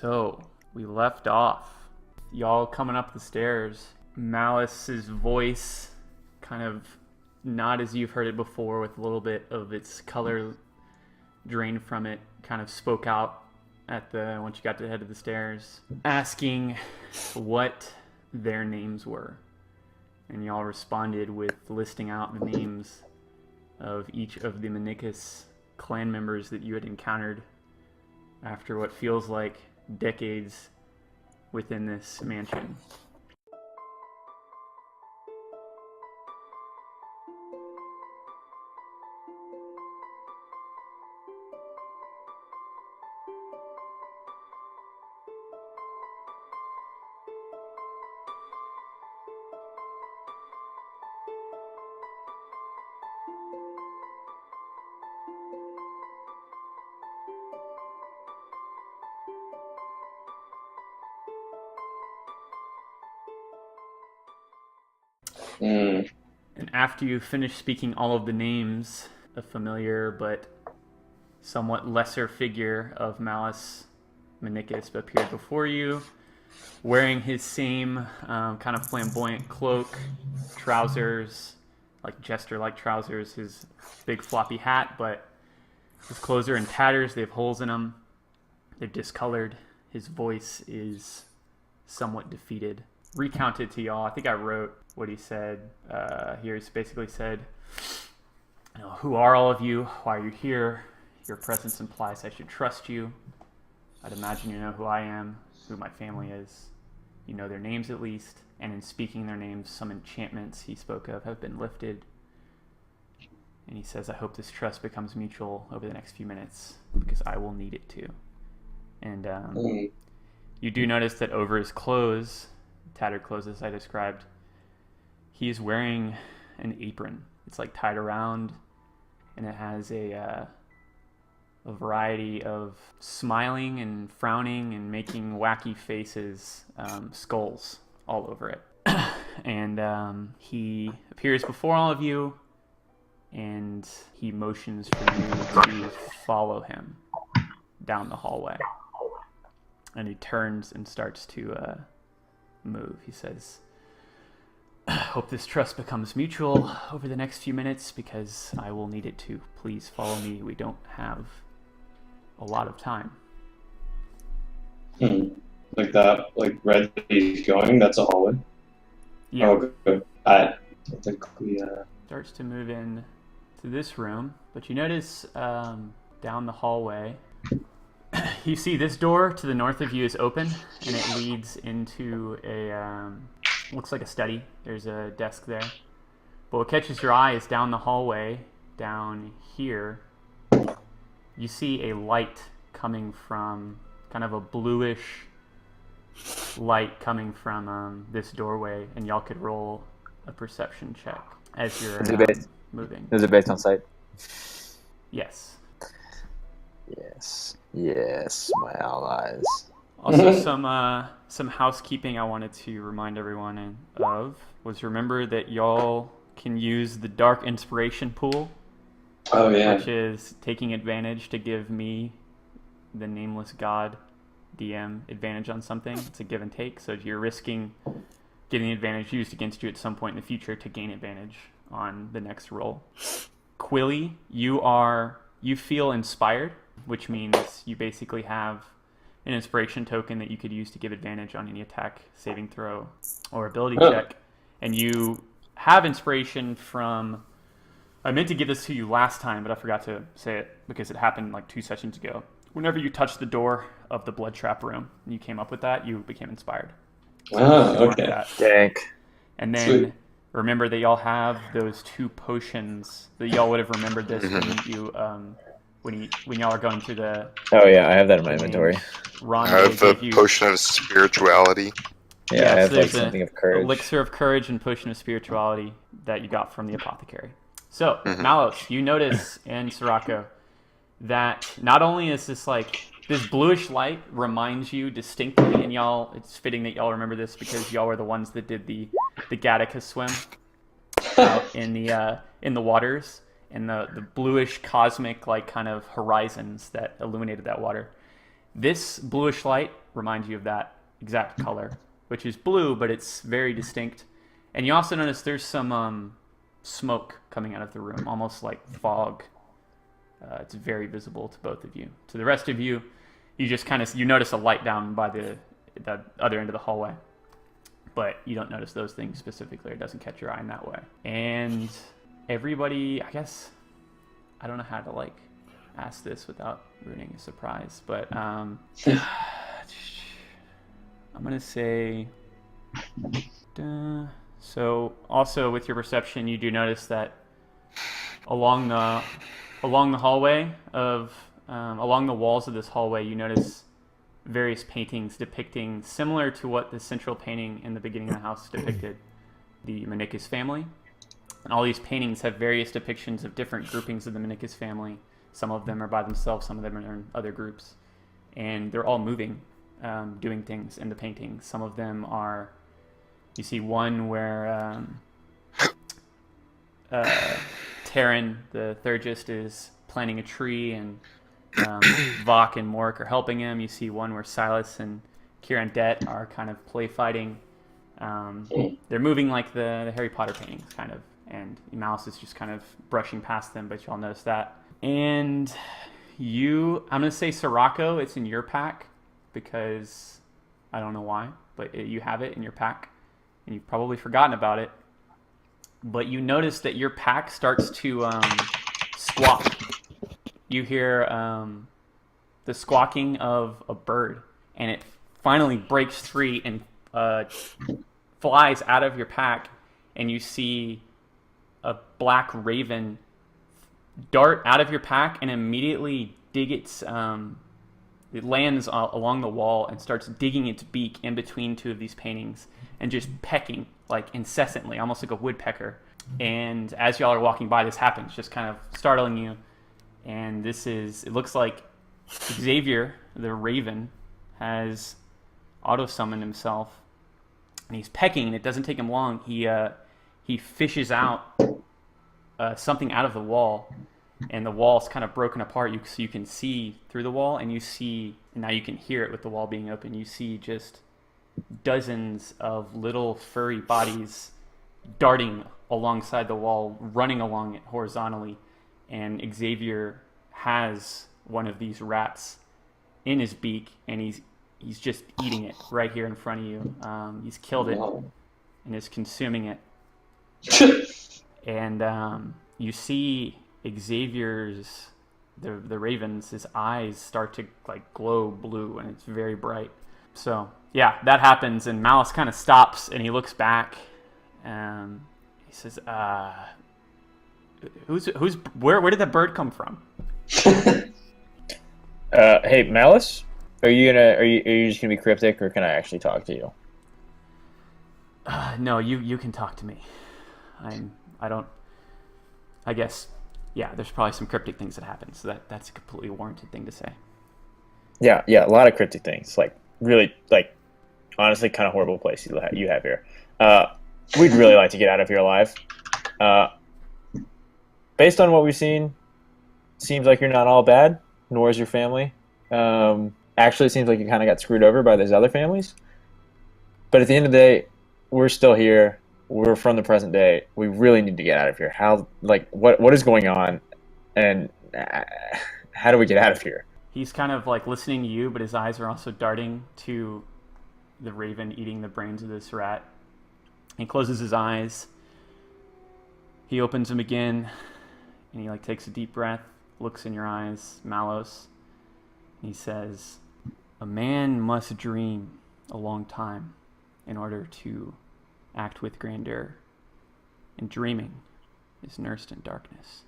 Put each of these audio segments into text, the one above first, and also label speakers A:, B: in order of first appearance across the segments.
A: So, we left off. Y'all coming up the stairs. Malice's voice, kind of not as you've heard it before, with a little bit of its color drained from it, kind of spoke out once you got to the head of the stairs, asking what their names were. And y'all responded with listing out the names of each of the Menicus clan members that you had encountered after what feels like decades within this mansion. And after you finish speaking all of the names, a familiar but somewhat lesser figure of Malice Menicus appeared before you, wearing his same kind of flamboyant cloak, trousers, like jester-like trousers, his big floppy hat, but his clothes are in tatters, they have holes in them, they're discolored, his voice is somewhat defeated. Recounted to y'all, I think I wrote what he said here. He basically said, who are all of you? Why are you here? Your presence implies I should trust you. I'd imagine you know who I am, who my family is. You know their names at least, and in speaking their names, some enchantments he spoke of have been lifted. And he says, I hope this trust becomes mutual over the next few minutes, because I will need it to. And you do notice that over his clothes, tattered clothes as I described, he is wearing an apron. It's like tied around, and it has a variety of smiling and frowning and making wacky faces, skulls all over it. And he appears before all of you, and he motions for you to follow him down the hallway. And he turns and starts to move. He says, I hope this trust becomes mutual over the next few minutes, because I will need it to. Please follow me. We don't have a lot of time.
B: Like that, like red he's going, that's a hallway?
A: Yeah.
B: Oh, good. I think we,
A: Starts to move in to this room, but you notice down the hallway, you see this door to the north of you is open, and it leads into a, looks like a study. There's a desk there. But what catches your eye is down the hallway, down here, you see a light coming from, kind of a bluish light coming from this doorway, and y'all could roll a perception check as you're moving.
C: Is it based on sight?
A: Yes.
C: Yes, my allies.
A: Also, some housekeeping I wanted to remind everyone of was, remember that y'all can use the Dark Inspiration pool.
B: Oh, yeah.
A: Which is taking advantage to give me, the Nameless God DM, advantage on something. It's a give and take, so you're risking getting advantage used against you at some point in the future to gain advantage on the next roll. Quilly, you feel inspired, which means you basically have an inspiration token that you could use to give advantage on any attack, saving throw, or ability check. And you have inspiration from, I meant to give this to you last time, but I forgot to say it because it happened like 2 sessions ago. Whenever you touched the door of the blood trap room and you came up with that, you became inspired.
B: So okay.
C: Dank.
A: And then
B: Sweet.
A: remember that y'all have those 2 potions that y'all would have remembered this when y'all are going through the...
C: Oh yeah, I have that in my inventory.
A: Ron
D: I have the
A: gave you...
D: potion of spirituality.
C: Yeah, I have like
A: there's
C: something of courage.
A: Elixir of courage and potion of spirituality that you got from the apothecary. So, Malos, you notice, and Sirocco, that not only is this like, this bluish light reminds you distinctly, and y'all, it's fitting that y'all remember this because y'all were the ones that did the Gattaca swim out in the waters, and the bluish cosmic like kind of horizons that illuminated that water. This bluish light remind you of that exact color, which is blue, but it's very distinct. And you also notice there's some smoke coming out of the room, almost like fog. It's very visible to both of you. To the rest of you, you just you notice a light down by the other end of the hallway, but you don't notice those things specifically. It doesn't catch your eye in that way. And everybody, I guess, I don't know how to like ask this without ruining a surprise, but I'm gonna say. So also with your perception, you do notice that along the hallway along the walls of this hallway, you notice various paintings depicting, similar to what the central painting in the beginning of the house depicted, the Menicus family. And all these paintings have various depictions of different groupings of the Menicus family. Some of them are by themselves, some of them are in other groups. And they're all moving, doing things in the paintings. Some of them are, you see one where Terran, the Theurgist, is planting a tree, and Vok and Mork are helping him. You see one where Silas and Kirandet are kind of play fighting. They're moving like the Harry Potter paintings, kind of, and Mouse is just kind of brushing past them, but y'all notice that. And I'm going to say Sirocco, it's in your pack, because I don't know why, but you have it in your pack, and you've probably forgotten about it. But you notice that your pack starts to squawk. You hear the squawking of a bird, and it finally breaks free and flies out of your pack, and you see a black raven dart out of your pack and immediately dig its it lands along the wall and starts digging its beak in between two of these paintings and just pecking like incessantly, almost like a woodpecker. And as y'all are walking by, this happens, just kind of startling you. And it looks like Xavier, the raven, has auto-summoned himself, and he's pecking, and it doesn't take him long. He fishes out something out of the wall, and the wall's kind of broken apart, so you can see through the wall, and now you can hear it with the wall being open. You see just dozens of little furry bodies darting alongside the wall, running along it horizontally, and Xavier has one of these rats in his beak, and he's just eating it right here in front of you. He's killed it and is consuming it. And you see Xavier's, the raven's, his eyes start to like glow blue, and it's very bright. So yeah, that happens, and Malice kind of stops, and he looks back, and he says, where did that bird come from?
C: Hey, Malice, are you just gonna be cryptic, or can I actually talk to you?
A: No, you can talk to me. I guess, yeah, there's probably some cryptic things that happen, so that's a completely warranted thing to say.
C: Yeah, a lot of cryptic things, like really, like honestly, kind of horrible place you have here. We'd really like to get out of here alive. Based on what we've seen, seems like you're not all bad, nor is your family. Actually, it seems like you kind of got screwed over by those other families. But at the end of the day, we're still here. We're from the present day. We really need to get out of here. What is going on, and how do we get out of here?
A: He's kind of like listening to you, but his eyes are also darting to the raven eating the brains of this rat. He closes his eyes. He opens them again, and he like takes a deep breath, looks in your eyes, Malos. He says, "A man must dream a long time in order to act with grandeur, and dreaming is nursed in darkness."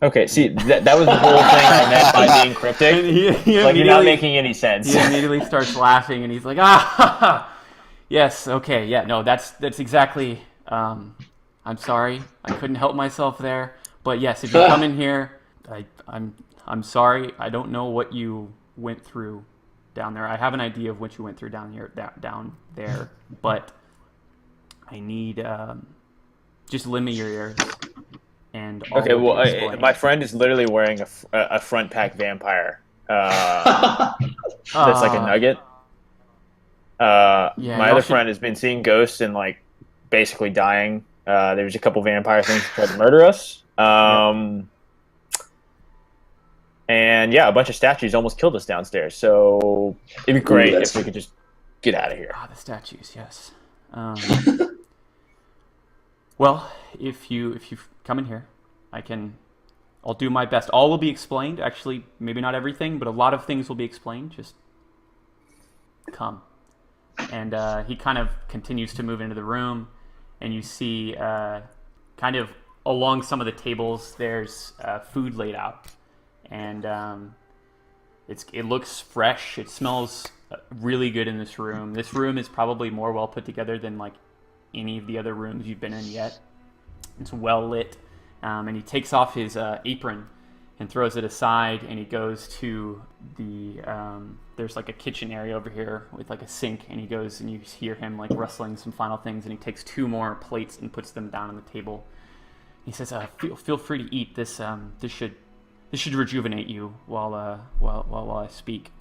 C: Okay, see, that was the whole thing I meant by being cryptic. You're not making any sense.
A: He immediately starts laughing, and he's like, "Ah, yes, okay, yeah, no, that's exactly. I'm sorry, I couldn't help myself there. But yes, if you come in here, I'm sorry. I don't know what you went through down there. I have an idea of what you went through down there, but I need just lend me your ears." And
C: okay, well, my friend is literally wearing a front pack vampire. That's like a nugget.
A: Yeah,
C: My
A: y'all
C: other
A: should-
C: friend has been seeing ghosts and like basically dying. There was a couple vampire things that tried to murder us. And yeah, a bunch of statues almost killed us downstairs. So it'd be great
B: that's-
C: if we could just get out of here.
A: Ah, the statues, yes. Well, if you come in here, I'll do my best. All will be explained. Actually, maybe not everything, but a lot of things will be explained. Just come. And he kind of continues to move into the room, and you see kind of along some of the tables there's food laid out, and it looks fresh. It smells really good in this room. This room is probably more well put together than like any of the other rooms you've been in yet. It's well lit, and he takes off his apron and throws it aside, and he goes to the there's like a kitchen area over here with like a sink, and he goes and you hear him like rustling some final things, and he takes 2 more plates and puts them down on the table. He says, feel free to eat this. This should rejuvenate you while I speak."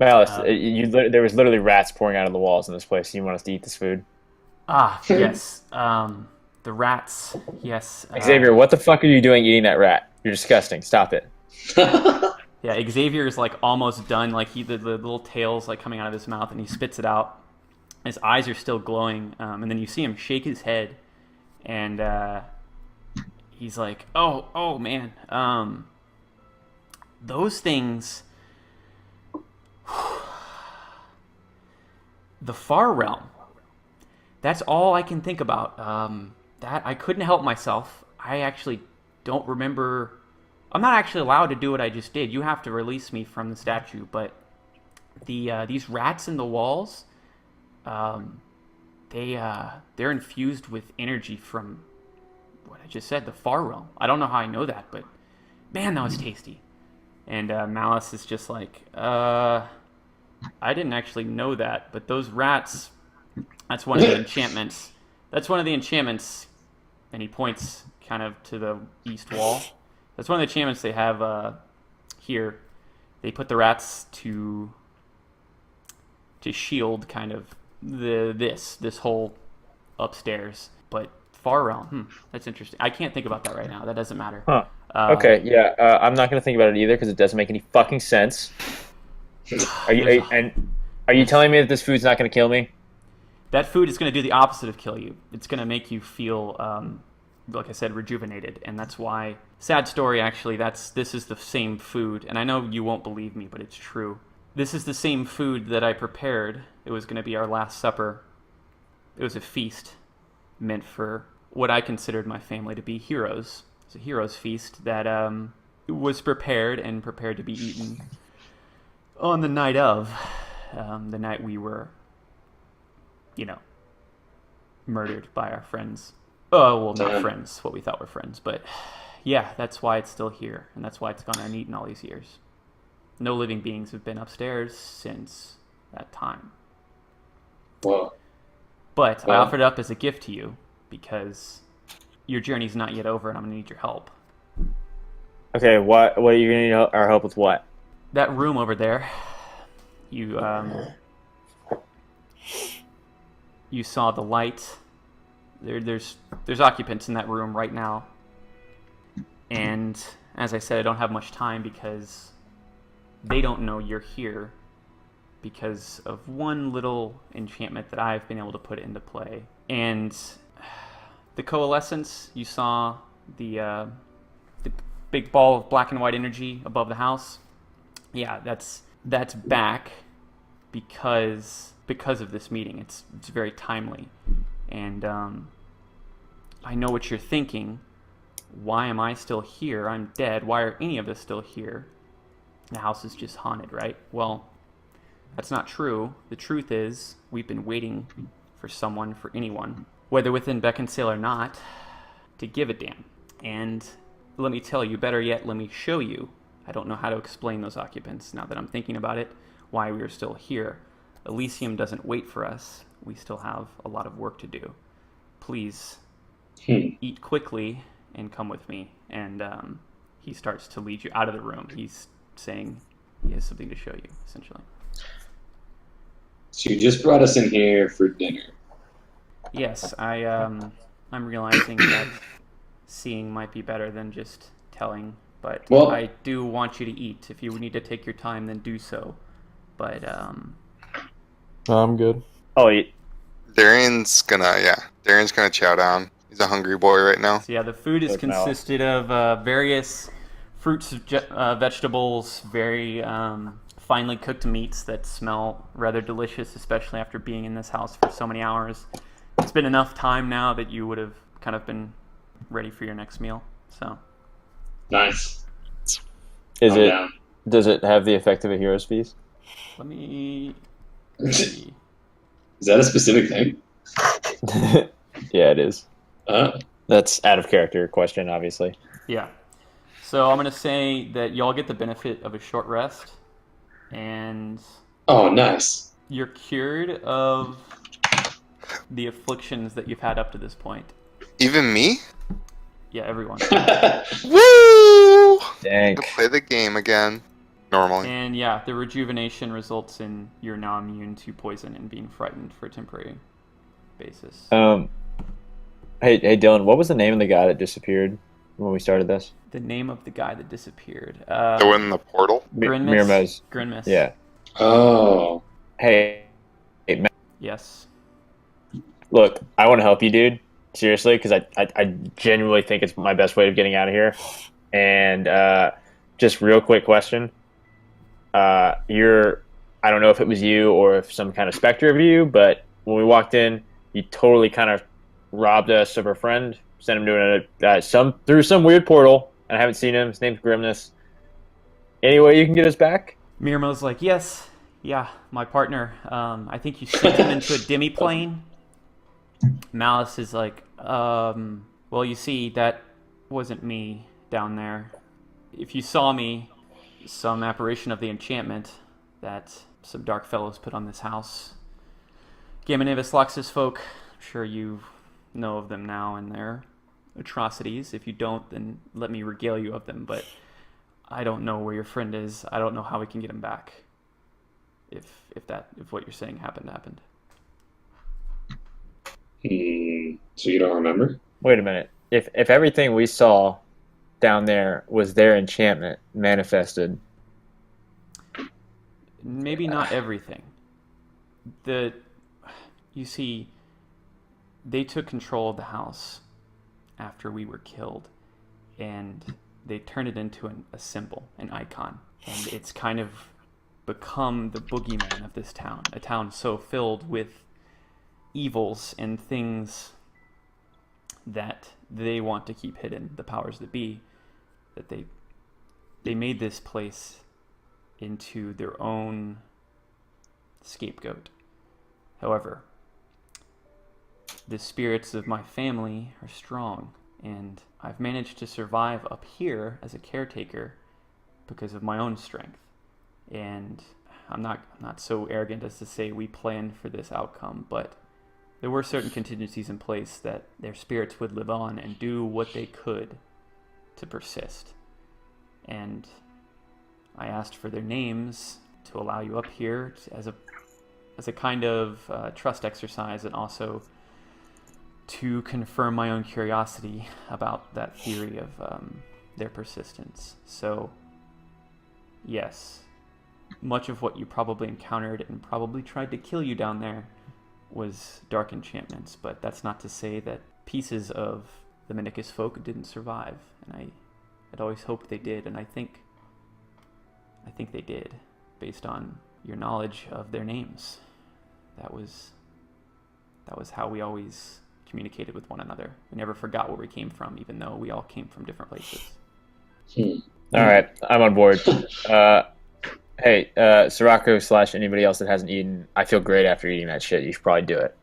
C: Malice, there was literally rats pouring out of the walls in this place. You want us to eat this food?
A: Ah, yes. The rats. Yes.
C: Xavier, what the fuck are you doing eating that rat? You're disgusting. Stop it.
A: Yeah, Xavier is like almost done. Like the little tail's like coming out of his mouth, and he spits it out. His eyes are still glowing, and then you see him shake his head, and he's like, "Oh man, those things." The Far Realm. That's all I can think about. That I couldn't help myself. I actually don't remember. I'm not actually allowed to do what I just did. You have to release me from the statue. But these rats in the walls, they're infused with energy from what I just said, the Far Realm. I don't know how I know that, but man, that was tasty. And Malice is just like, I didn't actually know that, but those rats, that's one of the enchantments. That's one of the enchantments, and he points kind of to the east wall. That's one of the enchantments they have here. They put the rats to shield kind of this whole upstairs. But Far Realm, that's interesting. I can't think about that right now. That doesn't matter.
C: Huh. Okay, yeah, I'm not gonna think about it either because it doesn't make any fucking sense. Are you telling me that this food's not gonna kill me?
A: That food is going to do the opposite of kill you. It's going to make you feel, like I said, rejuvenated, and that's why. Sad story, actually. This is the same food, and I know you won't believe me, but it's true. This is the same food that I prepared. It was going to be our last supper. It was a feast meant for what I considered my family to be heroes. It's a heroes feast that was prepared to be eaten on the night of the night we were, murdered by our friends. Oh, well, not friends, what we thought were friends, but yeah, that's why it's still here, and that's why it's gone uneaten all these years. No living beings have been upstairs since that time.
B: Whoa.
A: But I offered it up as a gift to you because your journey's not yet over, and I'm going to need your help.
C: Okay, what are you gonna need our help with? What?
A: That room over there, you saw the light. There's occupants in that room right now, and as I said, I don't have much time because they don't know you're here because of one little enchantment that I've been able to put into play. And the coalescence, you saw the big ball of black and white energy above the house. Yeah, that's back because of this meeting. It's very timely, and I know what you're thinking. Why am I still here? I'm dead. Why are any of us still here? The house is just haunted, right? Well, that's not true. The truth is, we've been waiting for someone, for anyone, whether within Beckinsale or not, to give a damn. And let me tell you, better yet, let me show you. I don't know how to explain those occupants now that I'm thinking about it, why we are still here. Elysium doesn't wait for us. We still have a lot of work to do. Please, eat quickly and come with me. And he starts to lead you out of the room. He's saying he has something to show you, essentially.
B: So you just brought us in here for dinner.
A: Yes, I'm realizing that seeing might be better than just telling, but
B: Well-
A: I do want you to eat. If you need to take your time, then do so. But
E: No, I'm good.
C: I'll eat.
D: Darian's gonna chow down. He's a hungry boy right now.
A: so yeah, the food is
C: Look, Mal.
A: consisted of various fruits, vegetables, very finely cooked meats that smell rather delicious, especially after being in this house for so many hours. It's been enough time now that you would have kind of been ready for your next meal. So
B: Nice.
C: Is
B: I'm
C: it?
B: down.
C: Does it have the effect of a hero's feast?
A: let me
B: Is
A: see.
B: that a specific thing?
C: Yeah, it is.
B: Uh,
C: That's out of character question, obviously.
A: Yeah. So I'm gonna say that y'all get the benefit of a short rest, and
B: oh, nice.
A: you're cured of the afflictions that you've had up to this point.
D: Even me?
A: Yeah, everyone.
D: Woo!
C: Dang.
D: Go play the game again. Normally.
A: And yeah, the rejuvenation results in you're now immune to poison and being frightened for a temporary basis.
C: Hey, Dylan, what was the name of the guy that disappeared when we started this?
A: The name of the guy that disappeared.
D: The one in the portal?
A: Grinmis.
C: Mirmos.
A: Grinmis.
C: Yeah.
B: Oh.
C: Hey, Matt,
A: Yes.
C: look, I want to help you, dude. Seriously, because I genuinely think it's my best way of getting out of here. And just real quick question. I don't know if it was you or if some kind of specter of you, but when we walked in, you totally kind of robbed us of our friend, sent him to through some weird portal, and I haven't seen him. His name's Grimness. Any way you can get us back?
A: Mirmo's like, yes, yeah, my partner. I think you sent him into a demi-plane. Malice is like, well, you see, that wasn't me down there. If you saw me, some apparition of the enchantment that some dark fellows put on this house. Gamanivis Luxus folk, I'm sure you know of them now and their atrocities. If you don't, then let me regale you of them, but I don't know where your friend is. I don't know how we can get him back. If what you're saying happened.
B: So you don't remember?
C: Wait a minute. If everything we saw down there was their enchantment manifested,
A: Maybe not everything. You see, they took control of the house after we were killed, and they turned it into a symbol, an icon, and it's kind of become the boogeyman of this town, a town so filled with evils and things that they want to keep hidden, the powers that be, that they made this place into their own scapegoat. However, the spirits of my family are strong, and I've managed to survive up here as a caretaker because of my own strength. And I'm not so arrogant as to say we planned for this outcome, but there were certain contingencies in place that their spirits would live on and do what they could to persist. And I asked for their names to allow you up here as a kind of trust exercise, and also to confirm my own curiosity about that theory of their persistence. So, yes, much of what you probably encountered and probably tried to kill you down there was dark enchantments, but that's not to say that pieces of the Menicus folk didn't survive, and I'd always hoped they did, and I think they did, based on your knowledge of their names. That was how we always communicated with one another. We never forgot where we came from, even though we all came from different places.
C: all right, I'm on board. Hey, Sirocco / anybody else that hasn't eaten, I feel great after eating that shit. You should probably do it.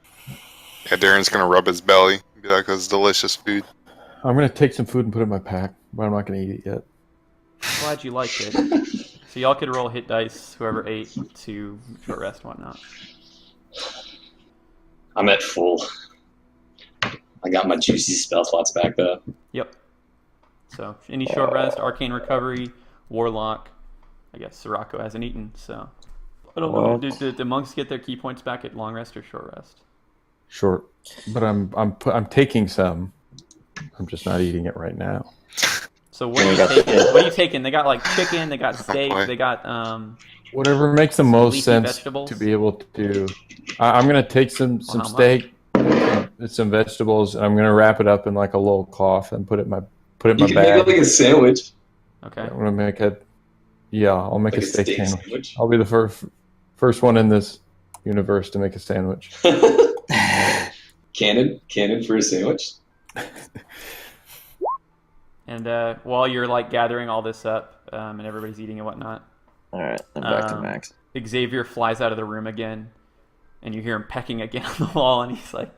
D: Yeah, Darren's gonna rub his belly. Be like, "This is delicious food."
E: I'm gonna take some food and put it in my pack, but I'm not gonna eat it yet.
A: Glad you liked it. So y'all could roll hit dice, whoever ate, to short rest and whatnot.
B: I'm at full. I got my juicy spell slots back though.
A: Yep. So any short rest, arcane recovery, warlock. I guess Sirocco hasn't eaten, so I don't know.
C: What?
A: Did the monks get their key points back at long rest or short rest?
E: Short, but I'm taking some. I'm just not eating it right now.
A: So what are you taking? What are you taking? They got like chicken, they got steak,
D: boy.
A: they got
E: Whatever makes the
A: Some
E: most
A: leafy
E: sense
A: vegetables?
E: to be able to. I'm gonna take some
A: how much?
E: steak, and some vegetables, and I'm gonna wrap it up in like a little cloth and put it in my
B: You can
E: bag.
B: make like a sandwich,
A: okay.
E: I'm gonna make a. Yeah, I'll make
B: like
E: a steak sandwich.
B: sandwich.
E: I'll be the first one in this universe to make a sandwich.
B: Cannon for a sandwich.
A: And while you're like gathering all this up and everybody's eating and whatnot,
C: All right, I'm back to
A: Um,
C: Max.
A: Xavier flies out of the room again, and you hear him pecking again on the wall, and he's like,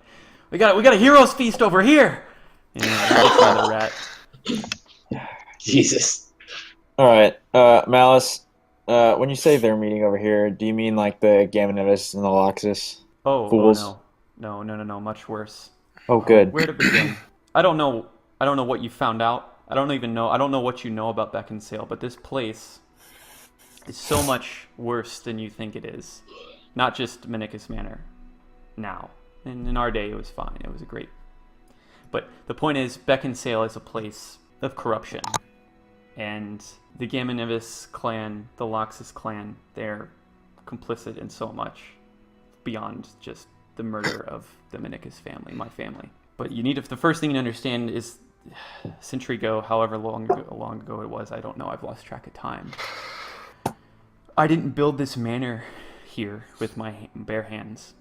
A: "We got a hero's feast over here!" And he looks at the rat.
B: Jesus.
C: All right, Malice. When you say they're meeting over here, do you mean like the Gaminivis and the Loxus?
A: Oh
C: Fools.
A: no, much worse.
C: Oh, good.
A: Where to begin? I don't know what you found out. I don't know what you know about Beckinsale, but this place is so much worse than you think it is. Not just Manicus Manor now. In our day, it was fine. It was great. But the point is, Beckinsale is a place of corruption. And the Gaminivis clan, the Loxus clan, they're complicit in so much beyond just the murder of the Manicus family, my family. But the first thing you understand is a century ago, however long ago it was, I don't know, I've lost track of time. I didn't build this manor here with my bare hands.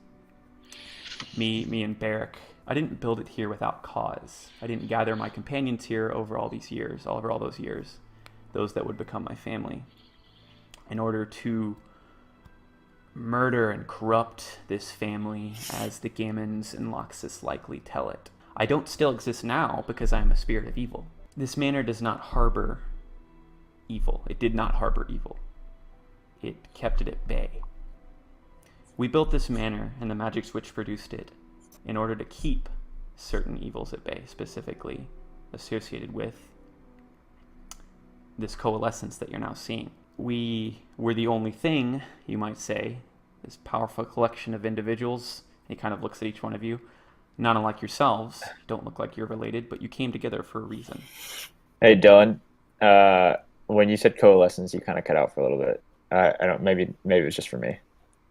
A: Me and Barrick. I didn't build it here without cause. I didn't gather my companions here over all those years, those that would become my family, in order to murder and corrupt this family as the Gamins and Loxus likely tell it. I don't still exist now because I am a spirit of evil. This manor does not harbor evil. It did not harbor evil. It kept it at bay. We built this manor and the magics which produced it in order to keep certain evils at bay, specifically associated with this coalescence that you're now seeing. We were the only thing, you might say, this powerful collection of individuals. He kind of looks at each one of you. Not unlike yourselves, don't look like you're related, but you came together for a reason.
C: Hey, Dylan. When you said coalescence, you kind of cut out for a little bit. I don't. Maybe it was just for me.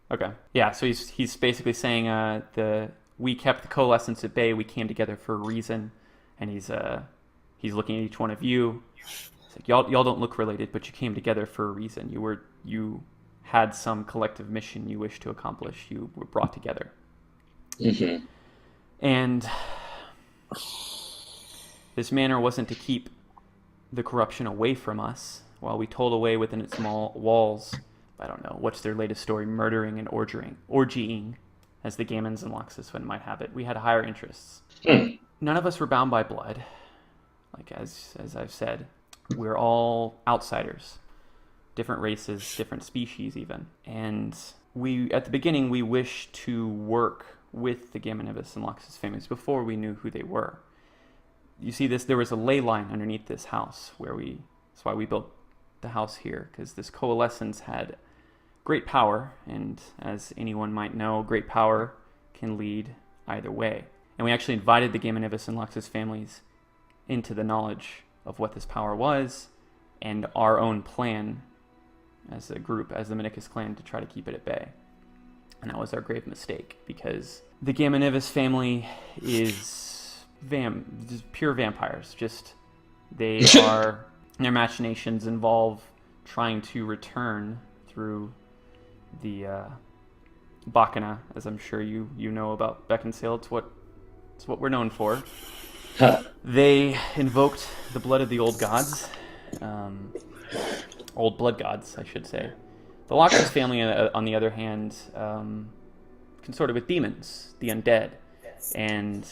A: Okay. Yeah, so he's basically saying we kept the coalescence at bay, we came together for a reason, and he's looking at each one of you. He's like, y'all don't look related, but you came together for a reason. You had some collective mission you wished to accomplish. You were brought together.
B: Mm-hmm.
A: And this manor wasn't to keep the corruption away from us while we told away within its small walls, I don't know, what's their latest story, murdering and orgying, as the Gamins and Loxus might have it. We had higher interests. None of us were bound by blood. Like, as I've said, we're all outsiders. Different races, different species even. And at the beginning, we wished to work with the Gaminivis and Loxus families before we knew who they were. You see there was a ley line underneath this house that's why we built the house here, because this coalescence had great power, and as anyone might know, great power can lead either way. And we actually invited the Gaminivis and Loxus families into the knowledge of what this power was, and our own plan as a group, as the Manicus clan, to try to keep it at bay. And that was our grave mistake, because the Gaminivis family is just pure vampires. They are, their machinations involve trying to return through the Bacchana, as I'm sure you know about Beckinsale. It's what we're known for. They invoked the blood of the old gods, old blood gods, I should say. The Loxus family, on the other hand, consorted with demons, the undead, and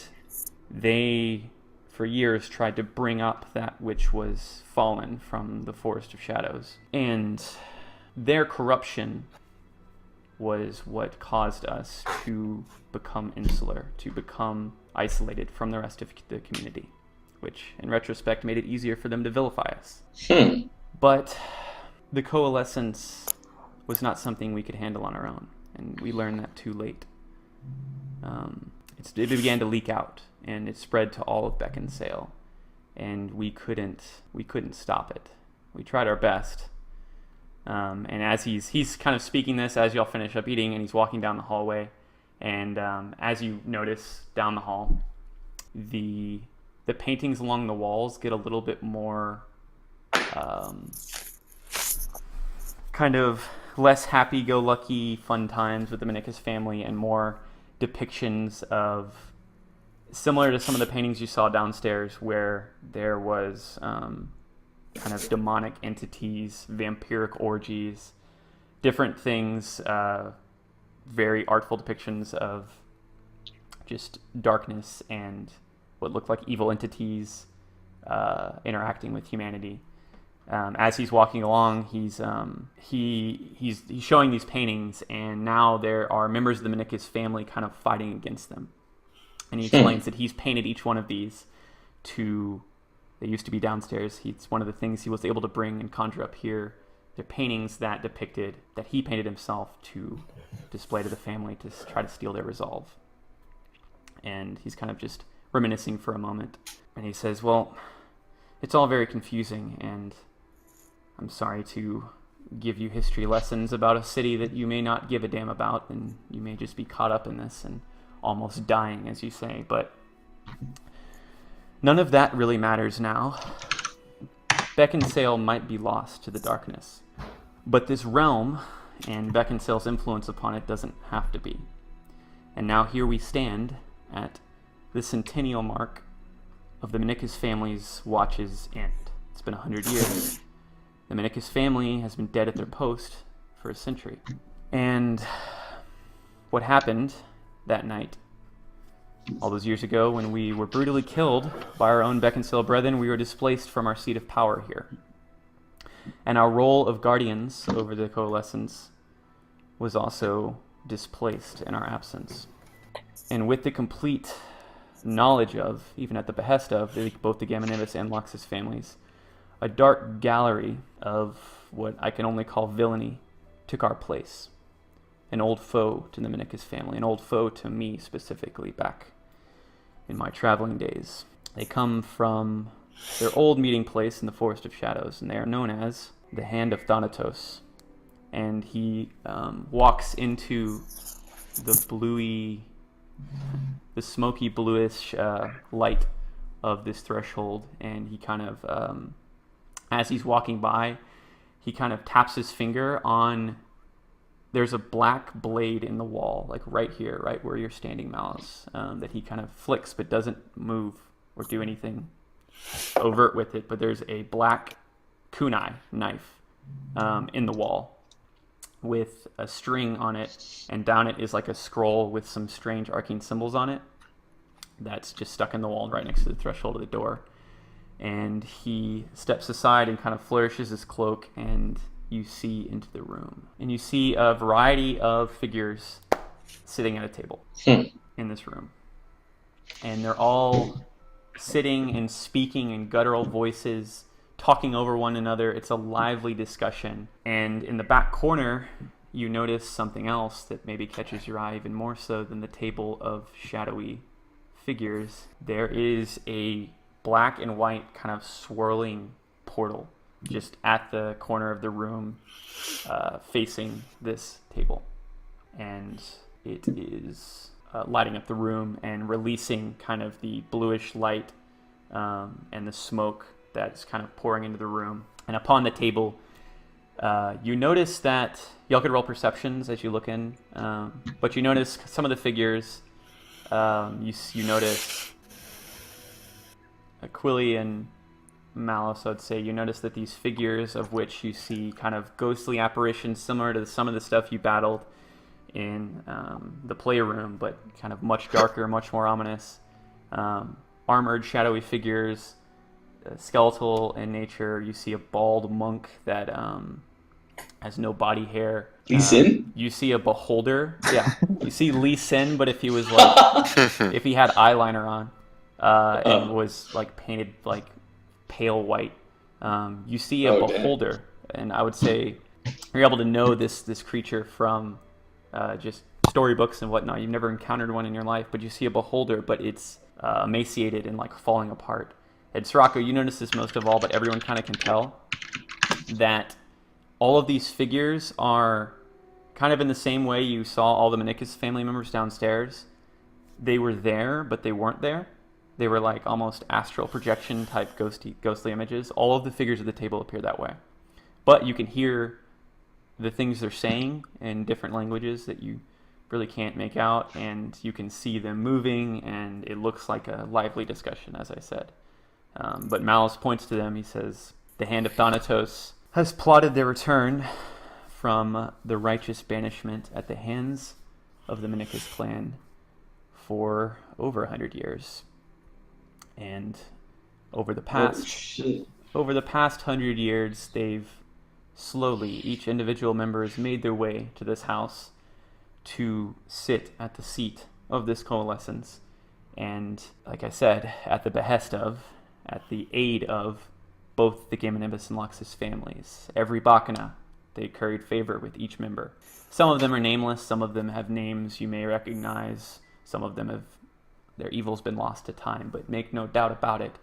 A: they, for years, tried to bring up that which was fallen from the Forest of Shadows. And their corruption was what caused us to become insular, to become isolated from the rest of the community, which, in retrospect, made it easier for them to vilify us. But the coalescence was not something we could handle on our own, and we learned that too late. It began to leak out, and it spread to all of Beckinsale, and we couldn't stop it. We tried our best, and as he's kind of speaking this as y'all finish up eating, and he's walking down the hallway, and as you notice down the hall, the paintings along the walls get a little bit more kind of less happy-go-lucky fun times with the Menicus family, and more depictions of, similar to some of the paintings you saw downstairs, where there was kind of demonic entities, vampiric orgies, different things, very artful depictions of just darkness and what looked like evil entities interacting with humanity. As he's walking along, he's showing these paintings, and now there are members of the Menicus family kind of fighting against them. And he explains that he's painted each one of these they used to be downstairs. It's one of the things he was able to bring and conjure up here. They're paintings that he painted himself to display to the family to try to steal their resolve. And he's kind of just reminiscing for a moment. And he says, well, it's all very confusing, and I'm sorry to give you history lessons about a city that you may not give a damn about, and you may just be caught up in this and almost dying, as you say, but none of that really matters now. Beckinsale might be lost to the darkness, but this realm and Beckinsale's influence upon it doesn't have to be. And now here we stand at the centennial mark of the Menicus family's watch's end. It's been 100 years. The Menicus family has been dead at their post for a century. And what happened that night, all those years ago, when we were brutally killed by our own Beckinsale brethren, we were displaced from our seat of power here. And our role of guardians over the coalescence was also displaced in our absence. And with the complete knowledge of, even at the behest of, both the Gamma-Nimbus and Luxus families, a dark gallery of what I can only call villainy took our place. An old foe to the Menicus family, an old foe to me specifically back in my traveling days. They come from their old meeting place in the Forest of Shadows, and they are known as the Hand of Thanatos. And he walks into the smoky bluish light of this threshold, and he kind of, as he's walking by, he kind of taps his finger on, there's a black blade in the wall, like right here, right where you're standing, Malice, that he kind of flicks but doesn't move or do anything overt with it, but there's a black kunai knife in the wall with a string on it, and down it is like a scroll with some strange arcane symbols on it that's just stuck in the wall right next to the threshold of the door. And he steps aside and kind of flourishes his cloak, and you see into the room. And you see a variety of figures sitting at a table in this room. And they're all sitting and speaking in guttural voices, talking over one another. It's a lively discussion. And in the back corner, you notice something else that maybe catches your eye even more so than the table of shadowy figures. There is a black and white kind of swirling portal just at the corner of the room, facing this table. And it is lighting up the room and releasing kind of the bluish light and the smoke that's kind of pouring into the room. And upon the table, you notice that, y'all could roll perceptions as you look in, but you notice some of the figures. You notice Aquili and Malice, I'd say. You notice that these figures, of which you see kind of ghostly apparitions similar to some of the stuff you battled in the playroom, but kind of much darker, much more ominous. Armored, shadowy figures, skeletal in nature. You see a bald monk that has no body hair.
B: Lee Sin?
A: You see a beholder. Yeah, you see Lee Sin, but if he was like, if he had eyeliner on and was like painted like pale white. You see a beholder, and I would say you're able to know this creature from just storybooks and whatnot. You've never encountered one in your life, but you see a beholder, but it's emaciated and like falling apart. And Sirocco, you notice this most of all, but everyone kind of can tell that all of these figures are kind of in the same way you saw all the Menicus family members downstairs. They were there, but they weren't there. They were like almost astral projection type ghostly images. All of the figures at the table appear that way. But you can hear the things they're saying in different languages that you really can't make out, and you can see them moving, and it looks like a lively discussion, as I said. But Malice points to them. He says, the hand of Thanatos has plotted their return from the righteous banishment at the hands of the Menicus clan for over 100 years. And over the past 100 years, they've slowly, each individual member has made their way to this house to sit at the seat of this coalescence. And like I said, at the behest of, at the aid of both the Gamenibus and Loxus families, every Bacchana, they curried favor with each member. Some of them are nameless, some of them have names you may recognize, some of them have, their evil's been lost to time, but make no doubt about it,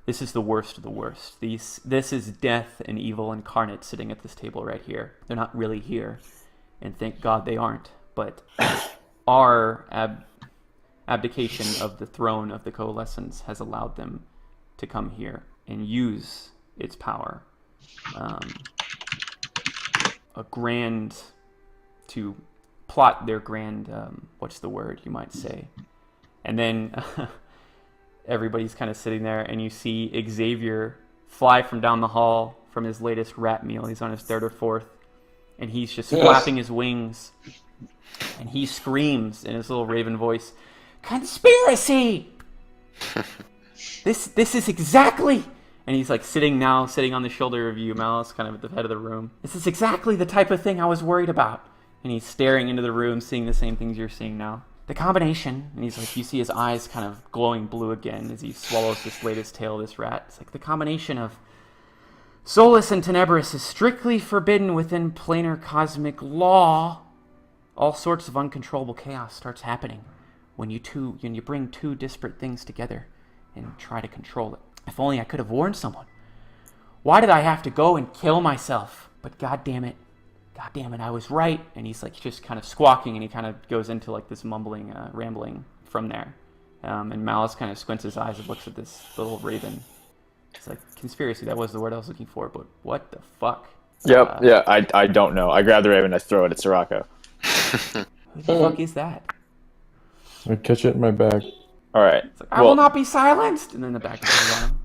A: this is the worst of the worst. This is death and evil incarnate sitting at this table right here. They're not really here, and thank God they aren't, but our abdication of the throne of the Coalescence has allowed them to come here and use its power. To plot their grand, what's the word you might say. And then everybody's kind of sitting there, and you see Xavier fly from down the hall from his latest rat meal. He's on his third or fourth, and he's just flapping his wings, and he screams in his little raven voice, "Conspiracy! This is exactly..." And he's like sitting on the shoulder of you, Malice, kind of at the head of the room. "This is exactly the type of thing I was worried about." And he's staring into the room, seeing the same things you're seeing now. The combination, and he's like, you see his eyes kind of glowing blue again as he swallows this latest tail of this rat. It's like the combination of Solus and Tenebris is strictly forbidden within planar cosmic law. All sorts of uncontrollable chaos starts happening when you bring two disparate things together and try to control it. If only I could have warned someone. Why did I have to go and kill myself? But God damn it, I was right. And he's like just kind of squawking, and he kind of goes into like this mumbling, rambling from there. And Malice kind of squints his eyes and looks at this little raven. It's like, conspiracy, that was the word I was looking for, but what the fuck?
C: Yep, I don't know. I grab the raven and I throw it at Sirocco.
A: Who the fuck is that?
E: I catch it in my bag.
C: All right.
A: It's like, I will not be silenced! And then the back is on him.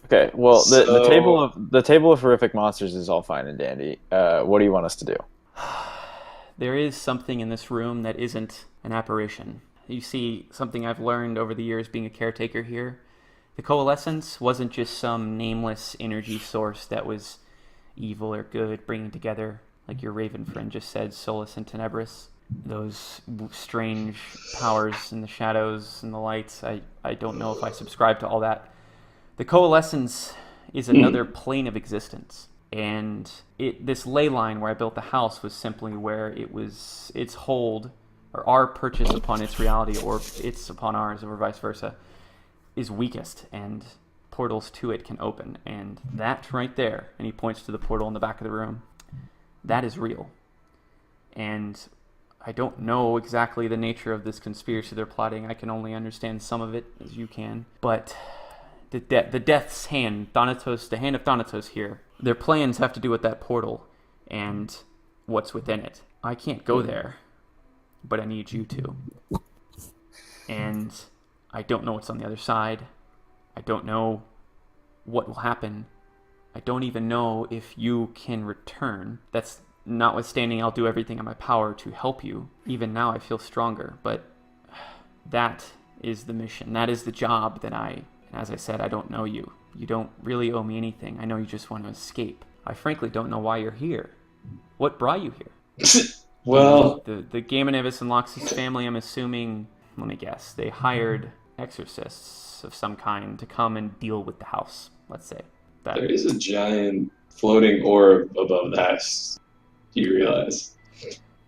C: Okay, well, the table of horrific monsters is all fine and dandy. What do you want us to do?
A: There is something in this room that isn't an apparition. You see, something I've learned over the years being a caretaker here. The Coalescence wasn't just some nameless energy source that was evil or good, bringing together, like your raven friend just said, Solus and Tenebris. Those strange powers in the shadows and the lights. I don't know if I subscribe to all that. The Coalescence is another plane of existence. And this ley line where I built the house was simply where its hold, or our purchase upon its reality, or it's upon ours, or vice versa, is weakest, and portals to it can open. And that right there, and he points to the portal in the back of the room, that is real. And I don't know exactly the nature of this conspiracy they're plotting. I can only understand some of it, as you can. But the Death's hand, Thanatos, the hand of Thanatos here, their plans have to do with that portal and what's within it. I can't go there, but I need you to. And I don't know what's on the other side. I don't know what will happen. I don't even know if you can return. That's notwithstanding, I'll do everything in my power to help you. Even now I feel stronger, but that is the mission. That is the job that and as I said, I don't know you. You don't really owe me anything. I know you just want to escape. I frankly don't know why you're here. What brought you here?
B: Well,
A: the Gamenibus and Loxus family, I'm assuming, let me guess, they hired exorcists of some kind to come and deal with the house, let's say.
B: there is a giant floating orb above the house. Do you realize?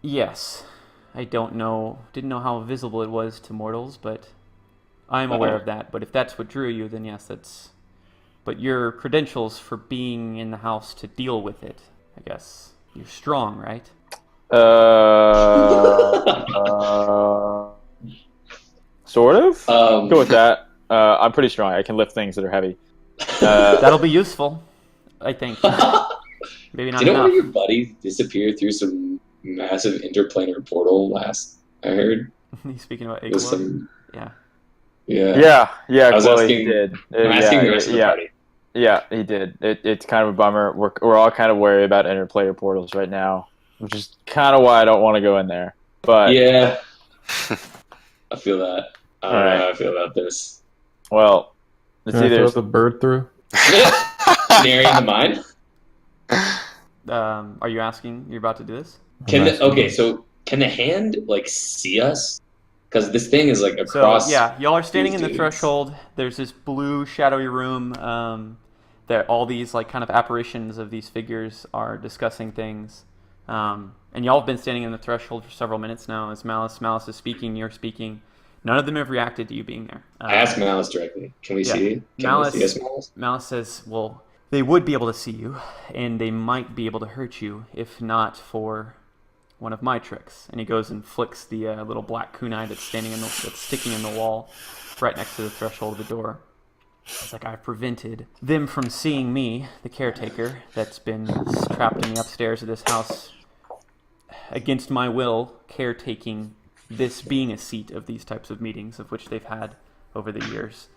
A: Yes. I didn't know how visible it was to mortals, but I'm aware of that. But if that's what drew you, then yes, that's... But your credentials for being in the house to deal with it, I guess. You're strong, right?
C: Sort of. Go with
B: Do
C: that. I'm pretty strong. I can lift things that are heavy.
A: That'll be useful, I think. Maybe not
B: you know
A: enough.
B: one of your buddies disappeared through some massive interplanar portal last I heard?
A: He's speaking about
B: It was
A: Igor.
B: some...
A: Yeah.
B: Yeah.
C: Yeah.
B: I was
C: Chloe
B: asking,
C: did.
B: I'm asking the rest of the party.
C: Yeah, he did. It's kind of a bummer. We're all kind of worried about interplayer portals right now, which is kind of why I don't want to go in there. But
B: Yeah. I feel that. I don't know
C: Alright.
B: how I feel about this.
C: well, it's
E: Can I
C: either
E: throw the bird through?
B: Canary in the mine?
A: Are you asking? You're about to do this?
B: Can
E: I'm
B: the,
E: asking.
B: okay, so can the hand like see us? Because this thing is like
A: So
B: across.
A: yeah, y'all are standing in the
B: dudes.
A: threshold. There's this blue shadowy room. That all these like kind of apparitions of these figures are discussing things. And y'all have been standing in the threshold for several minutes now. As Malice is speaking, you're speaking. None of them have reacted to you being there.
B: I asked Malice directly. Can we
A: yeah.
B: see? Can
A: Malice-
B: we see us, Malice?
A: Malice says, well, they would be able to see you, and they might be able to hurt you, if not for one of my tricks. And he goes and flicks the little black kunai that's sticking in the wall right next to the threshold of the door. It's like, I've prevented them from seeing me, the caretaker, that's been trapped in the upstairs of this house against my will, caretaking this being a seat of these types of meetings, of which they've had over the years.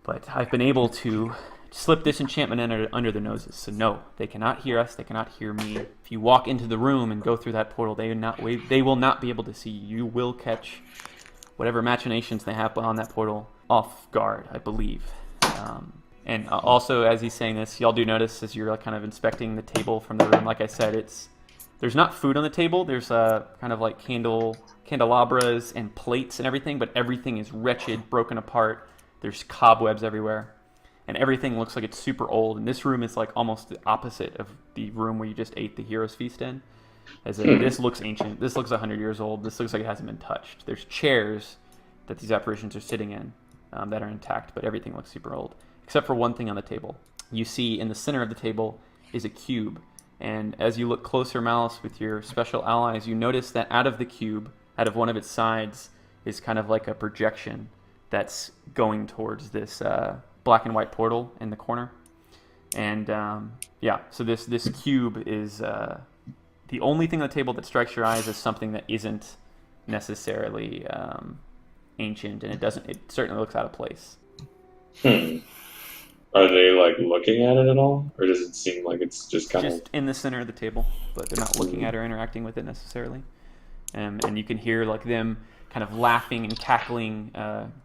A: But I've been able to slip this enchantment under their noses. So no, they cannot hear us. They cannot hear me. If you walk into the room and go through that portal, they will not be able to see you. You will catch whatever machinations they have on that portal off guard, I believe. And also, as he's saying this, y'all do notice as you're kind of inspecting the table from the room, like I said, there's not food on the table. There's kind of like candelabras and plates and everything, but everything is wretched, broken apart. There's cobwebs everywhere, and everything looks like it's super old. And this room is like almost the opposite of the room where you just ate the hero's feast in. As in, this looks ancient. This looks 100 years old. This looks like it hasn't been touched. There's chairs that these apparitions are sitting in that are intact, but everything looks super old, except for one thing on the table. You see in the center of the table is a cube, and as you look closer, Malice, with your special allies, you notice that out of the cube, out of one of its sides, is kind of like a projection that's going towards this black and white portal in the corner. And so this cube is the only thing on the table that strikes your eyes as something that isn't necessarily ancient, and it certainly looks out of place.
B: Are they like looking at it at all, or does it seem like it's just kind of
A: Just in the center of the table, but they're not looking at or interacting with it necessarily. And you can hear like them kind of laughing and cackling,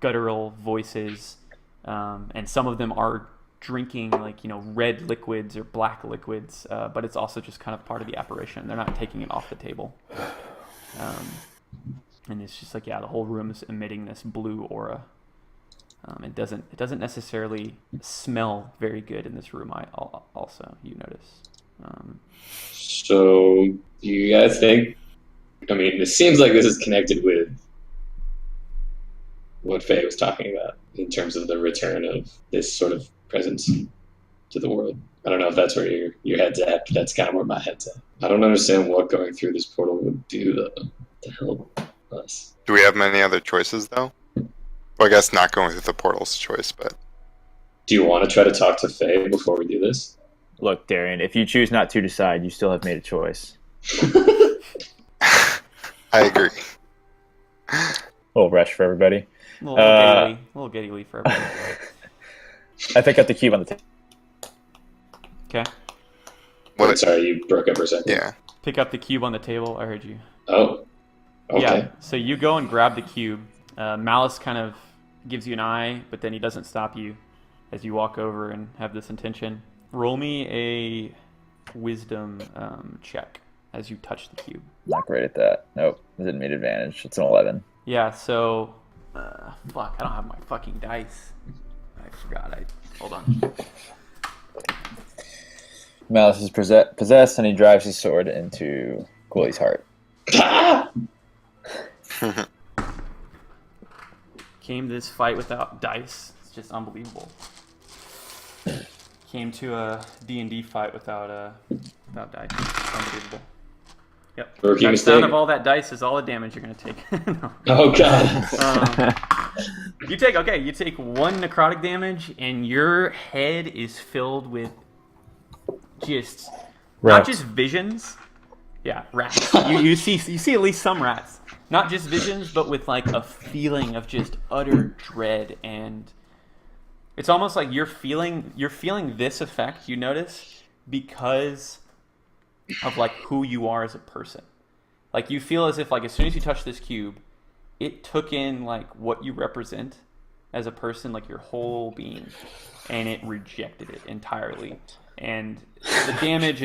A: guttural voices, and some of them are drinking like red liquids or black liquids, but it's also just kind of part of the apparition. They're not taking it off the table, and it's just like the whole room is emitting this blue aura. It doesn't necessarily smell very good in this room. Also you notice.
B: So, do you guys think? I mean, it seems like this is connected with what Faye was talking about in terms of the return of this sort of presence to the world. I don't know if that's where your head's at, but that's kind of where my head's at. I don't understand what going through this portal would do to help us.
D: Do we have many other choices, though? Well, I guess not going through the portal's a choice, but...
B: Do you want to try to talk to Faye before we do this?
C: Look, Darian, if you choose not to decide, you still have made a choice.
D: I agree.
C: A little rush for everybody.
A: A little giddily for everybody.
C: I pick up the cube on the table.
A: Okay.
B: I'm sorry, you broke up for a second.
D: Yeah.
A: Pick up the cube on the table. I heard you.
B: Oh. Okay.
A: Yeah. So you go and grab the cube. Malice kind of gives you an eye, but then he doesn't stop you as you walk over and have this intention. Roll me a wisdom check as you touch the cube.
C: Not great at that. Nope. Didn't meet advantage. It's an 11.
A: Yeah, so... fuck, I don't have my fucking dice. I forgot. Hold on.
C: Malice is possessed, and he drives his sword into Quilly's heart.
A: Came to this fight without dice. It's just unbelievable. Came to a D&D fight without dice. It's unbelievable. Yep.
B: Rookie
A: That
B: mistake.
A: sound of all that dice is all the damage you're gonna take. No.
B: Oh god.
A: You take 1 necrotic damage, and your head is filled with just not
E: Rats.
A: just visions. Yeah, rats. you see at least some rats. Not just visions, but with like a feeling of just utter dread, and it's almost like you're feeling this effect. You notice because of like who you are as a person. Like you feel as if like as soon as you touch this cube, it took in like what you represent as a person, like your whole being, and it rejected it entirely. And the damage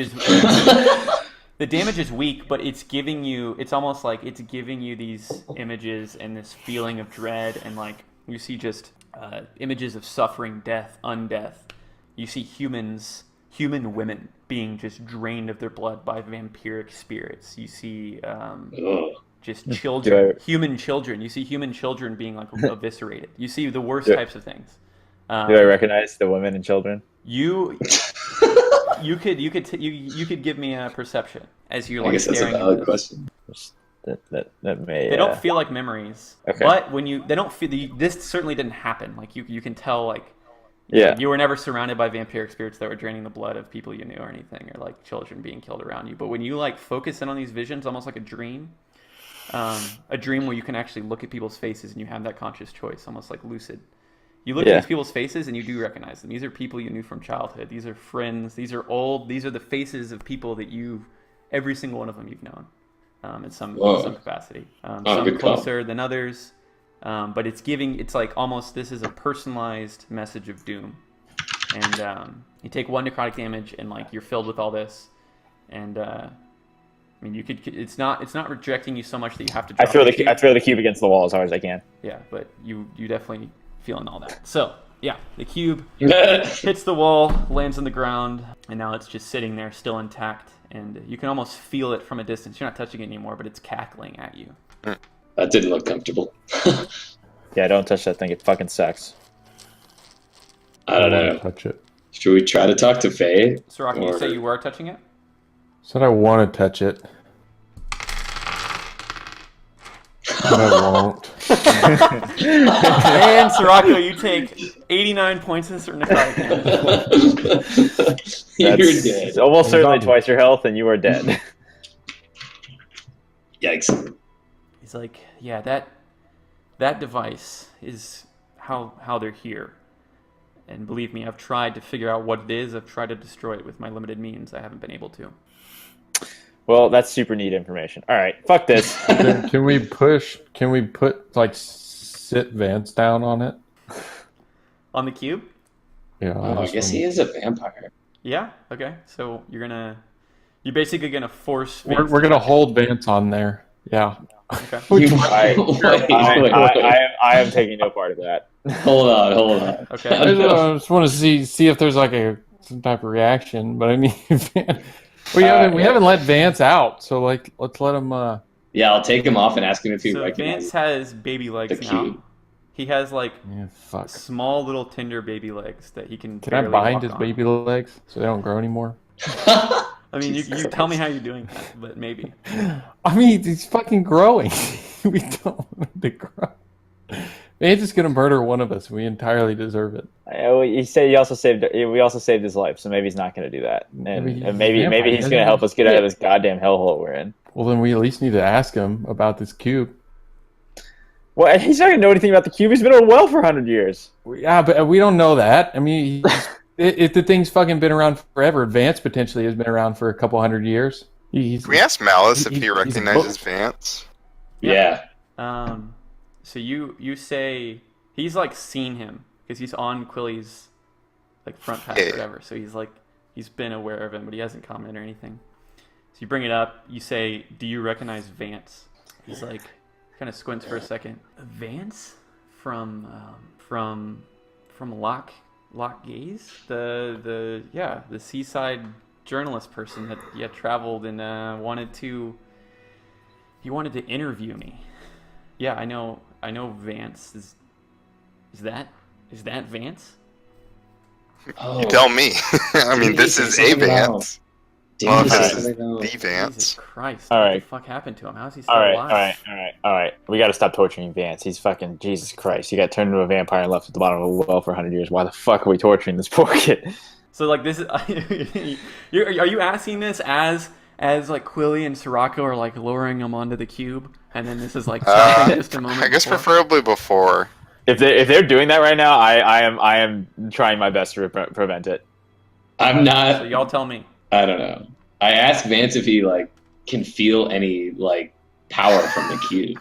A: is weak, but it's giving you, it's almost like it's giving you these images and this feeling of dread, and like you see just images of suffering, death, undeath. You see human women being just drained of their blood by vampiric spirits. You see just children, human children. You see human children being like eviscerated. You see the worst types of things.
C: Do I recognize the women and children?
A: You could give me a perception as you're like
B: I guess that's a
A: staring at
B: valid
A: this.
B: question.
C: That may.
A: They don't feel like memories.
C: Okay.
A: But when they don't feel, this certainly didn't happen. Like you can tell, like
C: Yeah.
A: you were never surrounded by vampiric spirits that were draining the blood of people you knew or anything, or like children being killed around you. But when you like focus in on these visions, almost like a dream where you can actually look at people's faces and you have that conscious choice, almost like lucid. You look at these people's faces and you do recognize them. These are people you knew from childhood. These are friends. These are old. These are the faces of people that every single one of them you've known in some capacity. Some
B: good
A: closer than others. But it's like almost this is a personalized message of doom. And you take 1 necrotic damage and like you're filled with all this. And I mean, it's not rejecting you so much that you have to drop
C: I throw the cube against the wall as hard as I can.
A: Yeah, but you definitely feeling all that. So yeah, the cube hits the wall, lands on the ground, and now it's just sitting there still intact, and you can almost feel it from a distance. You're not touching it anymore, but it's cackling at you.
B: That didn't look comfortable.
C: Yeah, don't touch that thing. It fucking sucks.
B: I don't
E: wanna
B: know.
E: touch it.
B: Should we try to talk to Faye?
A: Soraka, you say you were touching it?
E: Said I want to touch it. But I won't.
A: And Soraka, you take 89 points of necrotic damage.
B: You're
C: That's
B: dead.
C: almost certainly
E: done.
C: twice your health, and you are dead.
B: Yikes.
A: He's like, yeah, that device is how they're here. And believe me, I've tried to figure out what it is. I've tried to destroy it with my limited means. I haven't been able to.
C: Well, that's super neat information. All right, fuck this.
E: Can we put like sit Vance down on it?
A: On the cube?
E: Yeah.
B: Oh, I guess he is a vampire.
A: Yeah. Okay. So you're basically gonna force.
E: We're
A: Vince
E: gonna
A: to-
E: hold Vance on there. Yeah.
A: Okay.
C: I
B: Wait.
C: I am taking no part of that.
B: Hold on.
A: Okay.
E: I just want to see if there's like some type of reaction. But I mean, we haven't let Vance out, so like let's let him.
B: Yeah, I'll take him off and ask him if he
A: So
B: recognizes.
A: Vance has baby legs
B: the
A: now.
B: cube.
A: He has like
E: Yeah, fuck.
A: small little tender baby legs that he can.
E: Can I
A: barely
E: bind
A: walk
E: his
A: on.
E: baby legs so they don't grow anymore?
A: I mean, you
B: Jesus
A: tell me
B: Christ.
A: how you're doing that, but maybe.
E: I mean, he's fucking growing. We don't want him to grow. Vance is gonna murder one of us. We entirely deserve it.
C: We also saved his life, so maybe he's not going to do that, and
E: Maybe
C: maybe
E: he's
C: maybe he's going to help us get out of this goddamn hellhole we're in.
E: Well, then we at least need to ask him about this cube.
C: Well, he's not going to know anything about the cube. He's been on well for 100 years.
E: Yeah, but we don't know that. I mean, if the thing's fucking been around forever, Vance potentially has been around for a couple hundred years. He's,
D: Can we ask Malice if
E: He's
D: he
E: a
D: recognizes
E: book.
D: Vance?
B: Yeah.
A: So you say he's like seen him because he's on Quilly's like front path
D: Yeah.
A: or whatever. So he's been aware of him, but he hasn't commented or anything. So you bring it up. You say, "Do you recognize Vance?" He's like, kind of squints for a second. Vance from Lock Gaze, the seaside journalist person that traveled and wanted to interview me. Yeah, I know Vance. Is that Vance?
B: Oh,
D: You tell me. I mean,
B: Didn't
D: this
B: he
D: is
B: say
D: a
B: something about-
D: Vance.
B: Didn't
D: Well,
B: he
D: if
B: say
D: this is
B: something about-
D: the
A: Jesus
D: Vance.
A: Christ!
C: All
A: What
C: right.
A: the fuck happened to him? How is he still
C: All right,
A: alive?
C: all right. We got to stop torturing Vance. He's fucking Jesus Christ. He got turned into a vampire and left at the bottom of a well for 100 years. Why the fuck are we torturing this poor kid?
A: So like this is, are you asking this as like Quilly and Sirocco are like lowering him onto the cube, and then this is like something just a moment.
D: I guess
A: before?
D: preferably before.
C: If they're doing that right now, I am trying my best to prevent it.
B: I'm
A: So
B: not.
A: y'all tell me.
B: I don't know. I asked Vance if he like can feel any like power from the cube.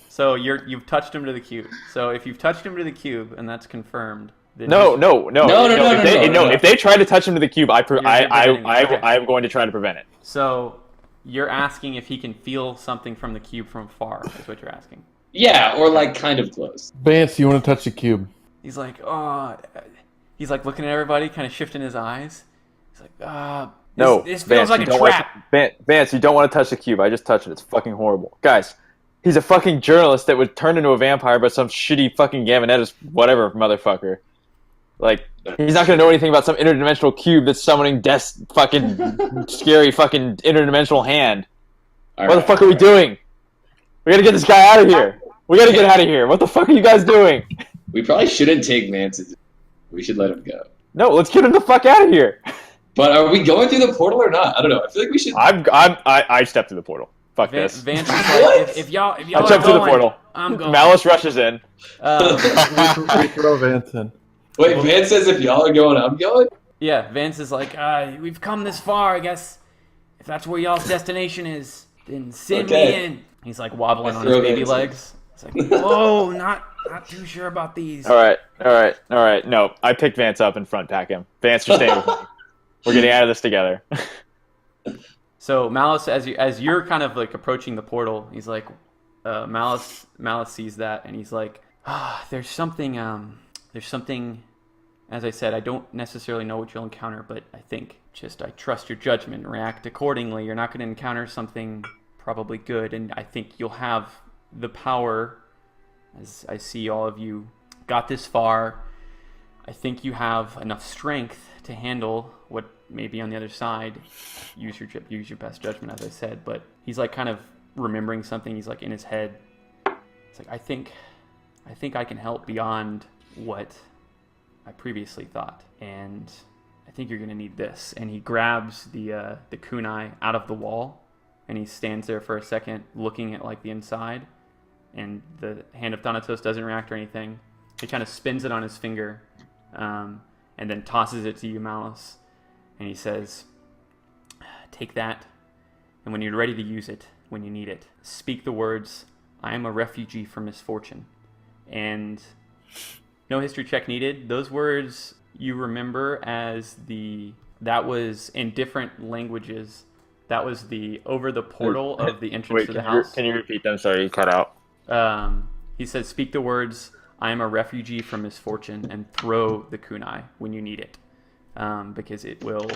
A: So you've touched him to the cube. So if you've touched him to the cube and that's confirmed, then
C: No. If they try to touch him to the cube, I'm going to try to prevent it.
A: So you're asking if he can feel something from the cube from far. Is what you're asking.
B: Yeah, or like kind of close.
E: Vance, you want to touch the cube?
A: He's like, oh, he's like looking at everybody, kind of shifting his eyes. He's like,
C: No,
A: this feels
C: Vance,
A: like
C: you
A: a
C: don't want
A: trap.
C: to- Vance, you don't want to touch the cube. I just touched it. It's fucking horrible. Guys, he's a fucking journalist that was turned into a vampire by some shitty fucking Gavinettis whatever motherfucker. Like, he's not going to know anything about some interdimensional cube that's summoning Death's fucking scary fucking interdimensional hand. What the fuck are we doing? We gotta get this guy out of here. We gotta get out of here. What the fuck are you guys doing?
B: We probably shouldn't take Vance's. We should let him go.
C: No, let's get him the fuck out of here.
B: But are we going through the portal or not? I don't know. I feel like we should.
C: I stepped through the portal. Fuck this.
A: Vance is
B: What?
A: like, if y'all
C: I
A: are
C: jumped through the
A: going,
C: portal.
A: I'm going.
C: Malice rushes in.
E: We throw Vance in.
B: Wait, Vance says if y'all are going, I'm going.
A: Yeah, Vance is like, we've come this far. I guess if that's where y'all's destination is, then send
B: Okay.
A: me in. He's like wobbling
B: I
A: on his
B: throw
A: baby
B: Vance in.
A: legs. It's like, whoa, not too sure about these.
C: All right. No, I picked Vance up and front pack him. Vance, you're staying with me. We're getting out of this together.
A: So Malice, as you're kind of like approaching the portal, he's like, Malice sees that and he's like, there's something. As I said, I don't necessarily know what you'll encounter, but I think I trust your judgment. React accordingly. You're not going to encounter something probably good, and I think you'll have the power. As I see all of you got this far, I think you have enough strength to handle what may be on the other side. Use your best judgment, as I said. But he's like kind of remembering something. He's like in his head. It's like I think I can help beyond what I previously thought, and I think you're gonna need this. And he grabs the kunai out of the wall, and he stands there for a second, looking at like the inside. And the hand of Thanatos doesn't react or anything. He kind of spins it on his finger, and then tosses it to you, Malice. And he says, "Take that, and when you're ready to use it, when you need it, speak the words, 'I am a refugee from misfortune.'" And no history check needed. Those words you remember as that was in different languages. That was over the portal of the entrance to the house.
C: Can you repeat them? Sorry, you cut out.
A: He said, "Speak the words, 'I am a refugee from misfortune,' and throw the kunai when you need it, because it will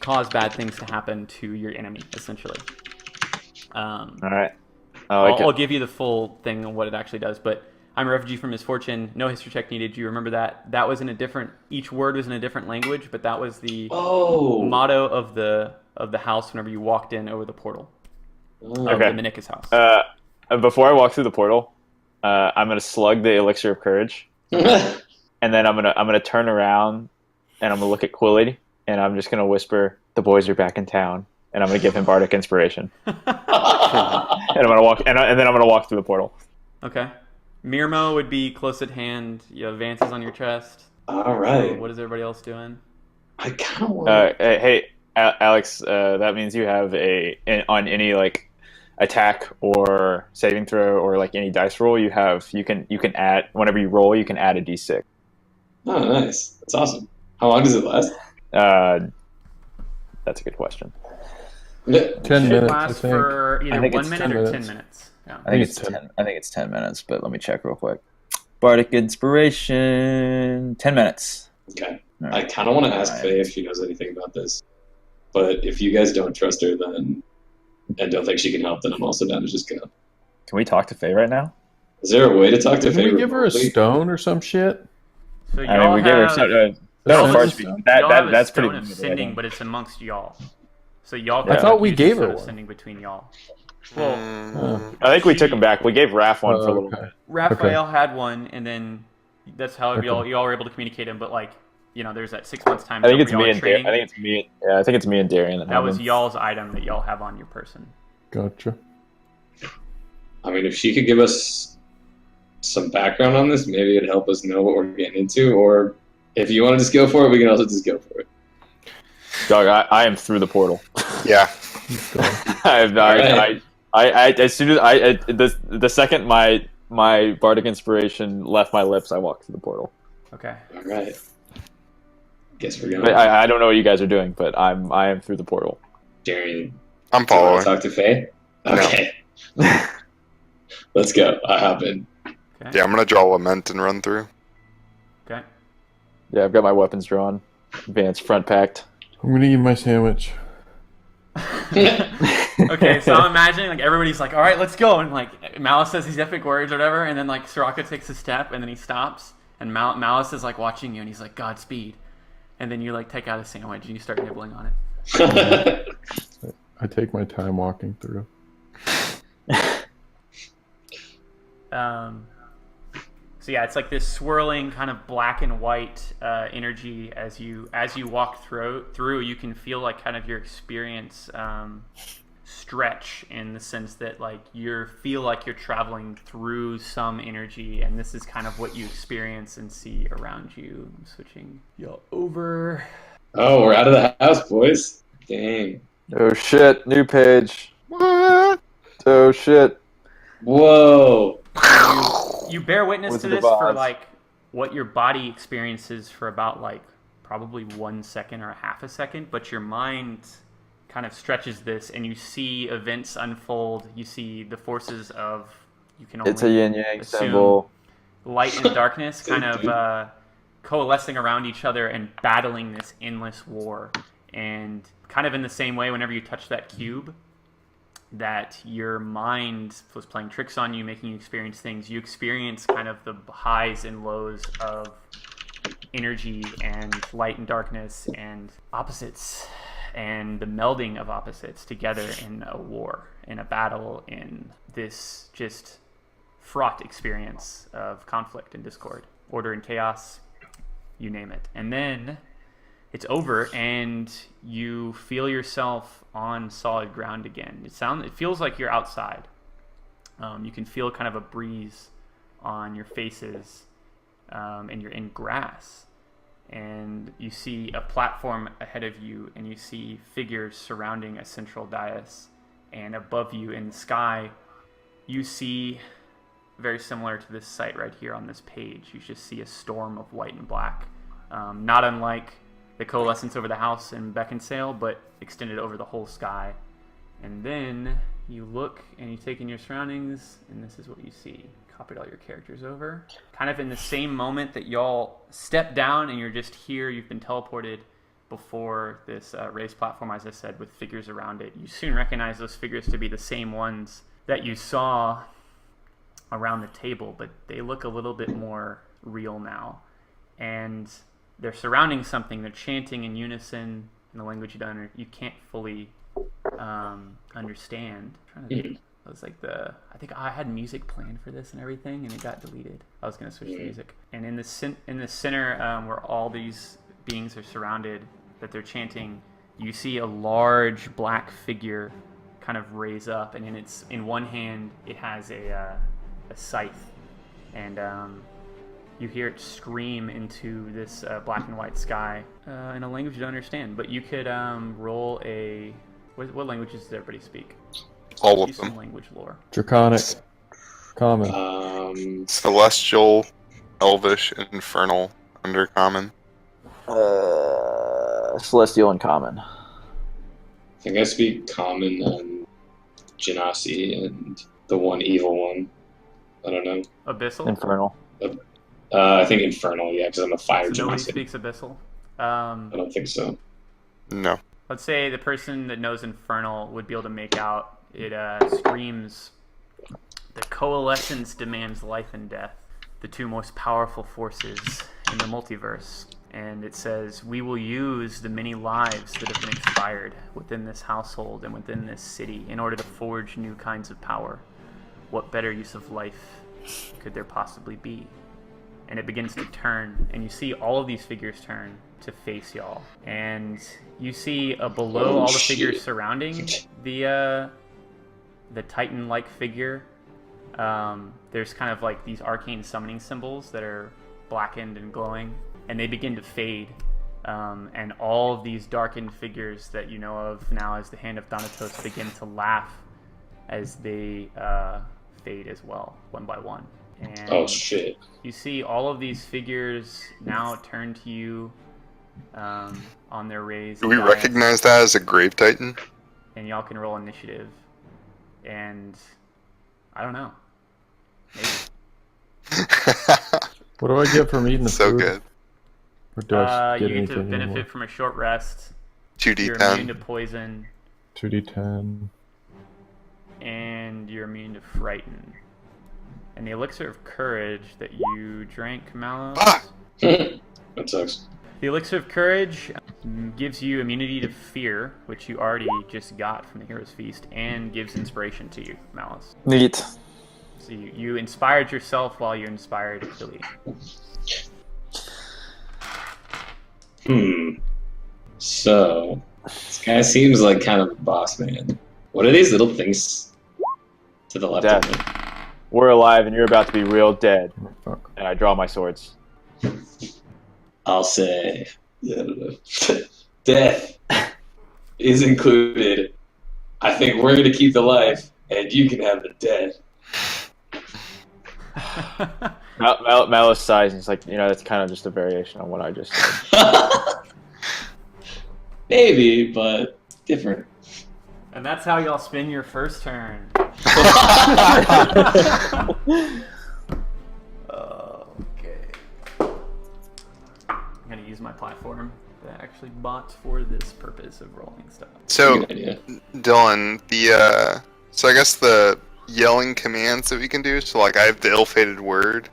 A: cause bad things to happen to your enemy, essentially."
C: All right. I like
A: I'll
C: it.
A: give you the full thing on what it actually does, but I'm a refugee from misfortune. No history check needed. Do you remember that? That was in a different. Each word was in a different language, but that was the motto of the house whenever you walked in over the portal of the
C: Okay.
A: Menicus house.
C: Before I walk through the portal, I'm gonna slug the elixir of courage, and then I'm gonna turn around, and I'm gonna look at Quillid, and I'm just gonna whisper, "The boys are back in town," and I'm gonna give him bardic inspiration, and I'm gonna walk, and then I'm gonna walk through the portal.
A: Okay. Mirmo would be close at hand. You have Vance is on your chest.
B: All right.
A: What is everybody else doing?
B: I kind of want.
C: Hey, Alex, that means you have on any like attack or saving throw or like any dice roll you can add whenever you roll you can add a d6.
B: Oh, nice. That's awesome. How long does it last?
C: That's a good question.
E: 10
A: It
E: minutes, I
A: lasts
E: think.
A: for either
C: I think
A: 1
C: it's
A: minute
E: 10
A: or 10
E: minutes.
A: minutes. Yeah.
C: I think it's 10 minutes, but let me check real quick. Bardic inspiration 10 minutes.
B: Okay. I kind of want to ask
C: Alright.
B: Faye if she knows anything about this. But if you guys don't trust her, then and don't think she can help, then I'm also down to just go.
C: Can we talk to Faye right now?
B: Is there a way to talk to
E: Didn't
B: Faye
E: we give her a
B: remotely?
E: stone or some shit?
A: So
C: I mean, we gave her some.
A: y'all
C: No,
A: have-
C: far speed.
A: y'all have a
C: That's
A: stone
C: pretty
A: of
C: limited, I
A: sending,
C: think.
A: but it's amongst y'all. So y'all.
C: I
A: can
E: thought we
A: use the
E: gave
A: stone
E: her
A: of
E: one.
A: sending between y'all. Well,
D: Mm,
C: I think we took him back. We gave Raph one for a little
E: Okay.
C: bit.
A: Raphael had one, and then that's how
E: Okay.
A: y'all were able to communicate him. But like, there's that 6 months time.
C: I think
A: where
C: it's
A: y'all
C: me
A: are
C: and Darian.
A: trading.
C: I think it's me. Yeah, I think it's me and Darian that
A: That
C: have
A: was
C: them.
A: y'all's item that y'all have on your person.
E: Gotcha.
B: I mean, if she could give us some background on this, maybe it'd help us know what we're getting into. Or if you want to just go for it, we can also just go for it.
C: Dog, I am through the portal.
D: yeah.
E: Let's go.
C: As soon as the second my bardic inspiration left my lips, I walked through the portal.
A: Okay.
B: All right. Guess we're going.
C: I don't know what you guys are doing, but I am through the portal.
B: Darian,
D: I'm
B: do you want to
D: following.
B: talk to Faye? Okay. Let's go. I hop in.
A: Okay.
D: Yeah, I'm gonna draw Lament and run through.
A: Okay.
C: Yeah, I've got my weapons drawn, advanced front packed.
E: I'm gonna eat my sandwich.
A: Okay, so I'm imagining like everybody's like, all right, let's go, and like Malice says these epic words or whatever, and then like Soraka takes a step, and then he stops, and Malice is like watching you, and he's like, Godspeed, and then you like take out a sandwich and you start nibbling on it.
E: I take my time walking through.
A: So yeah, it's like this swirling kind of black and white energy as you walk through. You can feel like kind of your experience stretch in the sense that like feel like you're traveling through some energy, and this is kind of what you experience and see around you. I'm switching y'all over.
B: Oh, we're out of the house, boys. Dang.
C: Oh shit! New page.
D: What?
C: Oh shit!
B: Whoa.
A: You bear witness to
C: Wizard of
A: this for
C: Oz.
A: like what your body experiences for about like probably 1 second or a half a second, but your mind kind of stretches this and you see events unfold. You see the forces of, you can only
C: It's a yin yang
A: assume,
C: symbol.
A: light and darkness kind of coalescing around each other and battling this endless war. And kind of in the same way, whenever you touch that cube, that your mind was playing tricks on you, making you experience things. You experience kind of the highs and lows of energy and light and darkness and opposites and the melding of opposites together in a war, in a battle, in this just fraught experience of conflict and discord, order and chaos, you name it. And then it's over and you feel yourself on solid ground again. It feels like you're outside. You can feel kind of a breeze on your faces, and you're in grass. And you see a platform ahead of you, and you see figures surrounding a central dais. And above you in the sky, you see, very similar to this site right here on this page, you just see a storm of white and black. Not unlike the coalescence over the house in Beckinsale, but extended over the whole sky. And then you look and you take in your surroundings, and this is what you see. Copied all your characters over. Kind of in the same moment that y'all step down and you're just here, you've been teleported before this raised platform, as I said, with figures around it. You soon recognize those figures to be the same ones that you saw around the table, but they look a little bit more real now. And they're surrounding something. They're chanting in unison in a language you can't fully understand. I'm trying to think. It was like I think I had music planned for this and everything, and it got deleted. I was gonna switch to music. And in the center, where all these beings are surrounded, that they're chanting, you see a large black figure kind of raise up, and in one hand it has a scythe, and you hear it scream into this black and white sky in a language you don't understand. But you could roll a... What languages does everybody speak?
D: All of
A: Use some
D: them.
A: language lore.
E: Draconic. Common.
D: Celestial, Elvish, Infernal, Undercommon.
C: Celestial and common.
B: I think I speak Common and Genasi and the one evil one. I don't know.
A: Abyssal?
C: Infernal.
B: I think Infernal, yeah, because I'm a fire
A: So nobody
B: Genasi.
A: speaks Abyssal?
B: I don't think so.
D: No.
A: Let's say the person that knows Infernal would be able to make out. It screams, "The Coalescence demands life and death, the two most powerful forces in the multiverse." And it says, "We will use the many lives that have been expired within this household and within this city in order to forge new kinds of power. What better use of life could there possibly be?" And it begins to turn, and you see all of these figures turn to face y'all. And you see below all the figures surrounding the Titan-like figure, there's kind of like these arcane summoning symbols that are blackened and glowing, and they begin to fade. And all of these darkened figures that you know of now as the Hand of Thanatos begin to laugh as they fade as well, one by one. And
B: Oh shit.
A: you see all of these figures now turn to you on their raised
D: Do we
A: dice,
D: recognize that as a Grave Titan?
A: and y'all can roll initiative. And I don't know. Maybe.
E: What do I get from eating the
D: So
E: food?
D: good.
E: Or do I
A: You
E: get
A: get to
E: anything
A: benefit
E: anymore?
A: from a short rest. You're immune to
D: 2d10.
A: poison,
E: 2d10.
A: and you're immune to frighten. And the elixir of courage that you drank, Mallow.
D: Ah!
B: That sucks.
A: The elixir of courage gives you immunity to fear, which you already just got from the Hero's Feast, and gives inspiration to you, Malice.
C: Neat.
A: So you inspired yourself while you inspired Billy.
B: So, this guy seems like kind of a boss man. What are these little things to the left of me?
C: We're alive, and you're about to be real dead.
E: Oh, fuck.
C: And I draw my swords.
B: I'll say, yeah, I don't know. Death is included. I think we're gonna keep the life, and you can have the dead.
C: Malice sighs, and it's like, that's kind of just a variation on what I just said.
B: Maybe, but different.
A: And that's how y'all spend your first turn. Okay. I'm gonna use my platform that I actually bought for this purpose of rolling stuff.
D: So,
B: Good idea.
D: Dylan, so I guess the yelling commands that we can do, so like I have the ill-fated word,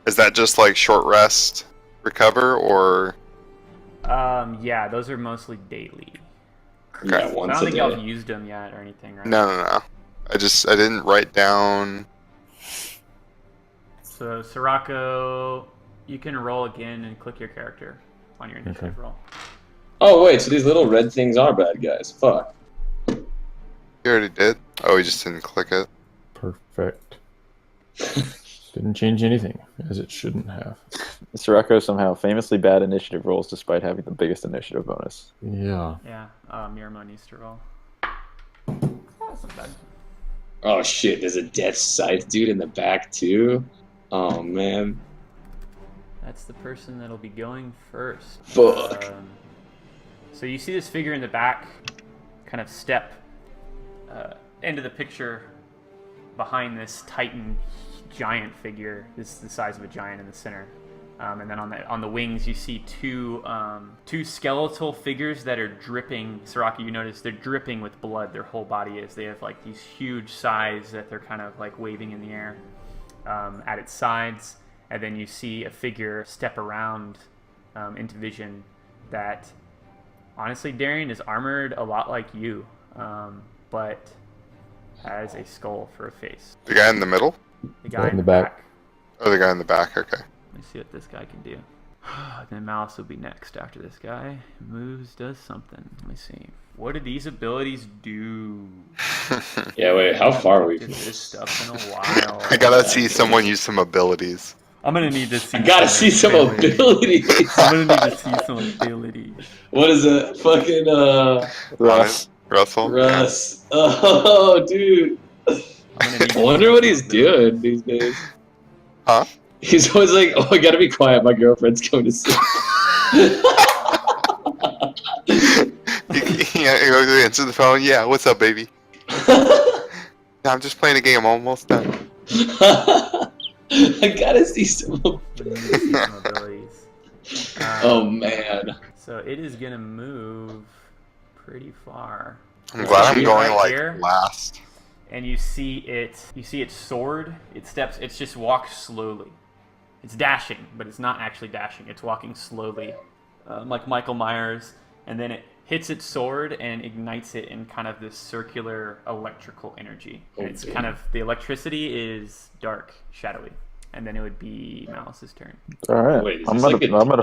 D: is that just like short rest, recover, or?
A: Yeah, those are mostly daily.
B: Yeah,
A: I
B: once
A: don't
B: a
A: think y'all have
B: day.
A: used them yet or anything, right?
D: No. I didn't write down.
A: So, Sirocco, you can roll again and click your character on your initiative
E: Okay.
A: roll.
B: Oh wait, so these little red things are bad guys. Fuck.
D: You already did. Oh, we just didn't click it.
E: Perfect. Didn't change anything, as it shouldn't have.
C: Sirocco somehow famously bad initiative rolls despite having the biggest initiative bonus.
E: Yeah.
A: Yeah, Miramo needs to roll. That's not bad.
B: Oh shit, there's a death scythe dude in the back too. Oh man.
A: That's the person that'll be going first.
B: Fuck.
A: So you see this figure in the back kind of step into the picture behind this Titan giant figure. This is the size of a giant in the center. And then on the wings, you see two skeletal figures that are dripping. Sirocco, you notice they're dripping with blood. Their whole body is. They have like these huge sides that they're kind of like waving in the air at its sides. And then you see a figure step around into vision that, honestly, Darian is armored a lot like you, but has a skull for a face.
D: The guy in the middle?
A: The guy
E: in the back.
D: Oh, the guy in the back. Okay.
A: Let me see what this guy can do. Then Malice will be next after this guy. Moves, does something. Let me see. What do these abilities do?
B: Yeah, wait, how far are we
A: Did
B: from
A: this
B: this?
A: stuff in a while.
D: I gotta see someone use some abilities.
A: I'm gonna need to see.
B: I gotta see some abilities.
A: I'm gonna need to see some abilities.
B: What is it? Fucking
C: Russ.
D: Russell?
B: Russ. Oh dude.
A: I'm gonna need
B: I
A: to
B: wonder
A: see
B: what
A: some
B: he's
A: abilities.
B: doing these days.
D: Huh?
B: He's always like, oh, I gotta be quiet, my girlfriend's going to sleep.
D: he answer the phone. Yeah, what's up, baby? No, I'm just playing a game. I'm almost done.
B: I gotta see some.
A: I'm gonna need to see some abilities.
B: Oh man.
A: So it is gonna move pretty far.
D: I'm glad I'm
A: You're
D: going
A: right
D: like
A: here.
D: last.
A: And you see its sword. It's just walks slowly. It's dashing, but it's not actually dashing. It's walking slowly, like Michael Myers. And then it hits its sword and ignites it in kind of this circular electrical energy. And it's kind of, the electricity is dark, shadowy. And then it would be Malice's turn.
C: All right,
B: Wait, is
C: I'm
B: this
C: gonna,
B: like a
C: I'm gonna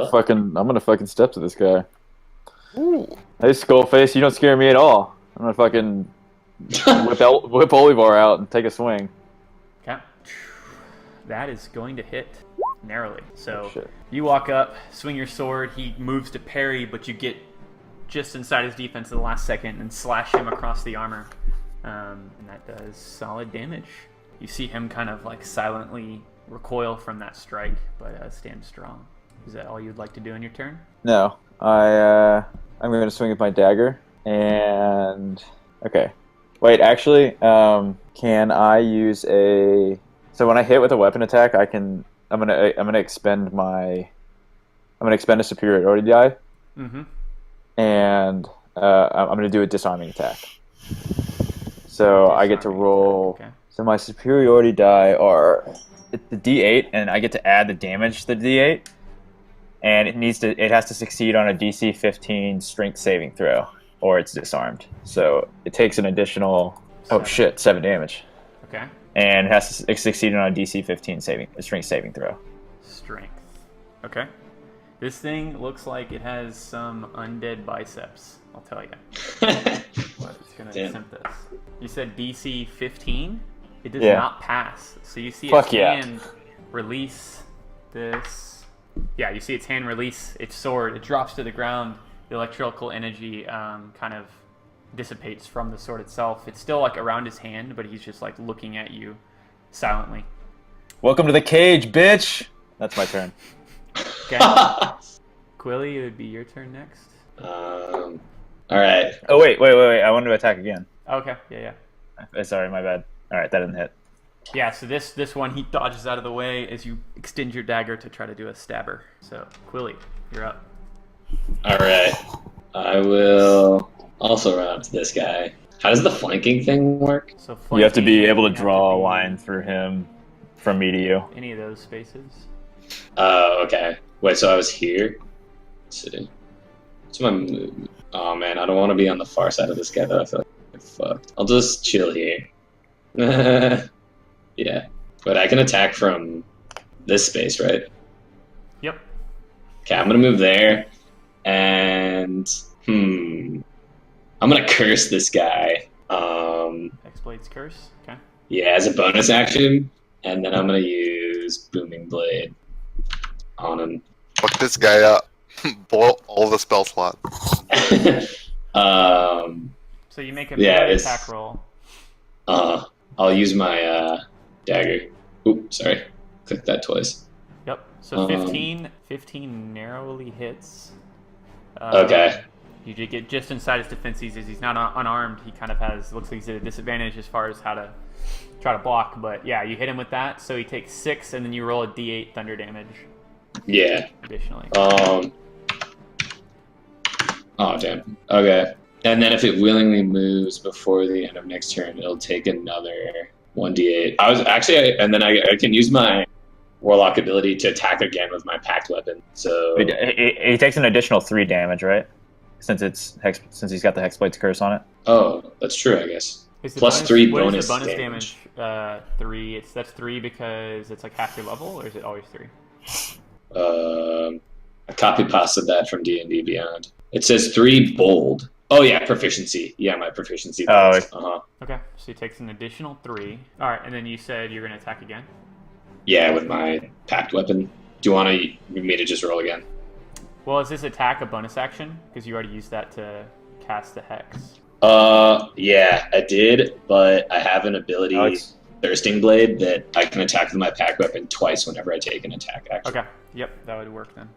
B: duel?
C: fucking step to this guy.
D: Ooh.
C: Hey, Skullface, you don't scare me at all. I'm gonna fucking whip Olivar out and take a swing.
A: Okay. That is going to hit narrowly. So
C: Shit.
A: you walk up, swing your sword. He moves to parry, but you get just inside his defense at the last second and slash him across the armor. And that does solid damage. You see him kind of like silently recoil from that strike, but stand strong. Is that all you'd like to do in your turn?
C: No, I'm gonna swing with my dagger and okay. Wait, actually, can I use a? So when I hit with a weapon attack, I'm gonna expend a superiority die,
A: Mm-hmm.
C: and I'm gonna do a disarming attack. So I get to roll.
A: Okay.
C: So my superiority die are the D8, and I get to add the damage to the D8, and it has to succeed on a DC 15 Strength saving throw, or it's disarmed. So it takes an additional 7 damage,
A: Okay.
C: and it has to succeed on a DC 15 Strength saving throw.
A: Strength. Okay. This thing looks like it has some undead biceps. I'll tell you. But it's gonna
B: Damn.
A: attempt this. You said DC 15. It does
C: Yeah.
A: not pass. So you see
C: Fuck
A: its
C: yeah.
A: hand release this. Yeah, you see its hand release its sword. It drops to the ground. The electrical energy kind of dissipates from the sword itself. It's still like around his hand, but he's just like looking at you silently.
C: Welcome to the cage, bitch. That's my turn.
A: Okay. Quilly, it would be your turn next.
B: All right.
C: Oh wait. I wanted to attack again.
A: Okay. Yeah.
C: Sorry, my bad. All right, that didn't hit.
A: Yeah, so this one, he dodges out of the way as you extend your dagger to try to do a stabber. So, Quilly, you're up.
B: All right. I will also run up to this guy. How does the flanking thing work?
A: So
C: You have to be
A: flanking,
C: able to
A: you have
C: draw a
A: be
C: line through him from me to you.
A: Any of those spaces.
B: Oh, okay. Wait, so I was here? Let's see. What's my move? Oh, man, I don't want to be on the far side of this guy, though. I feel like I'm fucked. I'll just chill here. Yeah. But I can attack from this space, right?
A: Yep.
B: Okay, I'm going to move there. And, I'm going to curse this guy.
A: X-Blade's Curse. Okay.
B: Yeah, as a bonus action. And then I'm going to use Booming Blade on him.
D: Fuck this guy up. Blow all the spell slots.
A: So you make a
B: Yeah,
A: melee
B: it's-
A: attack roll.
B: I'll use my dagger. Oop, sorry. Click that twice.
A: Yep. So 15 narrowly hits.
B: Okay.
A: You get just inside his defenses. As he's not unarmed, he kind of looks like he's at a disadvantage as far as how to try to block. But yeah, you hit him with that, so he takes 6, and then you roll a D8 thunder damage
B: Yeah.
A: additionally.
B: Oh, damn. Okay. And then if it willingly moves before the end of next turn, it'll take another 1d8. And then I can use my Warlock ability to attack again with my packed weapon. So
C: He takes an additional 3 damage, right? Since he's got the Hexblade's Curse on it.
B: Oh, that's true, I guess.
A: Is the
B: Plus 3
A: what
B: bonus
A: is the bonus
B: damage.
A: damage? 3. That's 3 because it's like half your level, or is it always 3?
B: I copy pasted that from D&D Beyond. It says 3 bold. Oh yeah, proficiency. Yeah, my proficiency.
C: Oh,
B: Uh-huh.
A: Okay, so he takes an additional 3. All right, and then you said you're going to attack again.
B: Yeah, with my packed weapon. Do you want me to just roll again?
A: Well, is this attack a bonus action? Because you already used that to cast the hex.
B: Yeah, I did, but I have an ability,
C: Alex?
B: Thirsting Blade, that I can attack with my pack weapon twice whenever I take an attack action.
A: Okay, yep, that would work then.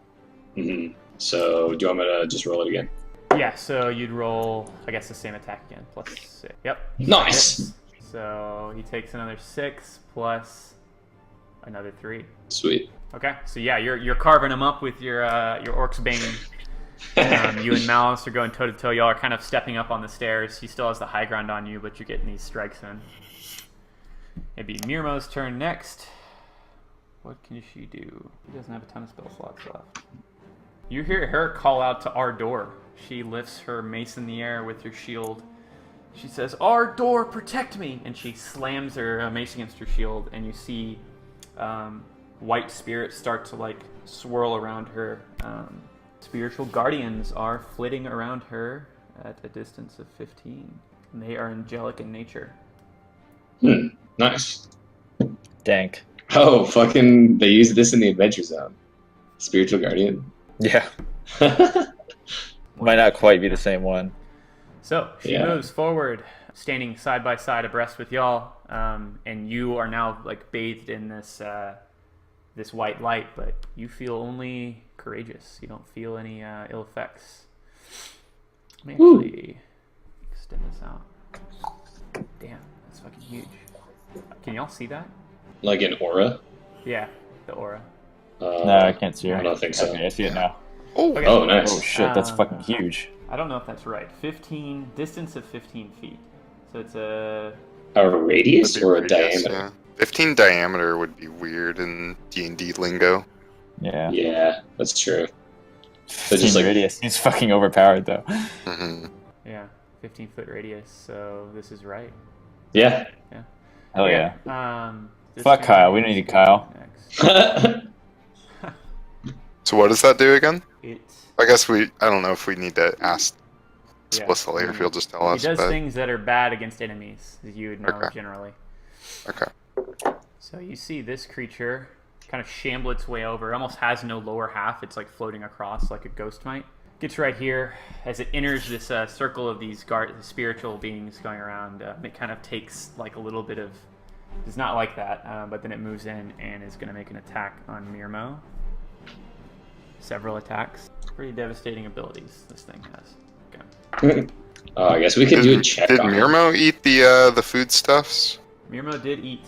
B: Mm-hmm. So, do you want me to just roll it again?
A: Yeah, so you'd roll, I guess, the same attack again, plus 6. Yep.
B: Nice!
A: Hits. So he takes another 6 plus Another 3.
B: Sweet.
A: Okay, so yeah, you're carving them up with your Orc's Bane. You and Malice are going toe to toe. Y'all are kind of stepping up on the stairs. He still has the high ground on you, but you're getting these strikes in. It'd be Mirmo's turn next. What can she do? She doesn't have a ton of spell slots left. You hear her call out to Ardor. She lifts her mace in the air with her shield. She says, "Ardor, protect me!" And she slams her mace against her shield, and you see white spirits start to like swirl around her. Spiritual guardians are flitting around her at a distance of 15. And they are angelic in nature.
B: Nice.
C: Dank.
B: Oh, fucking! They used this in the Adventure Zone. Spiritual Guardian.
C: Yeah. Might not quite be the same one.
A: So she
B: Yeah.
A: moves forward, standing side by side abreast with y'all, and you are now like bathed in this this white light, but you feel only courageous. You don't feel any ill effects. Let me actually extend this out. Damn, that's fucking huge. Can y'all see that?
B: Like an aura?
A: Yeah, the aura.
C: No, I can't see her.
B: I don't think so.
C: Okay, I see it now.
A: Okay.
B: Oh, nice.
C: Oh shit, that's fucking huge.
A: I don't know if that's right. 15 distance of 15 feet. So it's a
B: A radius
D: Would be
B: or a
D: radius,
B: diameter?
D: yeah. 15 diameter would be weird in D&D lingo.
C: Yeah.
B: Yeah, that's true.
C: 15
B: just like-
C: radius. He's fucking overpowered though.
D: hmm
A: 15-foot radius. So this is right.
B: Yeah.
C: Hell yeah.
A: This
C: Fuck
A: guy
C: Kyle, we don't need Kyle.
A: Next.
D: So what does that do again?
A: It
D: I guess I don't know if we need to ask
A: Yeah.
D: explicitly or if you'll just tell
A: It
D: us.
A: does
D: but...
A: things that are bad against enemies, as you would know
D: Okay.
A: generally.
D: Okay.
A: So you see this creature kind of shamble its way over. It almost has no lower half. It's like floating across like a ghost might. Gets right here. As it enters this circle of these spiritual beings going around, it kind of takes like a little bit of... It's not like that, but then it moves in and is going to make an attack on Mirmo. Several attacks. Pretty devastating abilities this thing has. Okay.
B: Oh, I guess we could do a check
D: Did
B: on it.
D: Mirmo eat the foodstuffs?
A: Mirmo did eat,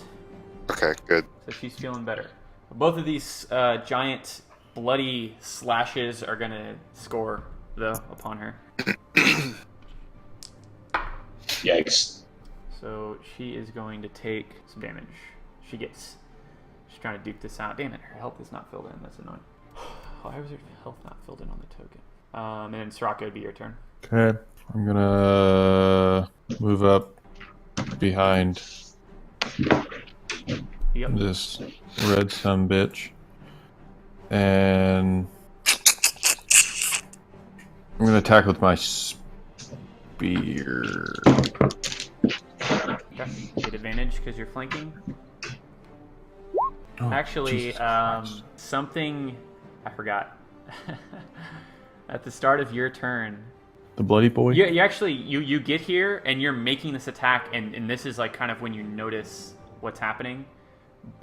D: Okay, good.
A: so she's feeling better. Both of these giant bloody slashes are going to score, though, upon her.
B: Yikes.
A: So she is going to take some damage. She's trying to duke this out. Damn it, her health is not filled in. That's annoying. Why was her health not filled in on the token? And then Soraka, it'd be your turn.
E: Okay. I'm gonna move up behind
A: Yep.
E: this red sun bitch. And I'm gonna attack with my spear.
A: Okay. Get advantage because you're flanking.
E: Oh,
A: Actually,
E: Jesus Christ.
A: something I forgot. At the start of your turn,
E: The bloody boy?
A: you actually you get here and you're making this attack, and this is like kind of when you notice what's happening,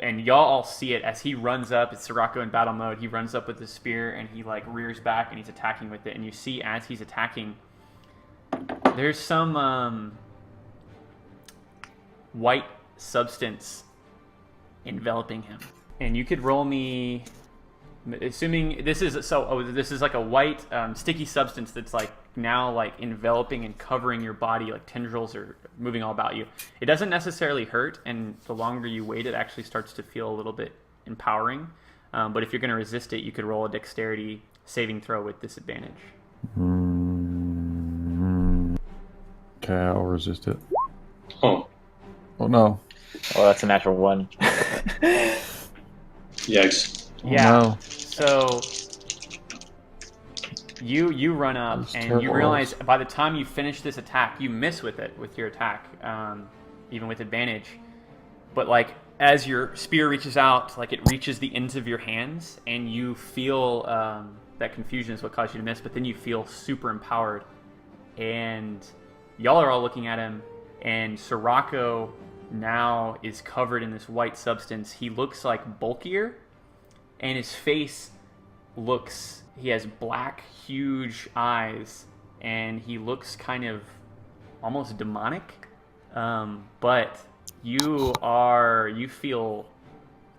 A: and y'all all see it as he runs up. It's Sirocco in battle mode. He runs up with the spear and he like rears back and he's attacking with it, and you see as he's attacking, there's some white substance enveloping him, and you could roll me. Assuming this is this is like a white sticky substance that's like now like enveloping and covering your body, like tendrils are moving all about you. It doesn't necessarily hurt, and the longer you wait, it actually starts to feel a little bit empowering. But if you're going to resist it, you could roll a dexterity saving throw with disadvantage.
E: Okay, I'll resist it.
B: Oh,
E: Oh no.
C: Well, that's a natural one.
B: yikes.
E: Oh,
A: Yeah.
E: no.
A: So you run up
E: Those
A: and you
E: terrible
A: realize by the time you finish this attack, you miss with it with your attack, even with advantage. But like as your spear reaches out, like it reaches the ends of your hands, and you feel that confusion is what caused you to miss. But then you feel super empowered, and y'all are all looking at him, and Sirocco now is covered in this white substance. He looks like bulkier, and his face looks, he has black, huge eyes, and he looks kind of almost demonic. But you feel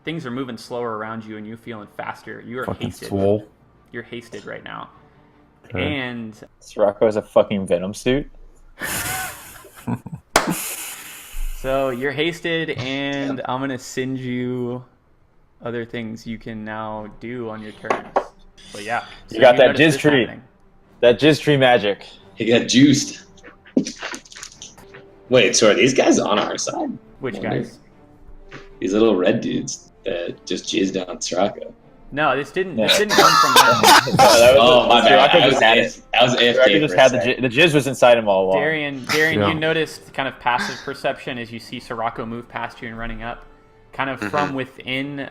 A: things are moving slower around you, and you're feeling faster. You are
E: Fucking
A: hasted.
E: swole.
A: You're hasted right now.
E: Okay.
A: And
C: Sirocco has a fucking Venom suit.
A: so you're hasted, and I'm gonna send you other things you can now do on your turns. But yeah,
C: You got that
A: notice
C: jizz
A: this
C: tree.
A: happening.
C: That Jizz Tree magic.
B: He got juiced. Wait, so are these guys on our side?
A: Which guys?
B: These little red dudes that just jizzed on Sirocco.
A: No, this didn't
C: Yeah.
A: come from them.
B: Oh, my bad.
C: Sirocco
B: I was
C: just had it.
B: AFK
C: Sirocco just
B: for a
C: had
B: second.
C: the jizz was inside him all along.
A: Darian,
E: Yeah.
A: you noticed kind of passive perception as you see Sirocco move past you and running up, kind of from within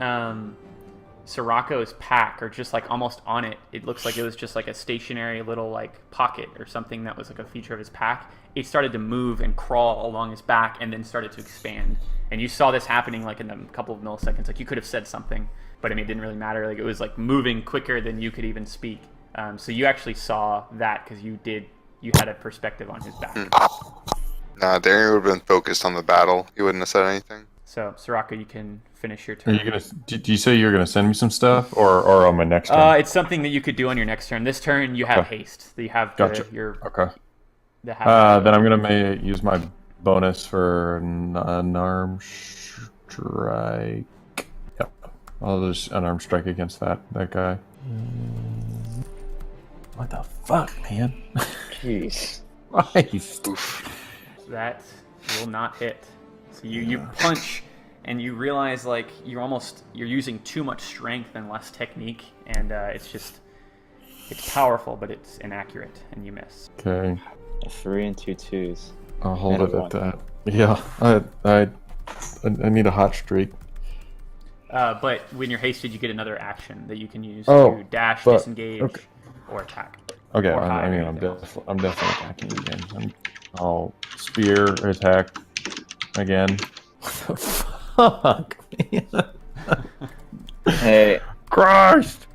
A: Sirocco's pack, or just like almost on it. It looks like it was just like a stationary little like pocket or something that was like a feature of his pack. It started to move and crawl along his back, and then started to expand. And you saw this happening like in a couple of milliseconds. Like you could have said something, but I mean, it didn't really matter. Like it was like moving quicker than you could even speak. So you actually saw that because you had a perspective on his back.
D: Nah, Darian would have been focused on the battle. He wouldn't have said anything.
A: So Sirocco, you can finish your
E: Are
A: turn.
E: you gonna? Do you say you're gonna send me some stuff, or on my next turn?
A: It's something that you could do on your next turn. This turn you have
E: Okay.
A: haste. You have
E: Gotcha.
A: your
E: Okay.
A: the habit.
E: Then I'm gonna use my bonus for an unarmed strike. Yep. I'll just unarmed strike against that guy. What the fuck, man?
C: Jeez.
E: Christ.
A: That will not hit. So you punch, and you realize like you're using too much strength and less technique, and it's powerful, but it's inaccurate, and you miss.
E: Okay.
C: A 3 and 2 2s.
E: I'll hold
C: And
E: it
C: a
E: at that. Yeah. I need a hot streak.
A: But when you're hasted, you get another action that you can use
E: Oh,
A: to dash,
E: but-
A: disengage,
E: okay.
A: or attack.
E: Okay.
A: Or
E: I'm
A: hide or anything
E: definitely attacking again. I'll spear attack again. What the fuck, man?
C: Hey,
E: Christ.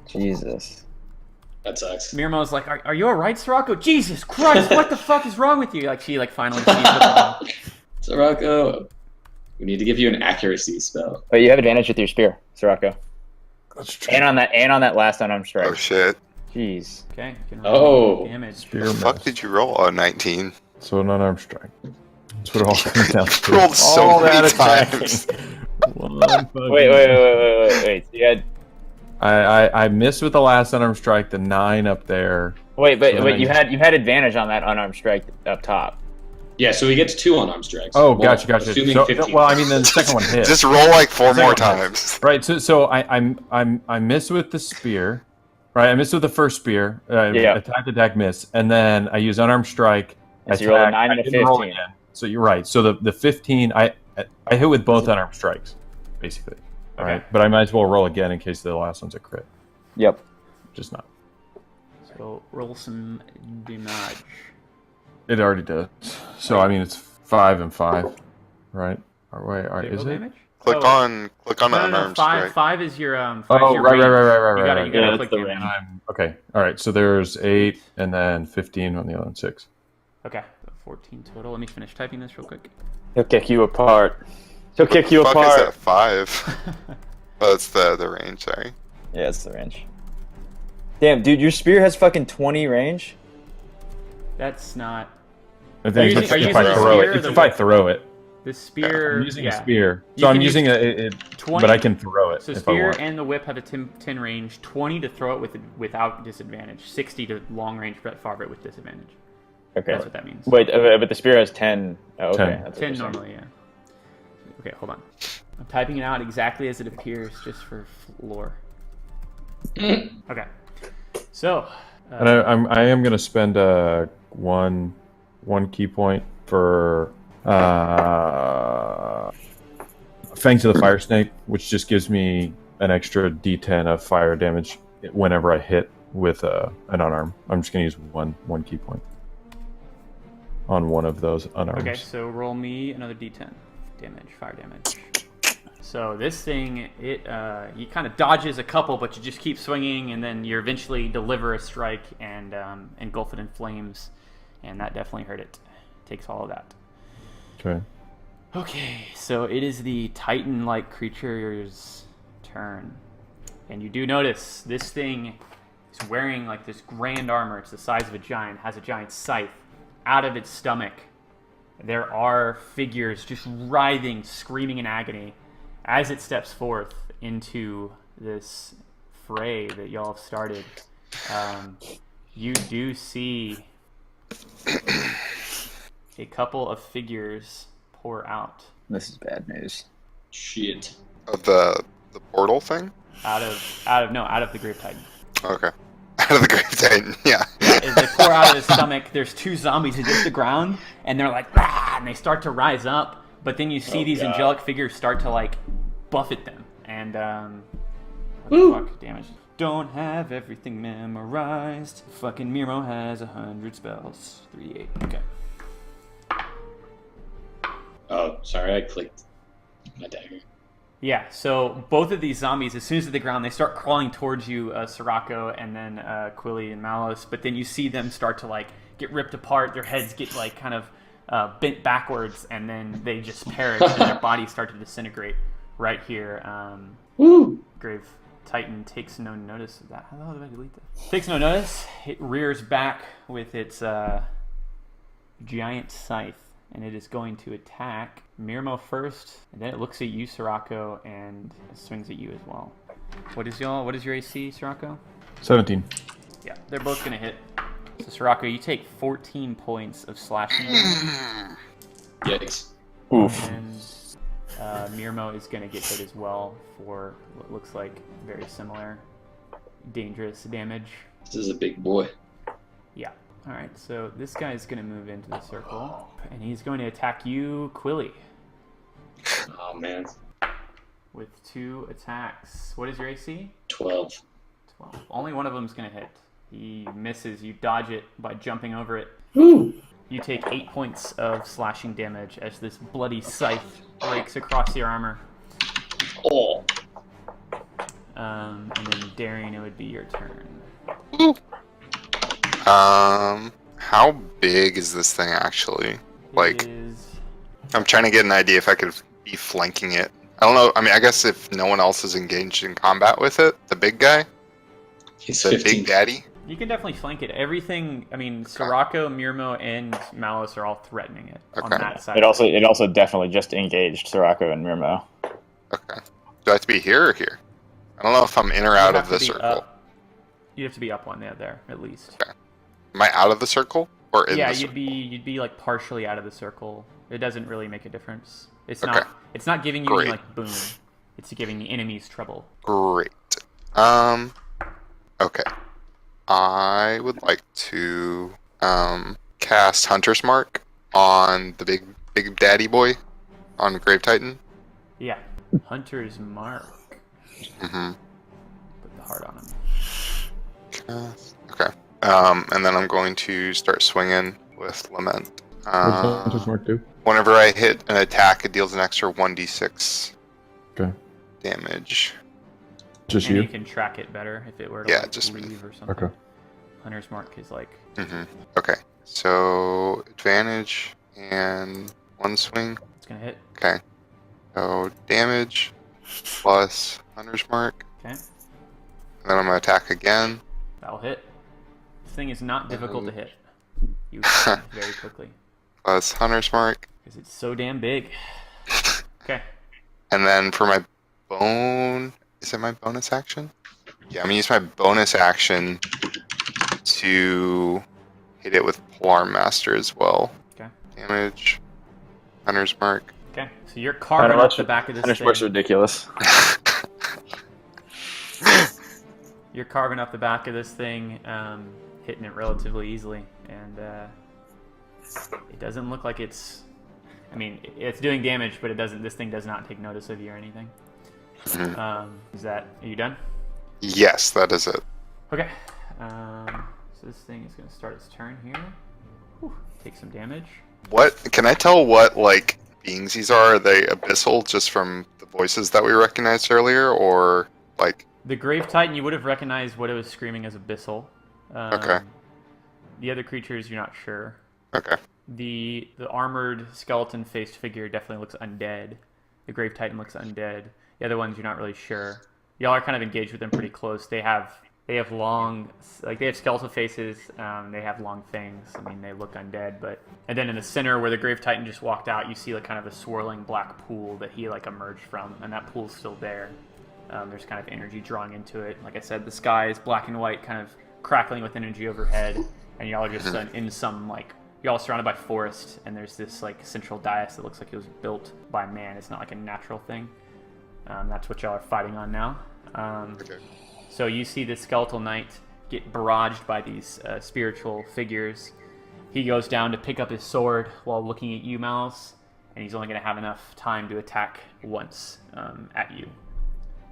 C: Jesus.
B: That sucks.
A: Mirmo's like, are you alright, Sirocco? Jesus Christ, what the fuck is wrong with you? Like, she like finally sees what's wrong.
B: Sirocco, we need to give you an accuracy spell.
C: But you have advantage with your spear, Sirocco.
E: That's true.
C: And on that last unarmed strike.
D: Oh shit.
C: Jeez.
A: Okay, you can roll damage.
E: Spear
D: The fuck
E: miss.
D: did you roll? Oh, 19.
E: So an unarmed strike. That's what it all comes down to.
D: You rolled so
E: All
D: many
E: that attacking.
D: times.
C: Wait. So you had
E: I missed with the last unarmed strike, the 9 up there.
C: but
E: So then
C: you had advantage on that unarmed strike up top.
B: Yeah, so he gets 2 unarmed strikes.
E: Oh,
B: Well,
E: gotcha.
B: Assuming
E: So,
B: 15.
E: well, I mean, then the second one hit.
D: Just roll like 4 more
E: Second one.
D: times.
E: Right. So I missed with the spear. Right. I missed with the first spear.
C: Yeah.
E: Attack, miss, and then I use unarmed strike.
C: And so you roll a
E: attack.
C: 9 and
E: I
C: a
E: didn't roll
C: 15.
E: again. So you're right. So the 15, I hit with both unarmed strikes, basically. All
A: Okay.
E: right. But I might as well roll again in case the last one's a crit.
C: Yep.
E: Just not.
A: So roll some damage.
E: It already does. So I mean, it's 5 and 5, right? Or wait,
A: Okay,
E: is
A: roll
E: it?
A: damage?
D: Click
A: Oh,
D: on
A: No,
D: unarmed
A: five.
D: strike.
A: 5 is your
E: Oh,
A: is your
E: right.
A: range. You gotta
E: right.
C: Yeah,
A: click
C: that's the
A: damage.
C: range.
E: Okay. All right. So there's 8 and then 15 on the other one, 6.
A: Okay, so 14 total. Let me finish typing this real quick.
C: He'll kick you apart. He'll kick you
D: Fuck is
C: apart.
D: that 5? Oh, it's the range. Sorry.
C: Yeah, it's the range. Damn, dude, your spear has fucking 20 range.
A: That's not
E: I think
A: using-
E: it's
A: are you
E: if I
A: using a
E: throw
A: spear or
E: it. It's
A: the
E: if I
A: whip?
E: throw it.
A: the spear.
E: I'm using
A: yeah.
E: a spear.
A: You
E: So I'm
A: can use
E: using it,
A: 20
E: but I can throw it
A: So
E: if I
A: spear
E: want.
A: and the whip have a 10 range, 20 to throw it without disadvantage, 60 to long range far it with disadvantage.
C: Okay.
A: That's what that means.
C: Wait, but the spear has 10. Oh, okay.
E: 10.
C: That's what
A: 10
C: you're saying.
A: normally, yeah. Okay, hold on. I'm typing it out exactly as it appears, just for lore. Okay. So.
E: And I am going to spend one key point for Fangs of the Fire Snake, which just gives me an extra D10 of fire damage whenever I hit with an unarmed. I'm just going to use one key point on one of those unarmed.
A: Okay, so roll me another d10 damage, fire damage. So this thing, you kind of dodges a couple, but you just keep swinging, and then you eventually deliver a strike and engulf it in flames, and that definitely hurt it. Takes all of that.
E: Okay.
A: Okay, so it is the Titan-like creature's turn. And you do notice this thing is wearing like this grand armor. It's the size of a giant, has a giant scythe. Out of its stomach, there are figures just writhing, screaming in agony as it steps forth into this fray that y'all have started. You do see a couple of figures pour out
C: This is bad news.
B: Shit.
D: Of the portal thing?
A: out of the Grave Titan.
D: Okay. Out of the Grave Titan, yeah.
A: As they pour out of his stomach, there's two zombies that hit the ground, and they're like, "Rah!" and they start to rise up. But then you see these
B: God.
A: angelic figures start to like buffet them, and what the fuck damage? Don't have everything memorized. Fucking Miro has 100 spells. 3d8. Okay.
B: Oh, sorry, I clicked my dagger.
A: Yeah, so both of these zombies, as soon as they're at the ground, they start crawling towards you, Sirocco and then Quilly and Malos. But then you see them start to like get ripped apart. Their heads get like kind of bent backwards, and then they just perish, and their bodies start to disintegrate right here.
B: Woo!
A: Grave Titan takes no notice of that. How the hell did I delete that? Takes no notice. It rears back with its giant scythe, and it is going to attack Mirmo first, and then it looks at you, Sirocco, and swings at you as well. What is your AC, Sirocco?
E: 17.
A: Yeah, they're both gonna hit. So Sirocco, you take 14 points of slashing damage,
B: Yikes.
C: Oof.
A: and Mirmo is gonna get hit as well for what looks like very similar dangerous damage.
B: This is a big boy.
A: Yeah. Alright, so this guy is going to move into the circle, and he's going to attack you, Quilly,
B: Oh, man.
A: with 2 attacks. What is your AC?
B: 12.
A: 12. Only one of them is going to hit. He misses. You dodge it by jumping over it.
B: Woo!
A: You take 8 points of slashing damage as this bloody scythe breaks across your armor.
B: Oh.
A: And then, Darian, it would be your turn.
D: How big is this thing actually? Like,
A: It is...
D: I'm trying to get an idea if I could be flanking it. I don't know. I mean, I guess if no one else is engaged in combat with it, the big guy,
B: He's
D: the
B: 15.
D: big daddy.
A: You can definitely flank it. Everything, I mean, Sirocco, Mirmo, and Malos are all threatening it on
D: Okay.
A: that side.
C: It also definitely just engaged Sirocco and Mirmo.
D: Okay. Do I have to be here or here? I don't know if I'm in or
A: You'd
D: out
A: have
D: of
A: to
D: the
A: be
D: circle.
A: up- You'd have to be up one there, at least.
D: Am I out of the circle or in
A: Yeah,
D: the circle?
A: you'd be like partially out of the circle. It doesn't really make a difference. It's
D: Okay.
A: not not giving you any
D: Great.
A: like boon. It's giving the enemies trouble.
D: Great. Okay. I would like to cast Hunter's Mark on the big daddy boy on Grave Titan.
A: Yeah. Hunter's Mark.
D: Mm-hmm.
A: Put the heart on him.
D: Okay. And then I'm going to start swinging with Lament.
E: What's Hunter's Mark do?
D: Whenever I hit an attack, it deals an extra 1d6
E: Okay.
D: damage.
E: Just
A: And
E: you?
A: you can track it better if it were to
D: Yeah,
A: like,
D: just me.
A: leave or something.
E: Okay.
A: Hunter's Mark is like
D: Mm-hmm. Okay. So advantage and one swing.
A: it's gonna hit.
D: Okay. So damage plus Hunter's Mark.
A: Okay.
D: And then I'm gonna attack again.
A: That'll hit. This thing is not difficult to hit. You hit very quickly.
D: Plus Hunter's Mark.
A: Because it's so damn big. Okay.
D: And then for my is it my bonus action? Yeah, I'm gonna use my bonus action to hit it with Polearm Master as well.
A: Okay.
D: Damage. Hunter's Mark.
A: Okay. So you're carving up the back of this
C: Hunter's Mark's
A: thing.
C: ridiculous.
A: You're carving up the back of this thing, hitting it relatively easily, and it doesn't look like it's. I mean, it's doing damage, but it doesn't. This thing does not take notice of you or anything.
D: Mhm.
A: Are you done?
D: Yes, that is it.
A: Okay. So this thing is going to start its turn here. Whew, take some damage.
D: What can I tell what like beings these are? Are they abyssal just from the voices that we recognized earlier, or like
A: The Grave Titan, you would have recognized what it was screaming as Abyssal.
D: Okay.
A: The other creatures, you're not sure.
D: okay.
A: The armored skeleton-faced figure definitely looks undead. The Grave Titan looks undead. The other ones, you're not really sure. Y'all are kind of engaged with them pretty close. They have long, like they have skeletal faces. They have long fangs. I mean, they look undead. And then in the center, where the Grave Titan just walked out, you see like kind of a swirling black pool that he like emerged from, and that pool's still there. There's kind of energy drawing into it. Like I said, the sky is black and white, kind of crackling with energy overhead, and y'all are just in some like. Y'all surrounded by forest, and there's this like central dais that looks like it was built by man. It's not like a natural thing. That's what y'all are fighting on now.
D: Okay.
A: So you see this skeletal knight get barraged by these spiritual figures. He goes down to pick up his sword while looking at you, Malice, and he's only going to have enough time to attack once at you.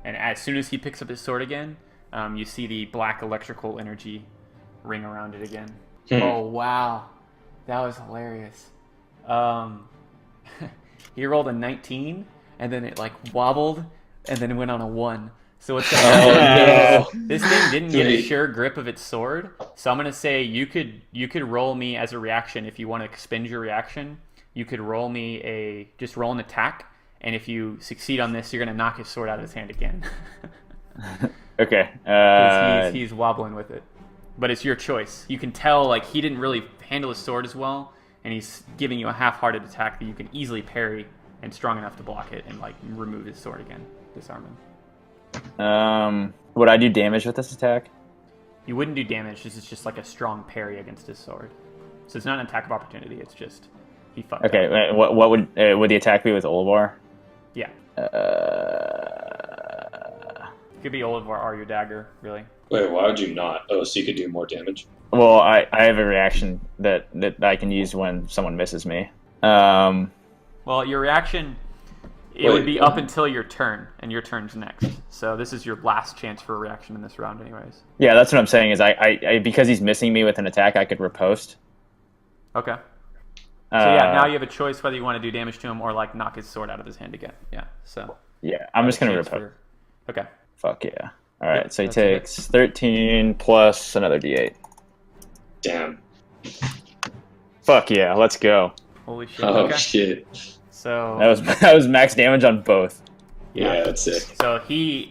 A: And as soon as he picks up his sword again, you see the black electrical energy ring around it again. Oh, wow. That was hilarious. He rolled a 19, and then it like wobbled, and then it went on a 1. So what's gonna happen is this thing didn't get a sure grip of its sword. So I'm gonna say you could roll me as a reaction if you want to expend your reaction. You could roll me just roll an attack, and if you succeed on this, you're gonna knock his sword out of his hand again.
C: Okay.
A: 'Cause he's wobbling with it. But it's your choice. You can tell like he didn't really handle his sword as well, and he's giving you a half-hearted attack that you can easily parry and strong enough to block it and like remove his sword again, disarm him.
C: Would I do damage with this attack?
A: You wouldn't do damage. This is just like a strong parry against his sword. So it's not an attack of opportunity. It's just he fucked
C: Okay.
A: up.
C: What would the attack be with Olivar?
A: Yeah. Could be Olivar or your dagger, really.
B: Wait, why would you not? Oh, so you could do more damage?
C: Well, I have a reaction that I can use when someone misses me.
A: Well, your reaction, it would
B: Wait,
A: be
B: what?
A: up until your turn, and your turn's next. So this is your last chance for a reaction in this round anyways.
C: Yeah, that's what I'm saying. Is I because he's missing me with an attack, I could riposte.
A: Okay. So yeah, now you have a choice whether you want to do damage to him or like knock his sword out of his hand again. Yeah. So.
C: Yeah, I'm just gonna
A: chance
C: riposte.
A: Okay.
C: Fuck yeah! All right,
A: Yep,
C: so he
A: that's a hit.
C: takes 13 plus another D8.
B: Damn.
C: Fuck yeah! Let's go.
A: Holy shit.
B: Oh,
A: Okay.
B: shit.
A: So.
C: That was max damage on both.
B: Yeah, that's sick.
A: So he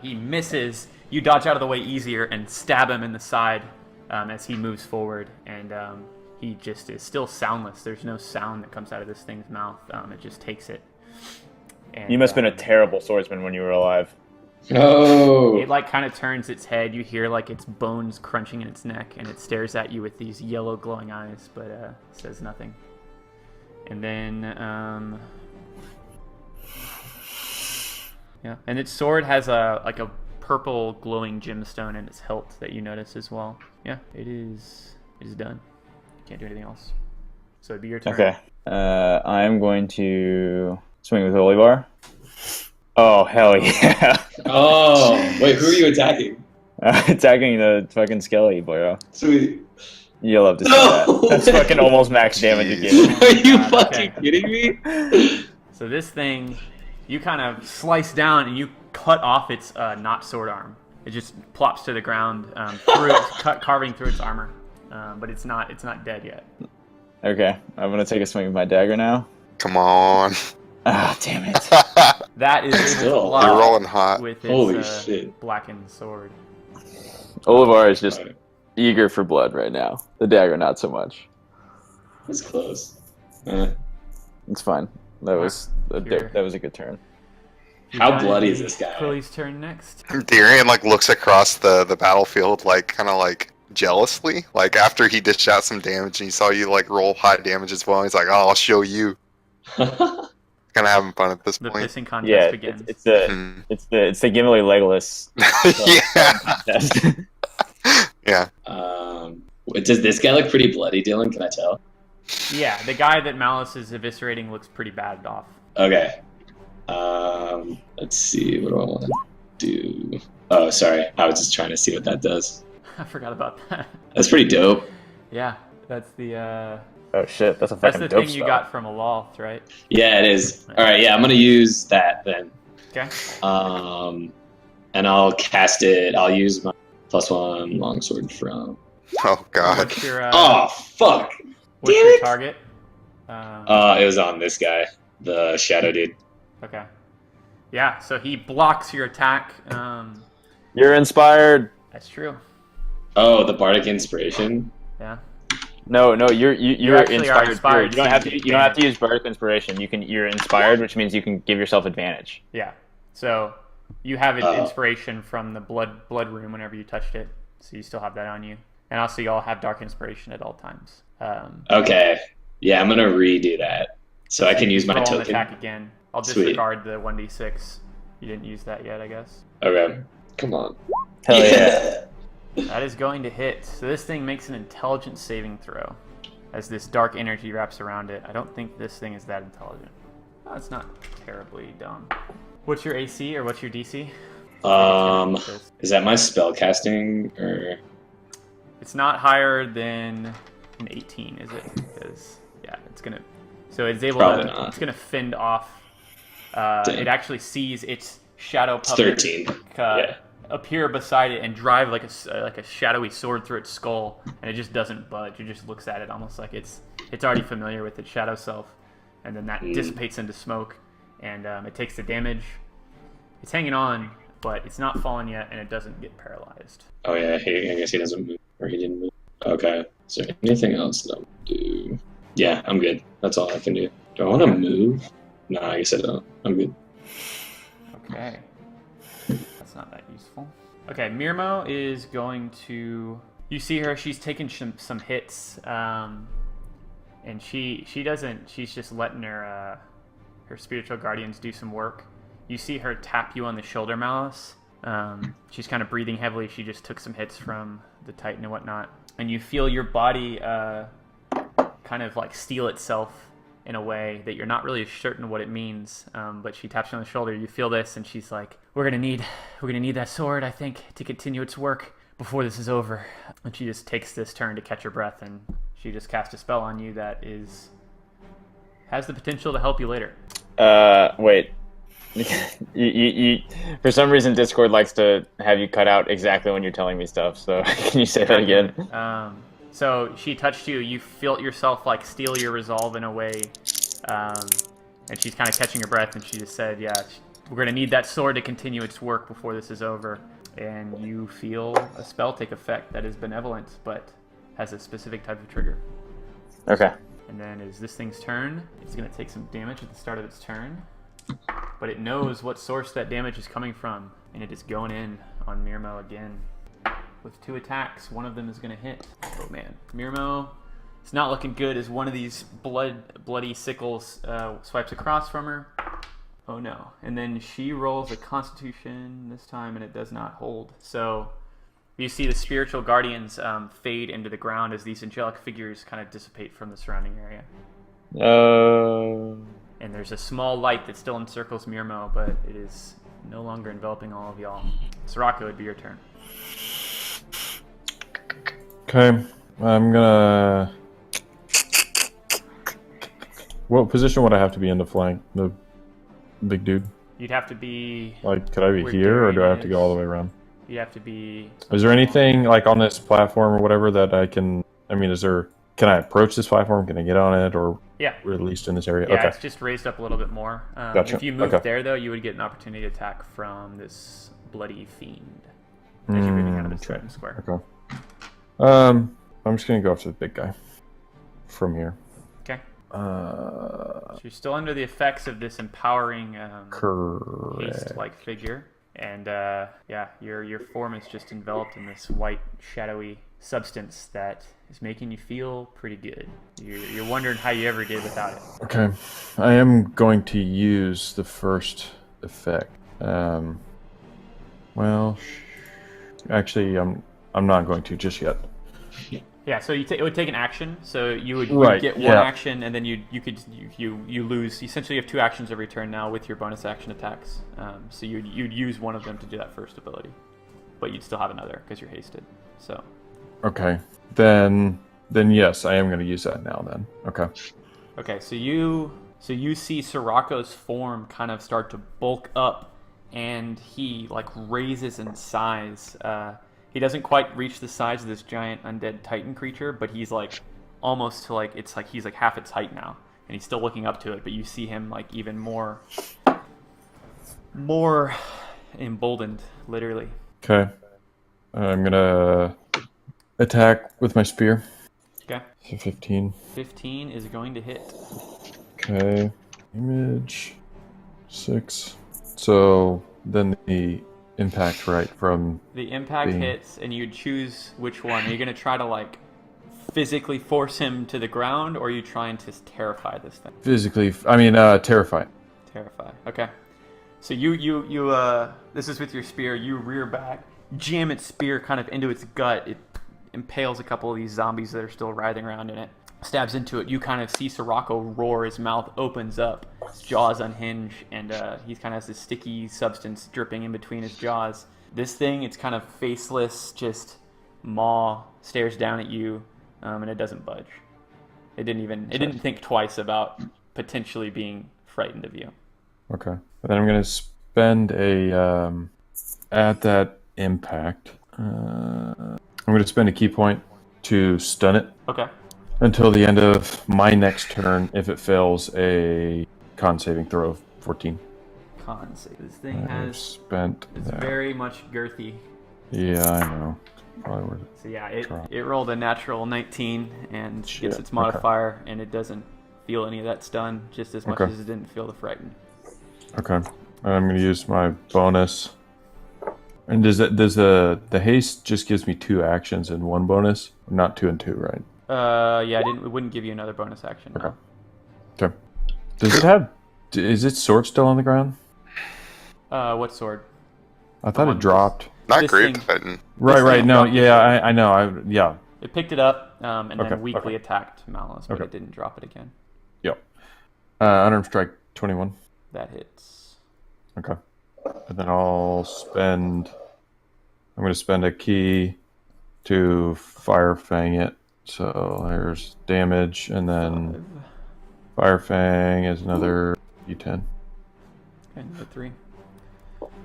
A: misses. You dodge out of the way easier and stab him in the side as he moves forward, and he just is still soundless. There's no sound that comes out of this thing's mouth. It just takes it. And,
C: You must have been a terrible swordsman when you were alive.
B: No.
A: It like kind of turns its head. You hear like its bones crunching in its neck, and it stares at you with these yellow glowing eyes, but says nothing. And then yeah, and its sword has a purple glowing gemstone in its hilt that you notice as well. Yeah, it is done. You can't do anything else. So it'd be your turn.
C: Okay. I'm going to swing with Olivar. Oh hell yeah!
B: Oh, wait, who are you attacking?
C: Attacking the fucking skelly, bro.
B: Sweet.
C: You'll love to see
B: No!
C: that. That's fucking almost max damage again.
B: Are you
A: God,
B: fucking
A: okay.
B: kidding me?
A: So this thing, you kind of slice down and you cut off its not sword arm. It just plops to the ground, carving through its armor. But it's not dead yet.
C: Okay, I'm gonna take a swing with my dagger now.
D: Come on.
C: Ah, damn it.
A: That is able to
B: Still,
D: You're
A: block
D: rolling hot.
A: with
B: Holy
A: its
B: shit.
A: blackened sword.
C: Olivar is just
B: Alright,
C: eager for blood right now. The dagger, not so much.
B: that's close.
C: It's fine. That was
A: Here.
C: that was a good turn.
B: How bloody is this guy?
A: Quilly's turn next.
D: Darian like looks across the battlefield like kind of like jealously. Like after he dished out some damage and he saw you like roll high damage as well. He's like, "Oh, I'll show you." Kind of having fun at this
A: The
D: point.
A: pissing contest
C: Yeah,
A: begins.
C: it's the
D: Hmm.
C: it's the Gimli Legolas.
D: Yeah. Yeah.
B: Does this guy look pretty bloody, Dylan? Can I tell?
A: Yeah, the guy that Malice is eviscerating looks pretty bad off.
B: Okay. Let's see. What do I want to do? Oh, sorry. I was just trying to see what that does.
A: I forgot about that.
B: That's pretty dope.
A: Yeah, that's the
C: Oh shit, that's a
A: that's
C: fucking
A: the
C: dope
A: thing you
C: spell.
A: got from Aloth, right?
B: Yeah, it is. All right. Yeah, I'm gonna use that then.
A: Okay.
B: And I'll cast it. I'll use my +1 longsword from.
D: Oh God.
A: What's your
B: Oh fuck!
A: What's
B: Damn
A: your
B: it!
A: target?
B: It was on this guy, the shadow dude.
A: Okay. Yeah, so he blocks your attack.
C: You're inspired.
A: That's true.
B: Oh, the bardic inspiration.
A: Yeah.
C: No, you're
A: actually are
C: inspired.
A: inspired,
C: You don't
A: so
C: have
A: you
C: to.
A: get
C: You don't have to
A: advantage.
C: use bardic inspiration. You're inspired, which means you can give yourself advantage.
A: Yeah. So you have
B: Oh.
A: inspiration from the blood room whenever you touched it. So you still have that on you. And also you all have dark inspiration at all times.
B: Okay. Yeah, I'm gonna redo that. So I can use my
A: roll an
B: token.
A: attack again. I'll
B: Sweet.
A: disregard the 1d6. You didn't use that yet, I guess.
B: Okay. Come on.
C: Hell yeah.
A: That is going to hit. So this thing makes an intelligence saving throw as this dark energy wraps around it. I don't think this thing is that intelligent. Oh, it's not terribly dumb. What's your AC or what's your DC?
B: Is that my spell casting or?
A: It's not higher than an 18, is it? Because yeah, it's gonna. So it's able
B: Probably
A: to.
B: not.
A: It's gonna fend off.
B: Damn.
A: It actually sees its shadow
B: It's
A: puppet
B: 13. Yeah.
A: appear beside it and drive like a shadowy sword through its skull, and it just doesn't budge. It just looks at it almost like it's already familiar with its shadow self, and then that dissipates into smoke, and it takes the damage. It's hanging on, but it's not fallen yet, and it doesn't get paralyzed.
B: Oh yeah. I guess he doesn't move, or he didn't move. Okay. Is there anything else that I'm gonna do? Yeah, I'm good. That's all I can do. Do I want to move? No, I guess I don't. I'm good.
A: Okay. That's not that useful. Okay, Mirmo is going to... You see her, she's taking some hits, and she doesn't... She's just letting her spiritual guardians do some work. You see her tap you on the shoulder, Malice. She's kind of breathing heavily. She just took some hits from the Titan and whatnot. And you feel your body kind of like steel itself in a way that you're not really certain what it means, but she taps you on the shoulder. You feel this, and she's like, "We're gonna need that sword, I think, to continue its work before this is over." And she just takes this turn to catch her breath, and she just casts a spell on you that has the potential to help you later.
C: Wait. you for some reason Discord likes to have you cut out exactly when you're telling me stuff. So can you say that again?
A: So she touched you. You felt yourself like steel your resolve in a way, and she's kind of catching her breath. And she just said, "Yeah, we're gonna need that sword to continue its work before this is over." And you feel a spell take effect that is benevolent, but has a specific type of trigger.
C: Okay.
A: And then is this thing's turn. It's gonna take some damage at the start of its turn, but it knows what source that damage is coming from, and it is going in on Mirmo again. With 2 attacks, one of them is going to hit. Oh man, Mirmo, it's not looking good as one of these bloody sickles swipes across from her. Oh no. And then she rolls a Constitution this time, and it does not hold. So you see the spiritual guardians fade into the ground as these angelic figures kind of dissipate from the surrounding area. And there's a small light that still encircles Mirmo, but it is no longer enveloping all of y'all. Sirocco, it'd be your turn.
E: Okay, I'm gonna. What position would I have to be in to flank the big dude?
A: You'd have to be...
E: Like, could I be
A: Where
E: here, or do I have to
A: Darian
E: go all
A: is.
E: the way around?
A: You'd have to be...
E: Is there anything like on this platform or whatever that I can? I mean, can I approach this platform? Can I get on it, or
A: Yeah.
E: at least in this area?
A: Yeah,
E: Okay.
A: it's just raised up a little bit more.
E: Gotcha.
A: If you moved
E: Okay.
A: there, though, you would get an opportunity to attack from this bloody fiend. As you're moving out of this
E: Okay.
A: threatened square.
E: Okay. I'm just gonna go after the big guy from here.
A: Okay. So you're still under the effects of this empowering
E: Correct.
A: haste-like figure. And yeah, your form is just enveloped in this white, shadowy substance that is making you feel pretty good. You're wondering how you ever did without it.
E: Okay, I am going to use the first effect. Well, actually, I'm not going to just yet.
A: Yeah, so it would take an action. So you would
E: Right,
A: get one
E: yeah.
A: action, and then you lose. Essentially, you have 2 actions every turn now with your bonus action attacks. So you'd use one of them to do that first ability, but you'd still have another because you're hasted. So
E: Okay, then yes, I am going to use that now. Then okay.
A: so you see Sirocco's form kind of start to bulk up, and he like raises in size. He doesn't quite reach the size of this giant undead titan creature, but he's like almost to like it's like he's like half its height now, and he's still looking up to it. But you see him like even more emboldened, literally.
E: Okay. I'm gonna attack with my spear.
A: Okay.
E: So 15.
A: 15 is going to hit.
E: Okay. Image 6. So then the impact, right, from
A: The impact
E: being-
A: hits, and you choose which one. Are you going to try to like physically force him to the ground, or are you trying to terrify this thing?
E: physically, terrify.
A: Terrify. Okay. So you this is with your spear. You rear back, jam its spear kind of into its gut. It impales a couple of these zombies that are still writhing around in it. Stabs into it. You kind of see Sirocco roar. His mouth opens up, his jaws unhinge, and he kind of has this sticky substance dripping in between his jaws. This thing, it's kind of faceless, just maw, stares down at you, and it doesn't budge. It didn't think twice about potentially being frightened of you.
E: Okay. And then I'm gonna spend a at that impact. I'm gonna spend a key point to stun it
A: Okay.
E: until the end of my next turn. If it fails a con saving throw of 14.
A: Con save. This thing
E: I've
A: has
E: spent
A: it's
E: that.
A: very much girthy.
E: Yeah, I know. Probably worth it.
A: So yeah,
E: Try.
A: it rolled a natural 19 and
E: Shit,
A: gets its
E: okay.
A: modifier, and it doesn't feel any of that stun, just as much
E: Okay.
A: as it didn't feel the frighten.
E: Okay. I'm gonna use my bonus. And does the haste just gives me 2 actions and 1 bonus? Not 2 and 2, right?
A: Yeah, it wouldn't give you another bonus action. No.
E: Okay. Okay. Does it have? Is its sword still on the ground?
A: What sword?
E: I thought
A: one
E: it dropped.
D: Not
A: This
D: Grave
A: thing-
D: Titan.
E: Right, right.
A: thing
E: No,
A: dropped
E: yeah, I know. Yeah.
A: It picked it up and
E: Okay,
A: then weakly
E: okay.
A: attacked Malice, but
E: Okay.
A: it didn't drop it again.
E: Yep. Unarmed strike 21.
A: That hits.
E: Okay. And then I'm going to spend a key to Fire Fang it. So there's damage, and then Fire Fang is another D10.
A: Okay, another 3.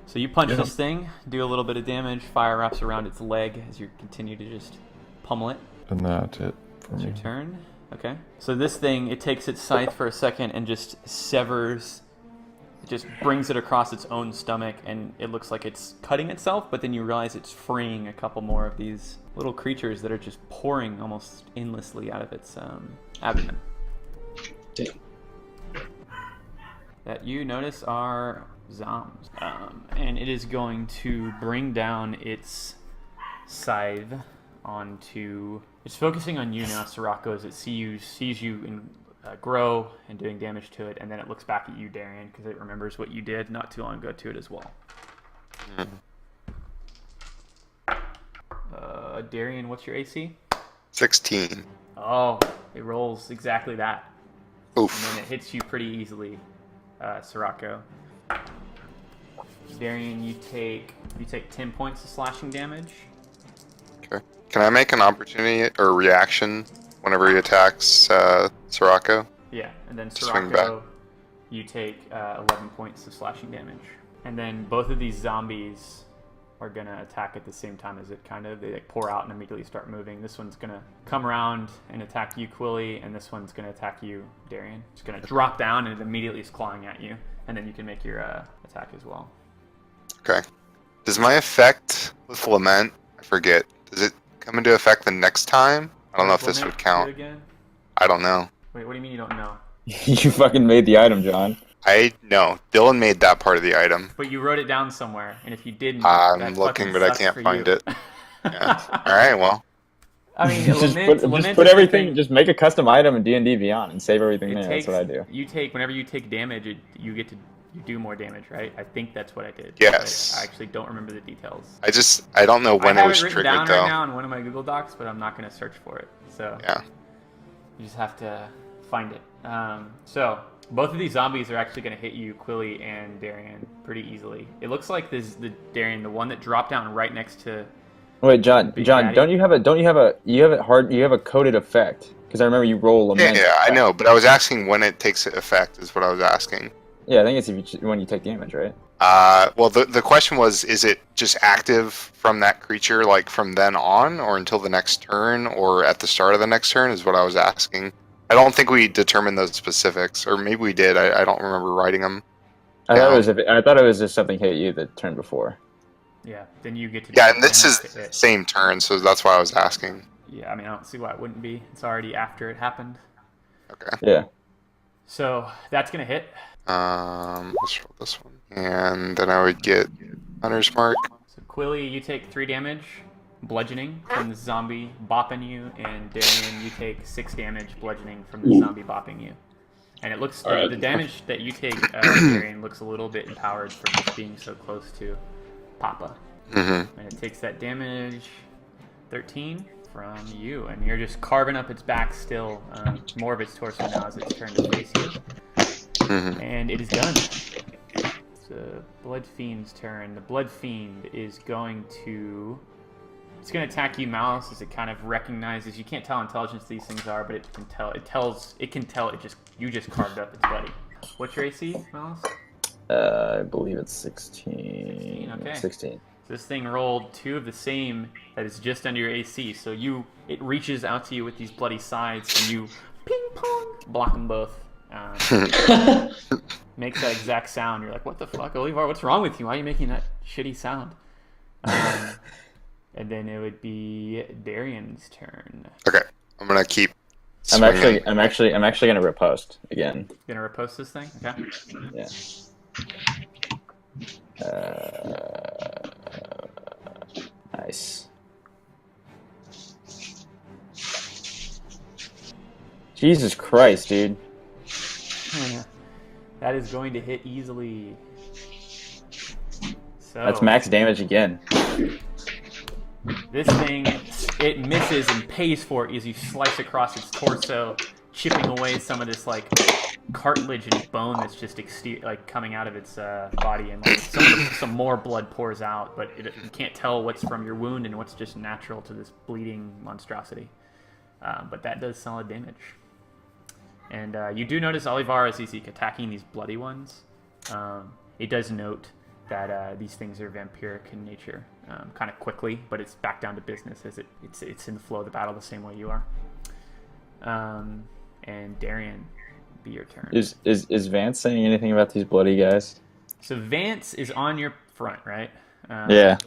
A: So you punch
E: Yeah.
A: this thing, do a little bit of damage, fire wraps around its leg as you continue to just pummel it.
E: And that's it for
A: It's
E: me.
A: your turn. Okay. So this thing, it takes its scythe for a second and just severs, it just brings it across its own stomach, and it looks like it's cutting itself, but then you realize it's freeing a couple more of these little creatures that are just pouring almost endlessly out of its abdomen.
B: Damn.
A: That you notice are zombs. And it is going to bring down its scythe onto... It's focusing on you now, Sirocco, as it sees you grow and doing damage to it, and then it looks back at you, Darian, because it remembers what you did not too long ago to it as well. Darian, what's your AC?
D: 16.
A: Oh, it rolls exactly that.
D: Oof.
A: And then it hits you pretty easily, Sirocco. Darian, you take 10 points of slashing damage.
D: Okay. Can I make an opportunity or reaction whenever he attacks Sirocco?
A: Yeah, and then
D: Swing
A: Sirocco, you take 11 points of slashing damage. And then both of these zombies are gonna attack at the same time as it they like pour out and immediately start moving. This one's gonna come around and attack you, Quilly, and this one's gonna attack you, Darian. It's gonna drop down and it immediately is clawing at you, and then you can make your attack as well.
D: Okay. Does my effect with Lament, I forget, does it come into effect the next time? I don't know if this
A: Lament,
D: would
A: do
D: count.
A: it again?
D: I don't know.
A: Wait, what do you mean you don't know?
C: You fucking made the item, John.
D: I know. Dylan made that part of the item.
A: But you wrote it down somewhere, and if you didn't,
D: I'm
A: that
D: looking,
A: fucking
D: but I
A: sucks
D: can't
A: for
D: find
A: you.
D: it. Yeah. Alright, well.
A: I mean,
C: Just
A: Lament
C: put
A: is the
C: everything.
A: thing-
C: Just make a custom item in D&D Beyond and save everything
A: It
C: there.
A: takes,
C: That's what I do.
A: whenever you take damage, you do more damage, right? I think that's what I did.
D: Yes.
A: I actually don't remember the details.
D: I don't know when
A: I
D: it
A: have
D: was
A: it written
D: triggered
A: down
D: though.
A: right now in one of my Google Docs, but I'm not going to search for it. So
D: Yeah.
A: you just have to find it. So both of these zombies are actually going to hit you, Quilly and Darian, pretty easily. It looks like the Darian, the one that dropped down right next to.
C: Wait, John.
A: Big
C: John,
A: Daddy?
C: you have a coded effect? Because I remember you roll
D: Yeah,
C: lament.
D: I know, but I was asking when it takes effect is what I was asking.
C: Yeah, I think it's when you take damage, right?
D: Well, the question was, is it just active from that creature, like from then on, or until the next turn, or at the start of the next turn, is what I was asking. I don't think we determined those specifics, or maybe we did. I don't remember writing them.
C: I thought it was just something hit you the turn before.
A: Yeah, then you get to.
D: Yeah,
A: do
D: and this is
A: damage to it.
D: same turn, so that's why I was asking.
A: Yeah, I mean, I don't see why it wouldn't be. It's already after it happened.
D: Okay.
C: Yeah.
A: So that's gonna hit.
D: Let's roll this one, and then I would get Hunter's Mark.
A: So Quilly, you take 3 damage, bludgeoning from the zombie bopping you, and Darian, you take 6 damage, bludgeoning from the zombie bopping you. And it looks
B: All right.
A: the damage that you take, Darian, looks a little bit empowered from just being so close to Papa.
D: Mm-hmm.
A: And it takes that damage, 13 from you, and you're just carving up its back still, more of its torso now as it's turned to face you.
D: Mm-hmm.
A: And it is done. It's the Blood Fiend's turn. The Blood Fiend is going to... It's going to attack you, Malice, as it kind of recognizes... You can't tell how intelligent these things are, but it can tell. You just carved up its buddy. What's your AC, Malice?
C: I believe it's 16.
A: Okay.
C: 16.
A: So this thing rolled 2 of the same that is just under your AC. So it reaches out to you with these bloody sides, and you ping pong block them both. Makes that exact sound. You're like, what the fuck, Olivar? What's wrong with you? Why are you making that shitty sound? And then it would be Darian's turn.
D: Okay, I'm gonna keep.
C: I'm actually gonna riposte again.
A: Gonna repost this thing? Okay.
C: Yeah. Nice. Jesus Christ, dude.
A: That is going to hit easily. So
C: That's max damage again.
A: this thing, it misses and pays for it as you slice across its torso, chipping away some of this like cartilage and bone that's just coming out of its body, and like some more blood pours out, but you can't tell what's from your wound and what's just natural to this bleeding monstrosity. But that does solid damage. And you do notice Olivar, as he's attacking these bloody ones, it does note that these things are vampiric in nature, kind of quickly, but it's back down to business as it's in the flow of the battle the same way you are. And Darian, be your turn.
C: Is Vance saying anything about these bloody guys?
A: So Vance is on your front, right?
C: Yeah.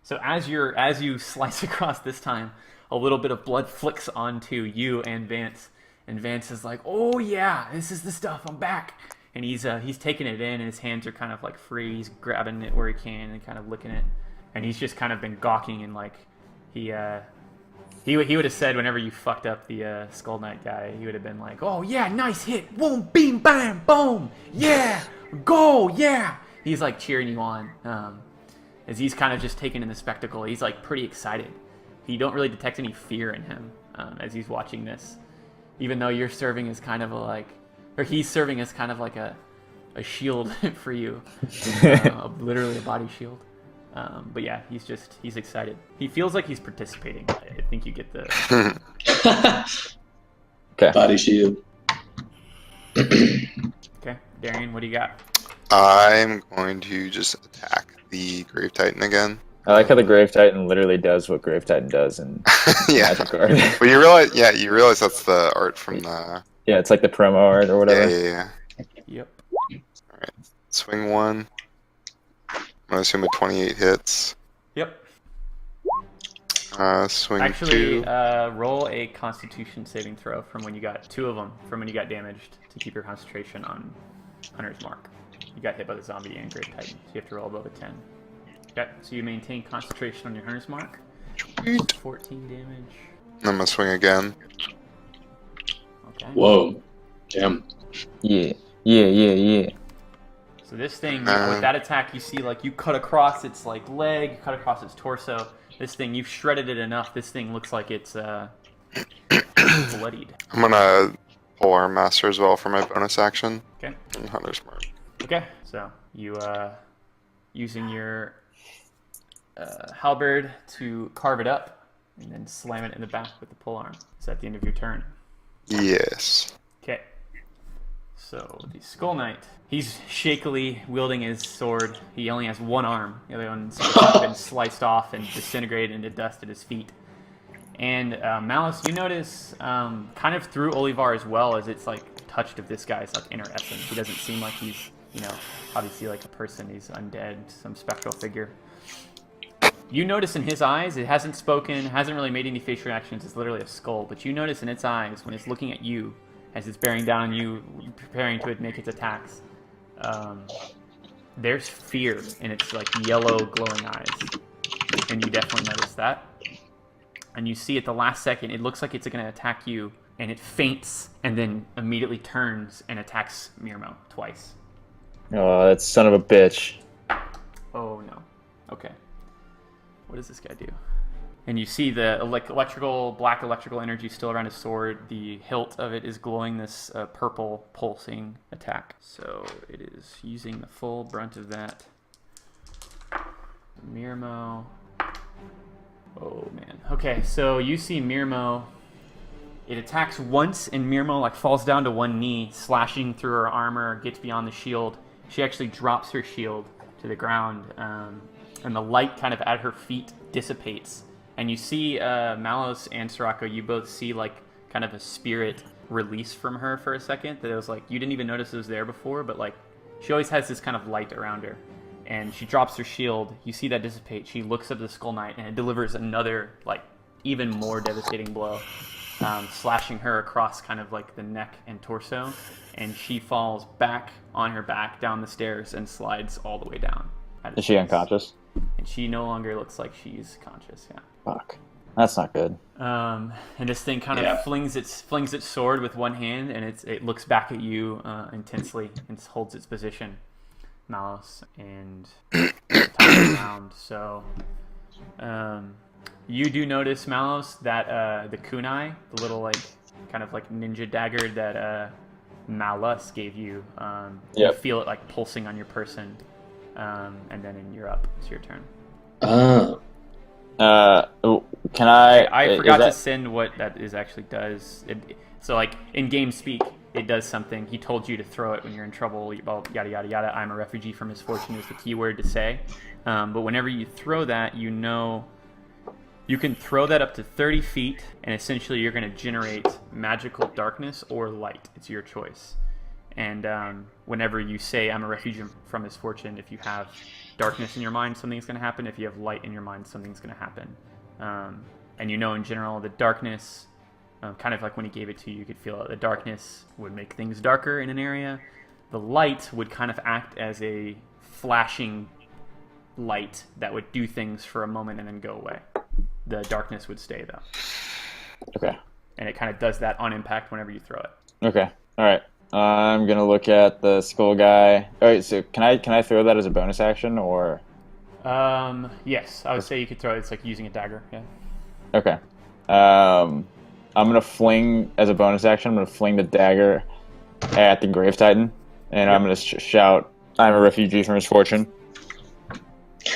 A: So as you slice across this time, a little bit of blood flicks onto you and Vance. And Vance is like, "Oh yeah, this is the stuff. I'm back." And he's taking it in, and his hands are kind of like free. He's grabbing it where he can and kind of licking it. And he's just kind of been gawking, and like he would have said whenever you fucked up the Skull Knight guy, he would have been like, "Oh yeah, nice hit, boom, beam, bam, boom, yeah, go, yeah." He's like cheering you on, as he's kind of just taking in the spectacle. He's like pretty excited. You don't really detect any fear in him as he's watching this. Even though you're serving as kind of he's serving as kind of like a shield for you, literally a body shield. But yeah, he's excited. He feels like he's participating. I think you get the
C: Okay.
B: Body shield.
A: Okay, Darian, what do you got?
D: I'm going to just attack the Grave Titan again.
C: I like how the Grave Titan literally does what Grave Titan does in
D: Yeah.
C: Magic art.
D: But you realize that's the art from the.
C: Yeah, it's like the promo art or whatever.
D: Yeah.
A: Yep.
D: Swing 1. I'm gonna assume a 28 hits.
A: Yep.
D: Swing
A: Actually,
D: 2.
A: roll a Constitution saving throw from when you got 2 of them from when you got damaged to keep your concentration on Hunter's Mark. You got hit by the zombie and Grave Titan, so you have to roll above a 10. Okay, so you maintain concentration on your Hunter's Mark. 14 damage.
D: I'm gonna swing again.
A: Okay.
B: Whoa. Damn.
C: Yeah.
A: So this thing, with that attack, you see like you cut across its like leg, you cut across its torso. This thing, you've shredded it enough. This thing looks like it's bloodied.
D: I'm gonna pull Arm Master as well for my bonus action.
A: Okay.
D: And Hunter's Mark.
A: Okay. So you using your halberd to carve it up, and then slam it in the back with the pole arm. Is that the end of your turn?
D: Yes.
A: Okay. So the Skull Knight, he's shakily wielding his sword. He only has one arm. The other one's been sliced off and disintegrated into dust at his feet. And Malice, you notice kind of through Olivar as well, as it's like touched of this guy's like inner essence. He doesn't seem like he's, obviously like a person. He's undead, some spectral figure. You notice in his eyes, it hasn't spoken, hasn't really made any facial reactions. It's literally a skull. But you notice in its eyes, when it's looking at you, as it's bearing down on you, preparing to make its attacks, there's fear in its like yellow glowing eyes. And you definitely notice that. And you see at the last second, it looks like it's going to attack you, and it feints and then immediately turns and attacks Mirmo twice.
C: Oh, that son of a bitch.
A: Oh no. Okay. What does this guy do? And you see the black electrical energy still around his sword. The hilt of it is glowing this purple pulsing attack. So it is using the full brunt of that. Mirmo. Oh man. Okay, so you see Mirmo. It attacks once, and Mirmo like falls down to one knee, slashing through her armor, gets beyond the shield. She actually drops her shield to the ground, and the light kind of at her feet dissipates. And you see Malos and Sirocco, you both see like kind of a spirit release from her for a second. That it was like, you didn't even notice it was there before, but like she always has this kind of light around her. And she drops her shield. You see that dissipate. She looks at the Skull Knight, and it delivers another, like, even more devastating blow, slashing her across kind of like the neck and torso. And she falls back on her back down the stairs and slides all the way down.
C: Is she unconscious?
A: And she no longer looks like she's conscious. Yeah.
C: Fuck. That's not good.
A: And this thing kind of flings its sword with one hand, and it looks back at you intensely and holds its position. Malos, and turns around. So you do notice, Malos, that the kunai, the little like kind of like ninja dagger that Malus gave you, you feel it like pulsing on your person, and then you're up. It's your turn.
C: Can I?
A: I forgot to send what that is actually does. So like in game speak, it does something. He told you to throw it when you're in trouble, yada, yada, yada. I'm a refugee from misfortune is the key word to say. But whenever you throw that, you can throw that up to 30 feet, and essentially you're going to generate magical darkness or light. It's your choice. And whenever you say, I'm a refugee from misfortune, if you have darkness in your mind, something's going to happen. If you have light in your mind, something's going to happen. And in general, the darkness... kind of like when he gave it to you, you could feel it. The darkness would make things darker in an area. The light would kind of act as a flashing light that would do things for a moment and then go away. The darkness would stay, though.
C: Okay.
A: And it kind of does that on impact whenever you throw it.
C: Okay. All right. I'm going to look at the skull guy. All right, so can I throw that as a bonus action, or?
A: Yes, I would say you could throw it. It's like using a dagger, yeah.
C: Okay. I'm going to fling, as a bonus action, I'm going to fling the dagger at the Grave Titan, and I'm going to shout, I'm a refugee from misfortune.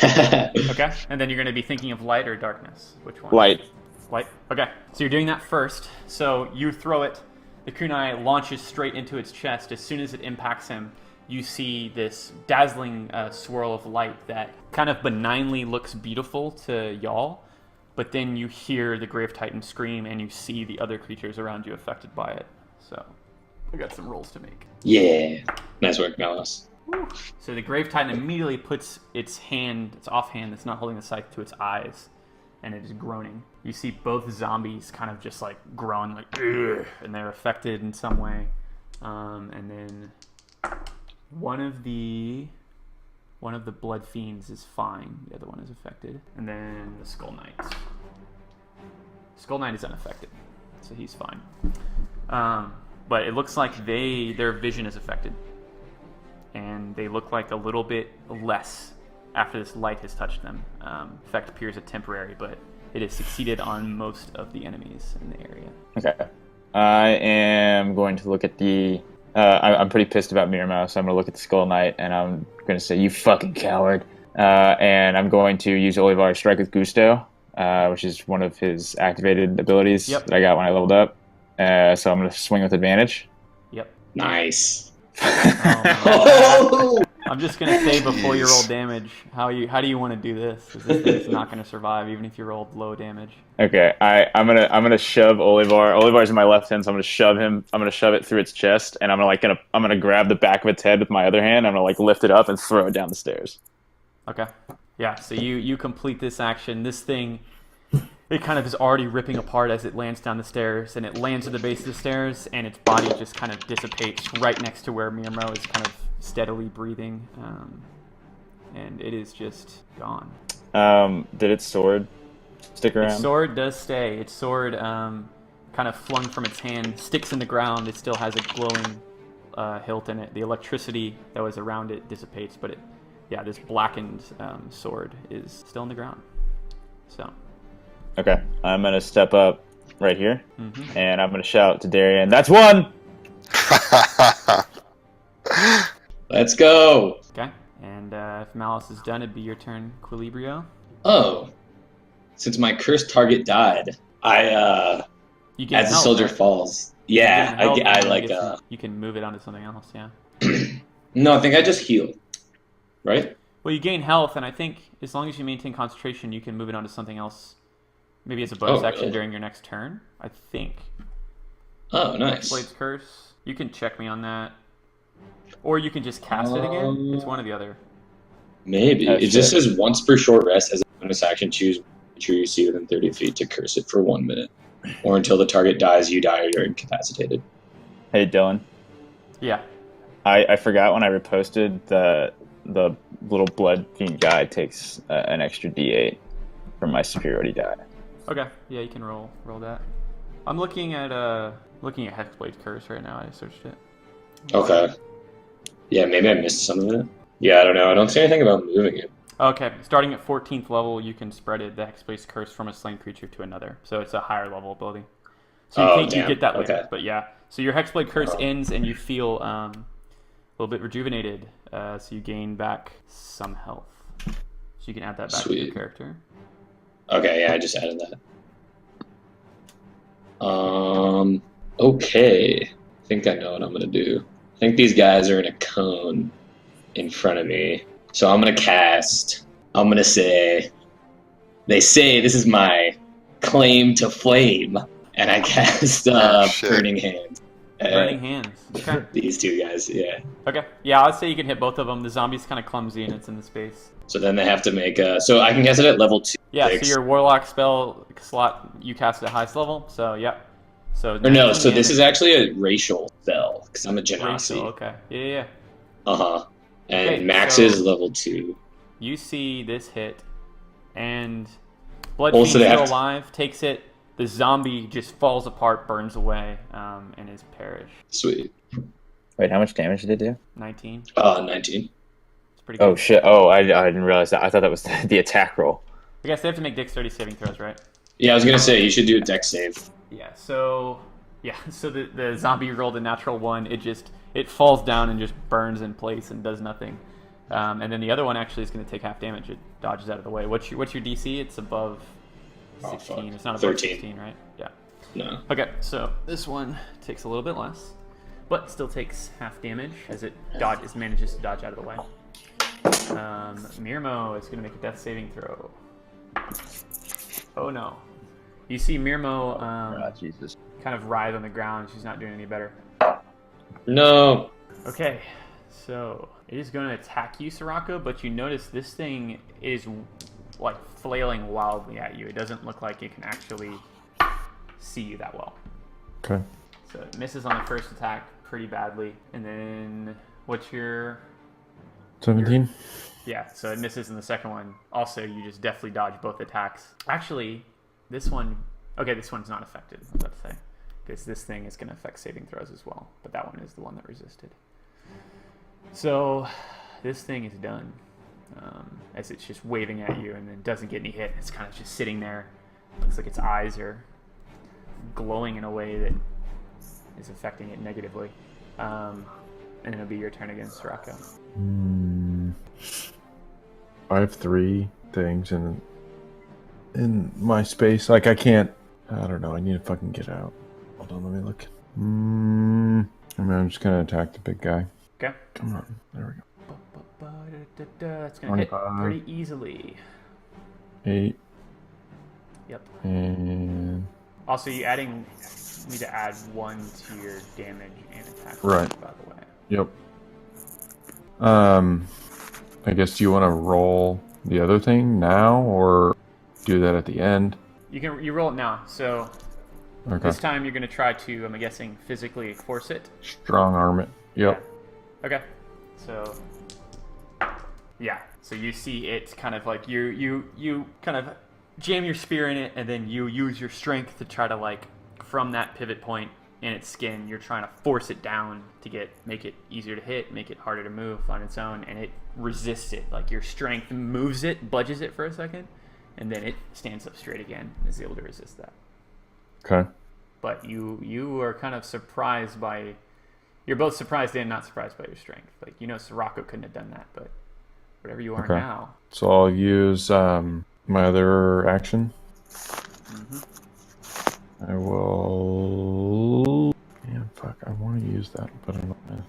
A: Okay, and then you're going to be thinking of light or darkness? Which one?
C: Light.
A: Light. Okay, so you're doing that first. So you throw it, the kunai launches straight into its chest. As soon as it impacts him, you see this dazzling swirl of light that kind of benignly looks beautiful to y'all. But then you hear the Grave Titan scream, and you see the other creatures around you affected by it. So, I got some rolls to make.
B: Yeah. Nice work, Malos.
A: So the Grave Titan immediately puts its offhand that's not holding the scythe, to its eyes, and it is groaning. You see both zombies kind of just like groan, like, ugh, and they're affected in some way. And then one of the Blood Fiends is fine. The other one is affected. And then the Skull Knight. Skull Knight is unaffected, so he's fine. But it looks like their vision is affected. And they look like a little bit less after this light has touched them. Effect appears as temporary, but it has succeeded on most of the enemies in the area.
C: Okay. I am going to look at the... I'm pretty pissed about Mirmo, so I'm going to look at the Skull Knight, and I'm going to say, you fucking coward. And I'm going to use Olivar's Strike with Gusto, which is one of his activated abilities that I got when I leveled up. So I'm going to swing with advantage.
A: Yep.
B: Nice. Oh!
A: I'm just gonna say before you roll
D: Jeez.
A: damage, how do you want to do this? 'Cause this thing's not gonna survive even if you rolled low damage.
C: Okay, I'm gonna shove Olivar. Olivar's in my left hand, so I'm gonna shove him. I'm gonna shove it through its chest, and I'm gonna grab the back of its head with my other hand. I'm gonna like lift it up and throw it down the stairs.
A: Okay. Yeah. So you complete this action. This thing, it kind of is already ripping apart as it lands down the stairs, and it lands at the base of the stairs, and its body just kind of dissipates right next to where Mirmo is kind of steadily breathing, and it is just gone.
C: Did its sword stick around?
A: Its sword does stay. Its sword, kind of flung from its hand, sticks in the ground. It still has a glowing hilt in it. The electricity that was around it dissipates, but this blackened sword is still in the ground. So.
C: Okay, I'm gonna step up right here,
A: Mm-hmm.
C: and I'm gonna shout to Darian, "That's one!"
B: Let's go.
A: Okay. And if Malice is done, it'd be your turn, Quilibrio.
B: Oh, since my cursed target died,
A: You get
B: as the soldier falls. Yeah,
A: You can move it onto something else. Yeah.
B: No, I think I just heal. Right?
A: Well, you gain health, and I think as long as you maintain concentration, you can move it onto something else. Maybe as a bonus action
B: really?
A: during your next turn. I think.
B: Oh, nice.
A: Blade's Curse. You can check me on that, or you can just cast it again. It's one or the other.
B: Maybe.
C: That's
B: It just
C: sick.
B: says once per short rest as a bonus action, choose a creature you see within 30 feet to curse it for 1 minute. Or until the target dies, you die or you're incapacitated.
C: Hey, Dylan.
A: Yeah.
C: I forgot when I reposted the little blood fiend guy takes an extra D8 from my superiority die.
A: Okay. Yeah, you can roll that. I'm looking at Hexblade's Curse right now. I searched it.
B: Okay. Yeah, maybe I missed some of it. Yeah, I don't know. I don't see anything about moving it.
A: Okay, starting at 14th level, you can spread it, the Hexblade's Curse from a slain creature to another. So it's a higher level ability. So you
B: damn.
A: get that later.
B: Okay.
A: But yeah, so your Hexblade Curse ends and you feel a little bit rejuvenated. So you gain back some health. So you can add that back to your
B: Sweet.
A: character.
B: Okay, yeah, I just added that. Okay. I think I know what I'm gonna do. I think these guys are in a cone in front of me. So I'm gonna say, they say this is my claim to flame, and I cast
D: shit.
B: Burning Hands.
A: Burning Hands. Okay.
B: These two guys, yeah.
A: Okay. Yeah, I'd say you can hit both of them. The zombie's kind of clumsy and it's in the space.
B: So then they have to make so I can cast it at level 2.
A: Yeah,
B: Six.
A: so your Warlock spell slot, you cast at highest level. So, yep. So
B: Or no,
A: 19
B: so this
A: damage.
B: is actually a racial spell, because I'm a Genasi.
A: Racial, okay. Yeah.
B: Uh-huh. And
A: Okay,
B: max
A: so-
B: is level 2.
A: You see this hit, and Blood
B: Oh,
A: Fiend's
B: so they
A: still
B: have to-
A: alive, takes it. The zombie just falls apart, burns away, and is perished.
B: Sweet.
C: Wait, how much damage did it do?
A: 19.
B: 19.
A: It's pretty good.
C: Oh shit! Oh, I didn't realize that. I thought that was the attack roll.
A: I guess they have to make dexterity saving throws, right?
B: Yeah, I was gonna say, you should do a dex save.
A: Yeah, so the zombie rolled a natural 1. It falls down and just burns in place and does nothing. And then the other one actually is going to take half damage. It dodges out of the way. What's your DC? It's above 16.
B: fuck.
A: It's not above
B: 13.
A: 16, right? Yeah.
B: No.
A: Okay, so this one takes a little bit less, but still takes half damage as it manages to dodge out of the way. Mirmo is going to make a death saving throw. Oh no. You see Mirmo
C: Jesus.
A: kind of writhe on the ground. She's not doing any better.
B: No.
A: Okay, so it is going to attack you, Soraka, but you notice this thing is like flailing wildly at you. It doesn't look like it can actually see you that well.
E: Okay.
A: So it misses on the first attack pretty badly. And then what's your...
E: 17.
A: Yeah, so it misses in the second one. Also, you just deftly dodge both attacks. Actually, this one... Okay, this one's not affected, I was about to say. Because this thing is going to affect saving throws as well. But that one is the one that resisted. So, this thing is done. As it's just waving at you and then doesn't get any hit. It's kind of just sitting there. Looks like its eyes are glowing in a way that is affecting it negatively. And it'll be your turn again, Soraka.
E: I have 3 things in my space. Like, I can't... I don't know. I need to fucking get out. Hold on, let me look. I'm just gonna attack the big guy.
A: Okay.
E: Come on. There we go.
A: That's gonna hit
E: 25.
A: pretty easily.
E: 8.
A: Yep.
E: And
A: Also, you need to add 1 to your damage and attack.
E: Right.
A: By the way.
E: yep. I guess do you want to roll the other thing now or do that at the end?
A: You roll it now. So
E: Okay.
A: this time you're gonna try to, I'm guessing, physically force it.
E: Strong arm it. Yep.
A: Yeah. Okay. So yeah. So you see it kind of like you kind of jam your spear in it, and then you use your strength to try to, like, from that pivot point in its skin, you're trying to force it down to make it easier to hit, make it harder to move on its own, and it resists it. Like, your strength moves it, budges it for a second, and then it stands up straight again and is able to resist that.
E: Okay.
A: But you are kind of surprised by, you're both surprised and not surprised by your strength. Like, Sirocco couldn't have done that, but whatever you are
E: Okay.
A: now.
E: So I'll use my other action.
A: Mm-hmm.
E: I will. Yeah, fuck. I want to use that, but I'm not gonna.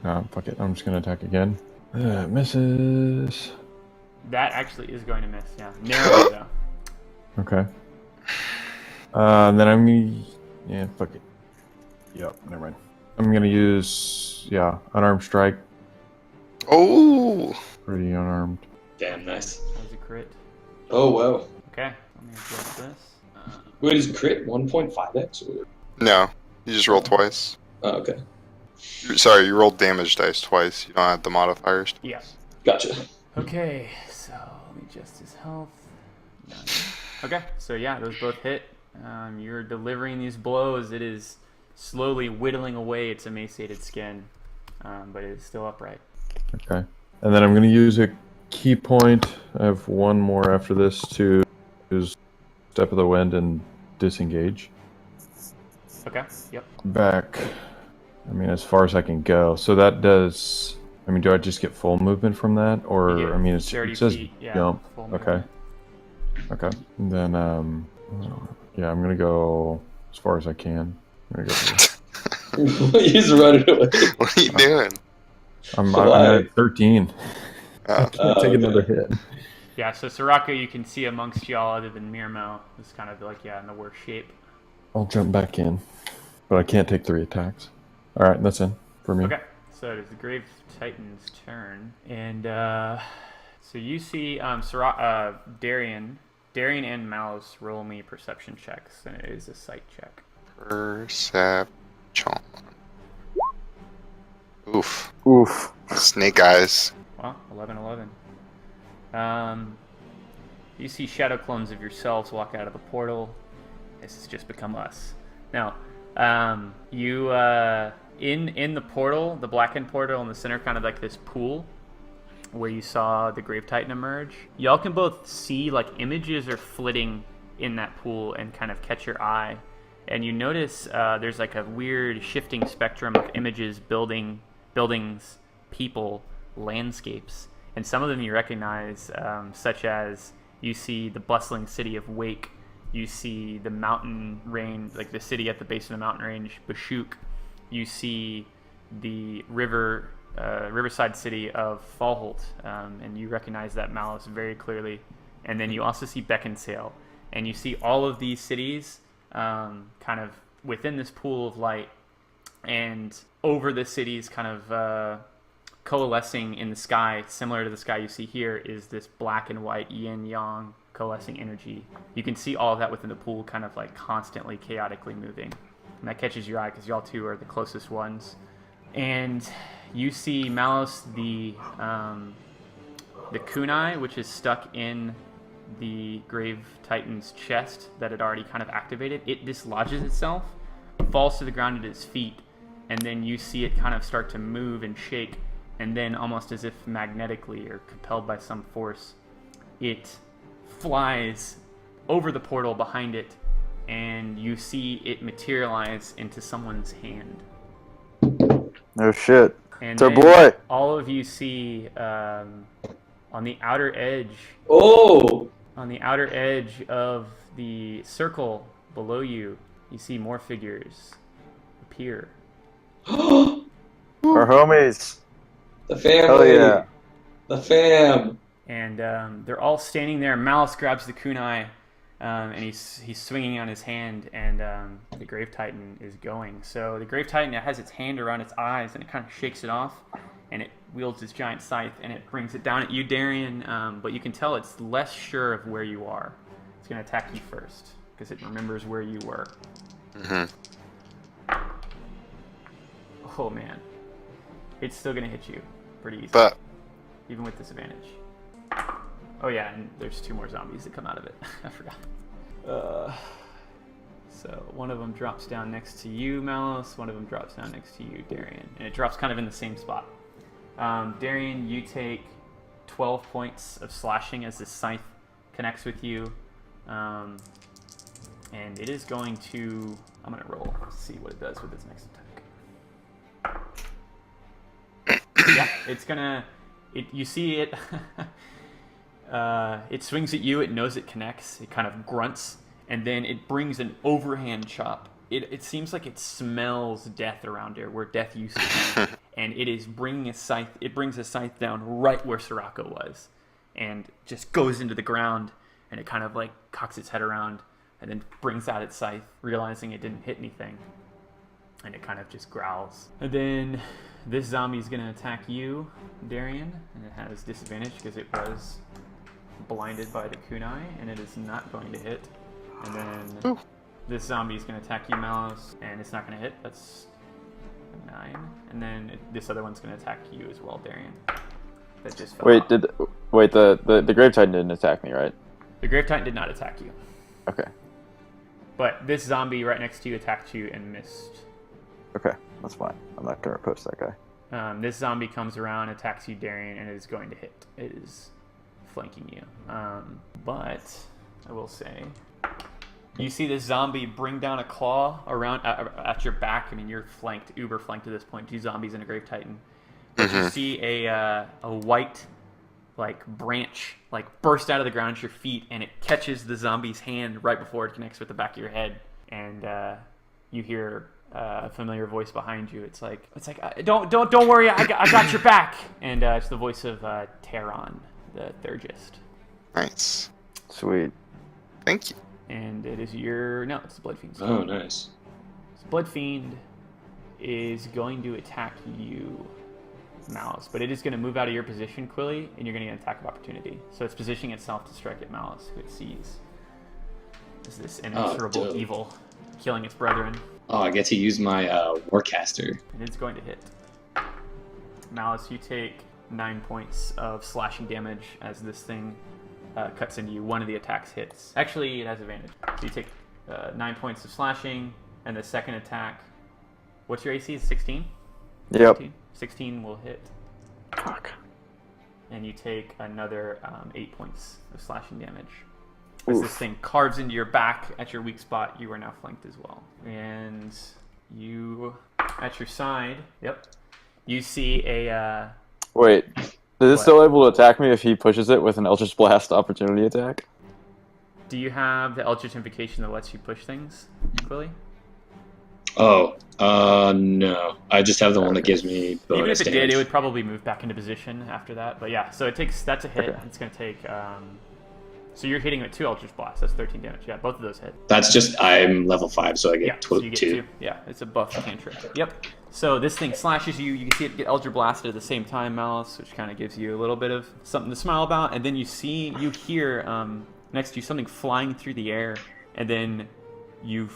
E: No, fuck it. I'm just gonna attack again. Misses.
A: That actually is going to miss, yeah. Narrowly, though.
E: Okay. Then I'm gonna. Yeah, fuck it. Yep, never mind. I'm gonna use. Yeah, unarmed strike.
D: Oh,
E: Pretty unarmed.
B: Damn, nice.
A: That was a crit.
B: Oh, wow.
A: Okay, let me adjust this.
B: Wait, is crit 1.5x? Or...
D: no. You just rolled twice.
B: Oh, okay.
D: Sorry, you rolled damage dice twice. You don't have the modifiers.
A: Yeah.
B: Gotcha.
A: Okay, so let me adjust his health. Okay, so yeah, those both hit. You're delivering these blows. It is slowly whittling away its emaciated skin, but it is still upright.
E: Okay. And then I'm gonna use a key point. I have one more after this to use Step of the Wind and disengage.
A: Okay, yep.
E: Back. I mean, as far as I can go. So that does. I mean, do I just get full movement from that, or
A: You get
E: I mean, it
A: 30
E: says
A: feet, yeah,
E: jump.
A: full
E: Okay.
A: movement.
E: Okay. And then yeah, I'm gonna go as far as I can. I'm gonna go.
B: He's running away.
D: What are you doing?
E: I'm
B: Why?
E: at 13. I
D: Oh,
E: can't take
B: okay.
E: another hit.
A: Yeah, so Sirocco, you can see amongst y'all, other than Mirmo, is kind of like, in the worst shape.
E: I'll jump back in, but I can't take 3 attacks. All right, that's in for me.
A: Okay, so it is the Grave Titan's turn, and so you see Darian and Mouse roll me perception checks, and it is a sight check.
D: perception. Oof.
C: Oof.
D: Snake eyes.
A: Well, 11. You see shadow clones of yourselves walk out of the portal. This has just become us. Now, you in the portal, the blackened portal in the center, kind of like this pool where you saw the Grave Titan emerge. Y'all can both see like images are flitting in that pool and kind of catch your eye. And you notice there's like a weird shifting spectrum of images, buildings, people, landscapes. And some of them you recognize, such as you see the bustling city of Wake. You see the mountain range, like the city at the base of the mountain range, Bashuk. You see the riverside city of Fallholt, and you recognize that Malice very clearly. And then you also see Beckinsale, and you see all of these cities kind of within this pool of light, and over the cities kind of coalescing in the sky, similar to the sky you see here, is this black and white yin-yang coalescing energy. You can see all of that within the pool, kind of like constantly, chaotically moving. And that catches your eye because y'all two are the closest ones. And you see Malos, the kunai, which is stuck in the Grave Titan's chest that had already kind of activated. It dislodges itself, falls to the ground at its feet, and then you see it kind of start to move and shake, and then almost as if magnetically or compelled by some force, it flies over the portal behind it, and you see it materialize into someone's hand.
C: No shit.
A: And
C: It's our
A: then
C: boy.
A: all of you see on the outer edge
B: Oh!
A: of the circle below you, you see more figures appear.
C: Our Our homies.
B: The family.
C: Hell yeah.
B: The fam.
A: And they're all standing there. Malice grabs the kunai, and he's swinging on his hand, and the Grave Titan is going. So the Grave Titan has its hand around its eyes, and it kind of shakes it off, and it wields its giant scythe, and it brings it down at you, Darian. But you can tell it's less sure of where you are. It's going to attack you first because it remembers where you were.
D: Mm-hmm.
A: Oh man, it's still going to hit you pretty easy,
D: But
A: even with disadvantage. Oh yeah, and there's 2 more zombies that come out of it. I forgot. So one of them drops down next to you, Malice. One of them drops down next to you, Darian. And it drops kind of in the same spot. Darian, you take 12 points of slashing as this scythe connects with you. And it is going to... I'm going to roll, see what it does with its next attack. Yeah, it's going to... You see it... it swings at you, it knows it connects, it kind of grunts, and then it brings an overhand chop. It seems like it smells death around here, where death used to be, and it is bringing a scythe. It brings a scythe down right where Sirocco was, and just goes into the ground, and it kind of like cocks its head around, and then brings out its scythe, realizing it didn't hit anything, and it kind of just growls. And then this zombie is going to attack you, Darian, and it has disadvantage because it was blinded by the kunai, and it is not going to hit. And then this zombie is going to attack you, Malice, and it's not going to hit. That's a 9. And then this other one's going to attack you as well, Darian. That just fell off.
C: The Grave Titan didn't attack me, right?
A: The Grave Titan did not attack you.
C: Okay.
A: But this zombie right next to you attacked you and missed.
C: Okay, that's fine. I'm not gonna post that guy.
A: This zombie comes around, attacks you, Darian, and it is going to hit. It is flanking you. But I will say, you see this zombie bring down a claw around at your back. I mean, you're flanked, uber flanked at this point. 2 zombies and a Grave Titan. But you see a white like branch like burst out of the ground at your feet, and it catches the zombie's hand right before it connects with the back of your head, and you hear a familiar voice behind you. It's like don't worry, I got your back, and it's the voice of Terron, the Thurgist.
D: nice.
C: Sweet.
D: Thank you.
A: And it is it's the Blood Fiend's
B: Oh,
A: turn.
B: nice.
A: So Blood Fiend is going to attack you, Malice, but it is going to move out of your position, Quilly, and you're going to get an attack of opportunity. So it's positioning itself to strike at Malice, who it sees as this inexorable
B: dope.
A: evil killing its brethren.
B: Oh, I get to use my Warcaster.
A: And it's going to hit. Malice, you take 9 points of slashing damage as this thing cuts into you. One of the attacks hits. Actually, it has advantage. So you take 9 points of slashing, and the second attack... What's your AC? 16?
C: Yep.
A: 16 will hit.
C: Fuck.
A: And you take another 8 points of slashing damage. As this thing carves into your back at your weak spot, you are now flanked as well. And you, at your side, you see a...
C: Wait, is it still able to attack me if he pushes it with an Eldritch Blast opportunity attack?
A: Do you have the Eldritch Invocation that lets you push things, Quilly?
B: Oh, no. I just have the one that gives me bonus
A: Even if it
B: damage.
A: did, it would probably move back into position after that. But yeah, so that's a hit.
C: Okay.
A: It's going to take... so you're hitting with 2 Eldritch Blasts. That's 13 damage. Yeah, both of those hit.
B: That's just, I'm level 5, so I get
A: So you get
B: 2.
A: 2. Yeah, it's a buff cantrip. Yep. So this thing slashes you. You can see it get Eldritch Blasted at the same time, Malice, which kind of gives you a little bit of something to smile about. And then you hear next to you something flying through the air, and then you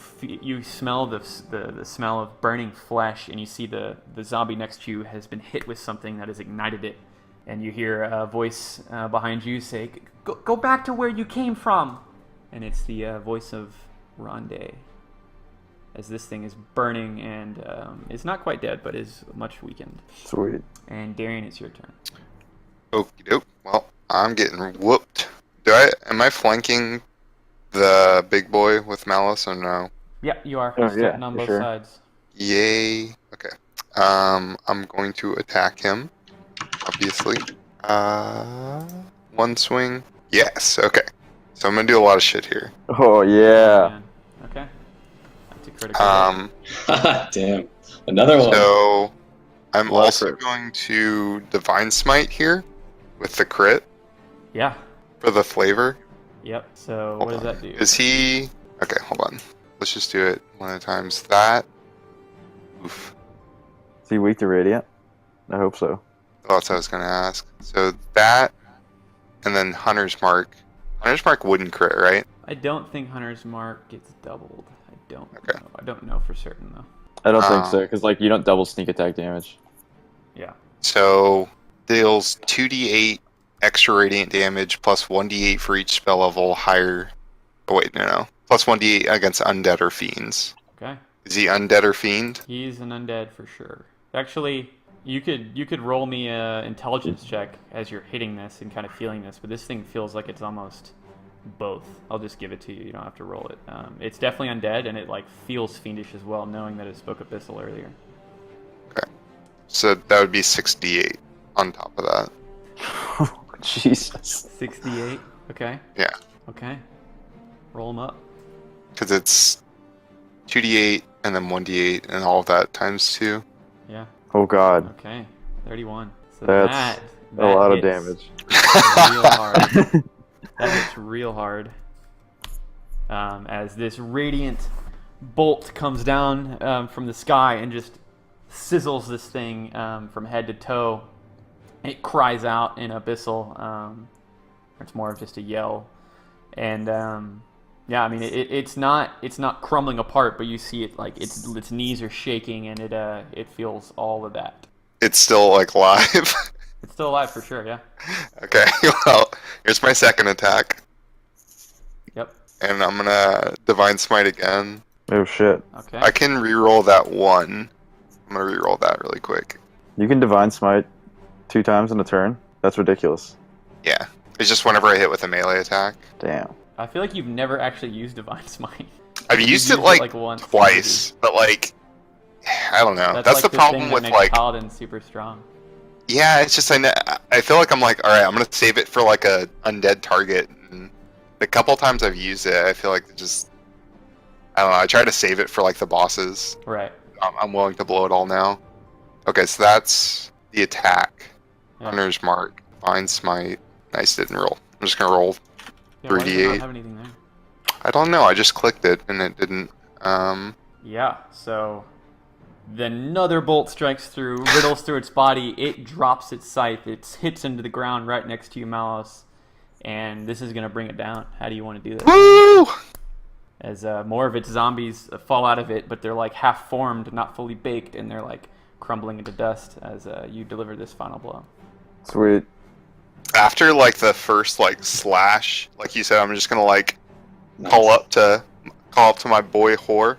A: smell the smell of burning flesh, and you see the zombie next to you has been hit with something that has ignited it. And you hear a voice behind you say, Go back to where you came from. And it's the voice of Ronde. As this thing is burning and is not quite dead, but is much weakened.
C: Sweet.
A: And Darian, it's your turn.
D: Okie doke. Well, I'm getting whooped. Am I flanking the big boy with Malice or no?
A: Yeah, you are.
C: Oh,
A: Sitting
C: yeah,
A: on
C: for
A: both
C: sure.
A: sides.
D: Yay. Okay. I'm going to attack him, obviously. One swing. Yes, okay. So I'm gonna do a lot of shit here.
C: Oh, yeah.
A: Man. Okay. That's a critical.
B: Damn. Another one.
D: So I'm
C: Lot of
D: also
C: crit.
D: going to Divine Smite here with the crit
A: Yeah.
D: for the flavor.
A: Yep. So
D: Hold
A: what does
D: on.
A: that do?
D: Is he... Okay, hold on. Let's just do it one at a time. So that... Oof.
C: Is he weak to radiant? I hope so.
D: That's what I was going to ask. So that, and then Hunter's Mark. Hunter's Mark wouldn't crit, right?
A: I don't think Hunter's Mark gets doubled. I don't
D: Okay.
A: know. I don't know for certain though.
C: I don't think
D: Um,
C: so, because like you don't double sneak attack damage.
A: Yeah.
D: So deals 2d8 extra radiant damage plus 1d8 for each spell level higher. Oh, wait, no. Plus 1d8 against undead or fiends.
A: Okay.
D: Is he undead or fiend?
A: He's an undead for sure. Actually, you could roll me a intelligence check as you're hitting this and kind of feeling this, but this thing feels like it's almost both. I'll just give it to you. You don't have to roll it. It's definitely undead, and it like feels fiendish as well, knowing that it spoke Abyssal earlier.
D: So that would be 6d8 on top of that.
C: Jesus.
A: 68. Okay.
D: Yeah.
A: Okay. Roll them up.
D: Because it's 2d8 and then 1d8 and all of that times 2.
A: Yeah.
C: Oh god.
A: Okay. 31. So
C: That's
A: that
C: a lot of
A: hits
C: damage.
A: real hard. That hits real hard. As this radiant bolt comes down from the sky and just sizzles this thing from head to toe. It cries out in Abyssal. It's more of just a yell. And yeah, I mean it's not crumbling apart, but you see it like its knees are shaking and it feels all of that.
D: It's still like live.
A: It's still alive for sure, yeah.
D: Okay, well, here's my second attack.
A: Yep.
D: And I'm gonna Divine Smite again.
C: Oh shit.
A: Okay.
D: I can reroll that one. I'm gonna reroll that really quick.
C: You can Divine Smite 2 times in a turn? That's ridiculous.
D: Yeah. It's just whenever I hit with a melee attack.
C: Damn.
A: I feel like you've never actually used Divine Smite.
D: I've
A: You've
D: used it like
A: once.
D: twice, but like I don't know. That's
A: like
D: the problem
A: thing that
D: with
A: makes
D: like
A: Paladin super strong.
D: yeah, it's just I feel like I'm like, all right, I'm gonna save it for like a undead target. And the couple times I've used it, I feel like it just I don't know. I try to save it for like the bosses.
A: Right.
D: I'm willing to blow it all now. Okay, so that's the attack.
A: Yeah.
D: Hunter's Mark, Divine Smite. Nice, didn't roll. I'm just gonna roll.
A: Yeah, why does it not
D: 3d8.
A: have anything there?
D: I don't know. I just clicked it and it didn't.
A: Yeah, so another bolt strikes through, riddles through its body. It drops its scythe. It hits into the ground right next to you, Malos. And this is going to bring it down. How do you want to do this?
D: Woo!
A: As more of its zombies fall out of it, but they're like half formed, not fully baked, and they're like crumbling into dust as you deliver this final blow.
C: Sweet.
D: After like the first like slash, like you said, I'm just gonna like
B: Nice.
D: call up to my boy Whore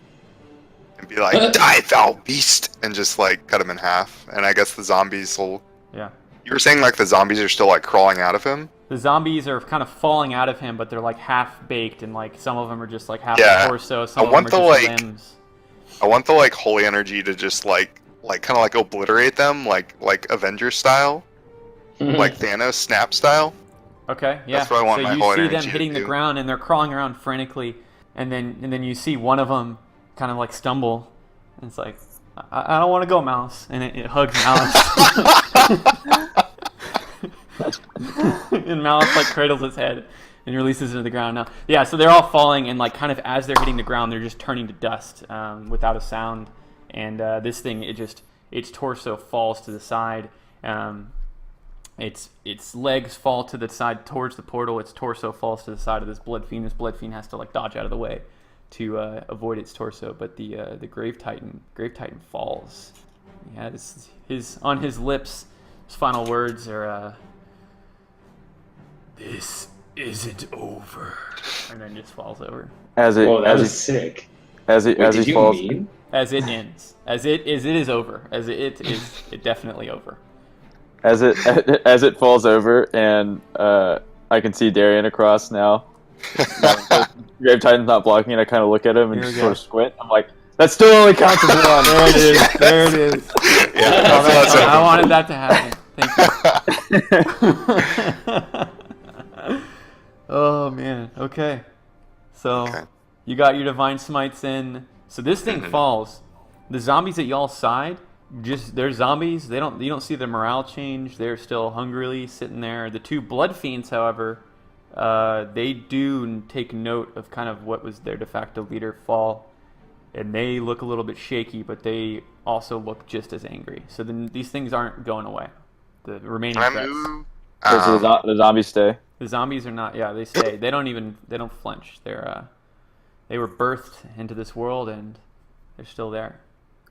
D: and be like, "Die, thou beast!" and just like cut him in half. And I guess the zombies will.
A: Yeah.
D: You were saying like the zombies are still like crawling out of him.
A: The zombies are kind of falling out of him, but they're like half baked, and like some of them are just like half
D: Yeah.
A: the torso. Some
D: I
A: of
D: want
A: them are
D: the,
A: just
D: like-
A: limbs.
D: I want the like holy energy to just like kind of like obliterate them, like Avengers style, like Thanos snap style.
A: Okay, yeah.
D: That's what I want
A: so
D: my
A: you
D: whole
A: see them
D: energy to
A: hitting the
D: do.
A: ground, and they're crawling around frantically, and then you see one of them kind of like stumble, and it's like, I don't want to go, Mouse, and it hugs Mouse. And Malice like cradles its head and releases it to the ground. Now, yeah, so they're all falling, and like kind of as they're hitting the ground, they're just turning to dust without a sound. And this thing, its torso falls to the side. Its legs fall to the side towards the portal. Its torso falls to the side of this Blood Fiend. This Blood Fiend has to like dodge out of the way to avoid its torso. But the Grave Titan falls. Yeah, his on his lips. His final words are, "This isn't over," and then just falls over
C: As it
B: Whoa, that
C: as
B: was
C: he
B: sick.
C: as he
B: Wait,
C: as
B: did
C: he
B: you
C: falls
B: mean?
A: as it ends. As it is over. As it is definitely over.
C: as it falls over, and I can see Darian across now. Grave Titan's not blocking it. I kind of look at him and
A: Here we
C: just
A: go.
C: sort of squint. I'm like, that still only counts as one.
A: There it is. There it is.
D: Yeah,
A: Oh,
D: that's
A: I
D: awesome.
A: wanted that to happen. Thank you. Oh man. Okay. So
D: Okay.
A: you got your divine smites in. So this thing falls. The zombies at y'all's side Just they're zombies. You don't see the morale change. They're still hungrily sitting there. The two blood fiends, however, they do take note of kind of what was their de facto leader fall, and they look a little bit shaky, but they also look just as angry. So then these things aren't going away. The remaining
D: Can I
A: threats.
D: move?
C: So the zombies stay.
A: The zombies are not. Yeah, they stay. They don't flinch. They were birthed into this world, and they're still there.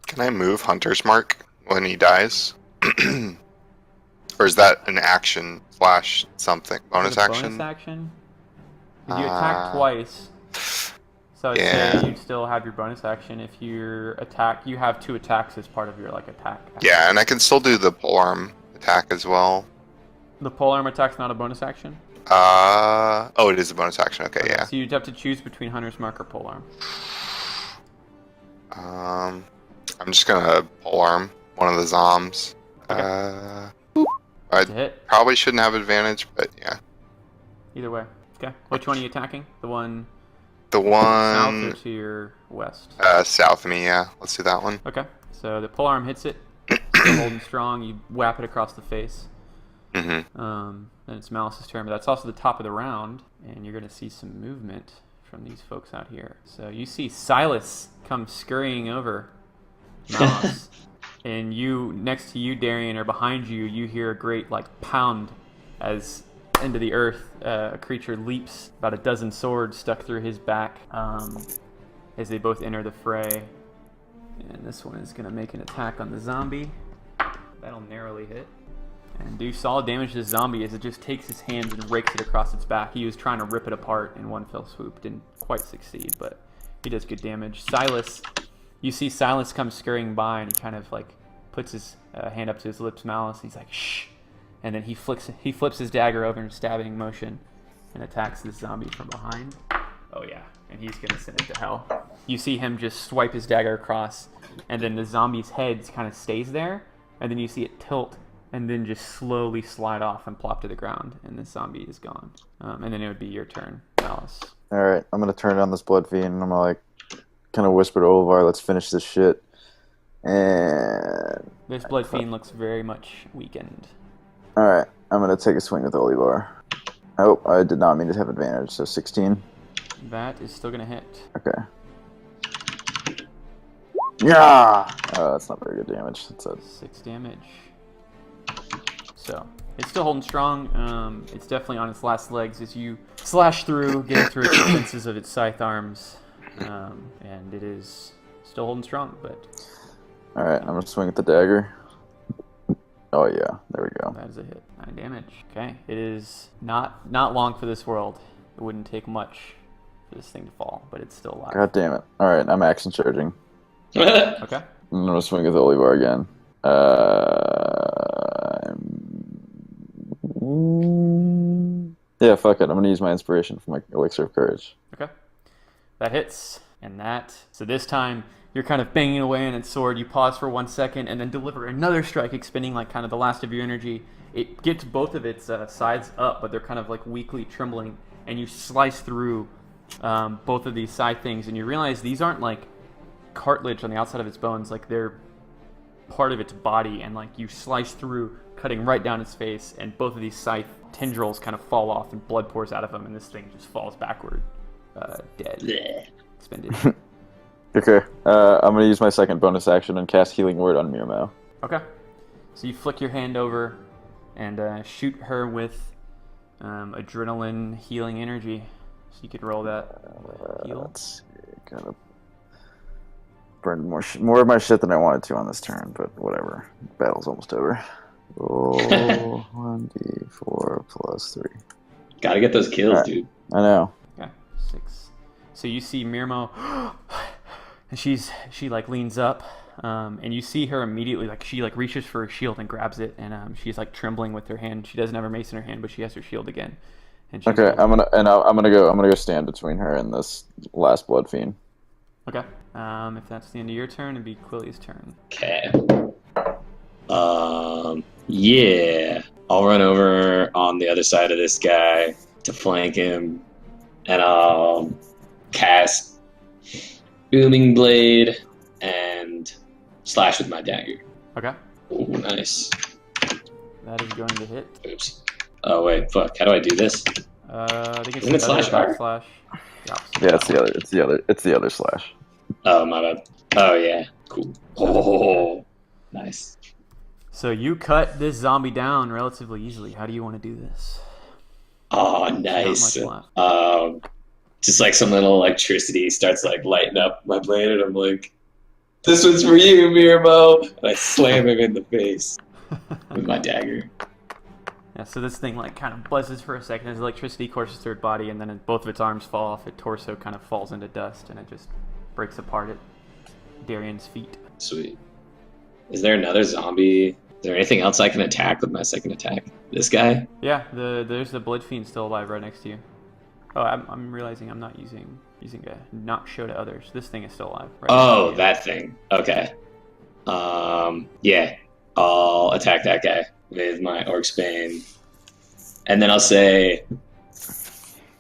D: Can I move Hunter's Mark when he dies? Or is that an action / something? Bonus
A: Is it a
D: action?
A: Bonus action. If you attack twice, so I'd
D: yeah.
A: say you'd still have your bonus action. If you attack, you have 2 attacks as part of your attack. Action.
D: Yeah, and I can still do the polearm attack as well.
A: The polearm attack's not a bonus action.
D: Oh, it is a bonus action. Okay, yeah.
A: So you'd have to choose between Hunter's Mark or polearm.
D: I'm just gonna polearm one of the zombs.
A: Okay.
D: I
A: To hit.
D: probably shouldn't have advantage, but yeah.
A: Either way. Okay. Which one are you attacking? The one
D: The
A: south or
D: one
A: to your west?
D: south of me, yeah. Let's do that one.
A: Okay. So the polearm hits it. Still holding strong. You whap it across the face.
D: Mm-hmm.
A: Then it's Malice's turn, but that's also the top of the round, and you're going to see some movement from these folks out here. So you see Silas come scurrying over Malice, and you, next to you, Darian, or behind you, you hear a great pound as into the earth a creature leaps, about a dozen swords stuck through his back, as they both enter the fray. And this one is going to make an attack on the zombie. That'll narrowly hit. And do solid damage to the zombie as it just takes his hands and rakes it across its back. He was trying to rip it apart in one fell swoop. Didn't quite succeed, but he does good damage. Silas, you see Silas come scurrying by, and he kind of puts his hand up to his lips, Malice. And he's like, shh. And then he flips his dagger over in stabbing motion and attacks this zombie from behind. Oh yeah, and he's going to send it to hell. You see him just swipe his dagger across, and then the zombie's head kind of stays there, and then you see it tilt and then just slowly slide off and plop to the ground, and the zombie is gone. And then it would be your turn, Malice.
C: All right, I'm gonna turn on this blood fiend, and I'm gonna kind of whisper to Olivar, "Let's finish this shit." And
A: This blood fiend looks very much weakened.
C: all right, I'm gonna take a swing with Olivar. Oh, I did not mean to have advantage. So 16.
A: That is still gonna hit.
C: Okay. Yeah. Oh, that's not very good damage. That's a
A: 6 damage. So it's still holding strong. It's definitely on its last legs as you slash through, getting through its defenses of its scythe arms, and it is still holding strong. But
C: all right. I'm gonna swing at the dagger. Oh yeah, there we go.
A: that is a hit. 9 damage. Okay, it is not long for this world. It wouldn't take much for this thing to fall, but it's still alive.
C: God damn it! All right, I'm action charging.
A: Okay.
C: I'm gonna swing with Olivar again. Yeah, fuck it. I'm gonna use my inspiration for my elixir of courage.
A: Okay. That hits, and that. So this time you're kind of banging away on its sword. You pause for 1 second and then deliver another strike, expending kind of the last of your energy. It gets both of its sides up, but they're kind of weakly trembling, and you slice through both of these side things, and you realize these aren't cartilage on the outside of its bones. They're part of its body, and you slice through, cutting right down its face, and both of these scythe tendrils kind of fall off, and blood pours out of them, and this thing just falls backward, dead, expended.
C: Okay, I'm gonna use my second bonus action and cast Healing Word on Mirmo.
A: Okay, so you flick your hand over and shoot her with adrenaline healing energy. So you could roll that heal.
C: Let's see, kind of burned more of my shit than I wanted to on this turn, but whatever. Battle's almost over. Roll 1d4 plus 3.
B: Gotta get those kills,
C: Alright.
B: dude.
C: I know.
A: Okay, 6. So you see Mirmo, and she leans up, and you see her immediately, she reaches for her shield and grabs it, and she's trembling with her hand. She doesn't have her mace in her hand, but she has her shield again. And she's
C: Okay, I'm gonna go stand between her and this last blood fiend.
A: Okay. If that's the end of your turn, it'd be Quilly's turn.
B: Okay. Yeah. I'll run over on the other side of this guy to flank him, and I'll cast Booming Blade and slash with my dagger.
A: Okay.
B: Ooh, nice.
A: That is going to hit.
B: Oops. Oh wait, fuck. How do I do this?
A: I think it's
B: Isn't it slash R?
A: backslash.
C: Yeah, it's the other slash.
B: Oh, my bad. Oh, yeah. Cool. Oh, nice.
A: So you cut this zombie down relatively easily. How do you want to do this?
B: Oh,
A: Not
B: nice.
A: much left.
B: Just like some little electricity starts like lighting up my blade, and I'm like, "This one's for you, Mirmo!" And I slam him in the face with my dagger.
A: Yeah, so this thing like kind of buzzes for a second as electricity courses through its body, and then both of its arms fall off. Its torso kind of falls into dust, and it just breaks apart at Darian's feet.
B: Sweet. Is there another zombie? Is there anything else I can attack with my second attack? This guy?
A: Yeah, there's the blood fiend still alive right next to you. Oh, I'm realizing I'm not using a not show to others. This thing is still alive. Right
B: Oh,
A: next to you.
B: that thing. Okay. Yeah. I'll attack that guy with my Orc's Bane. And then I'll say,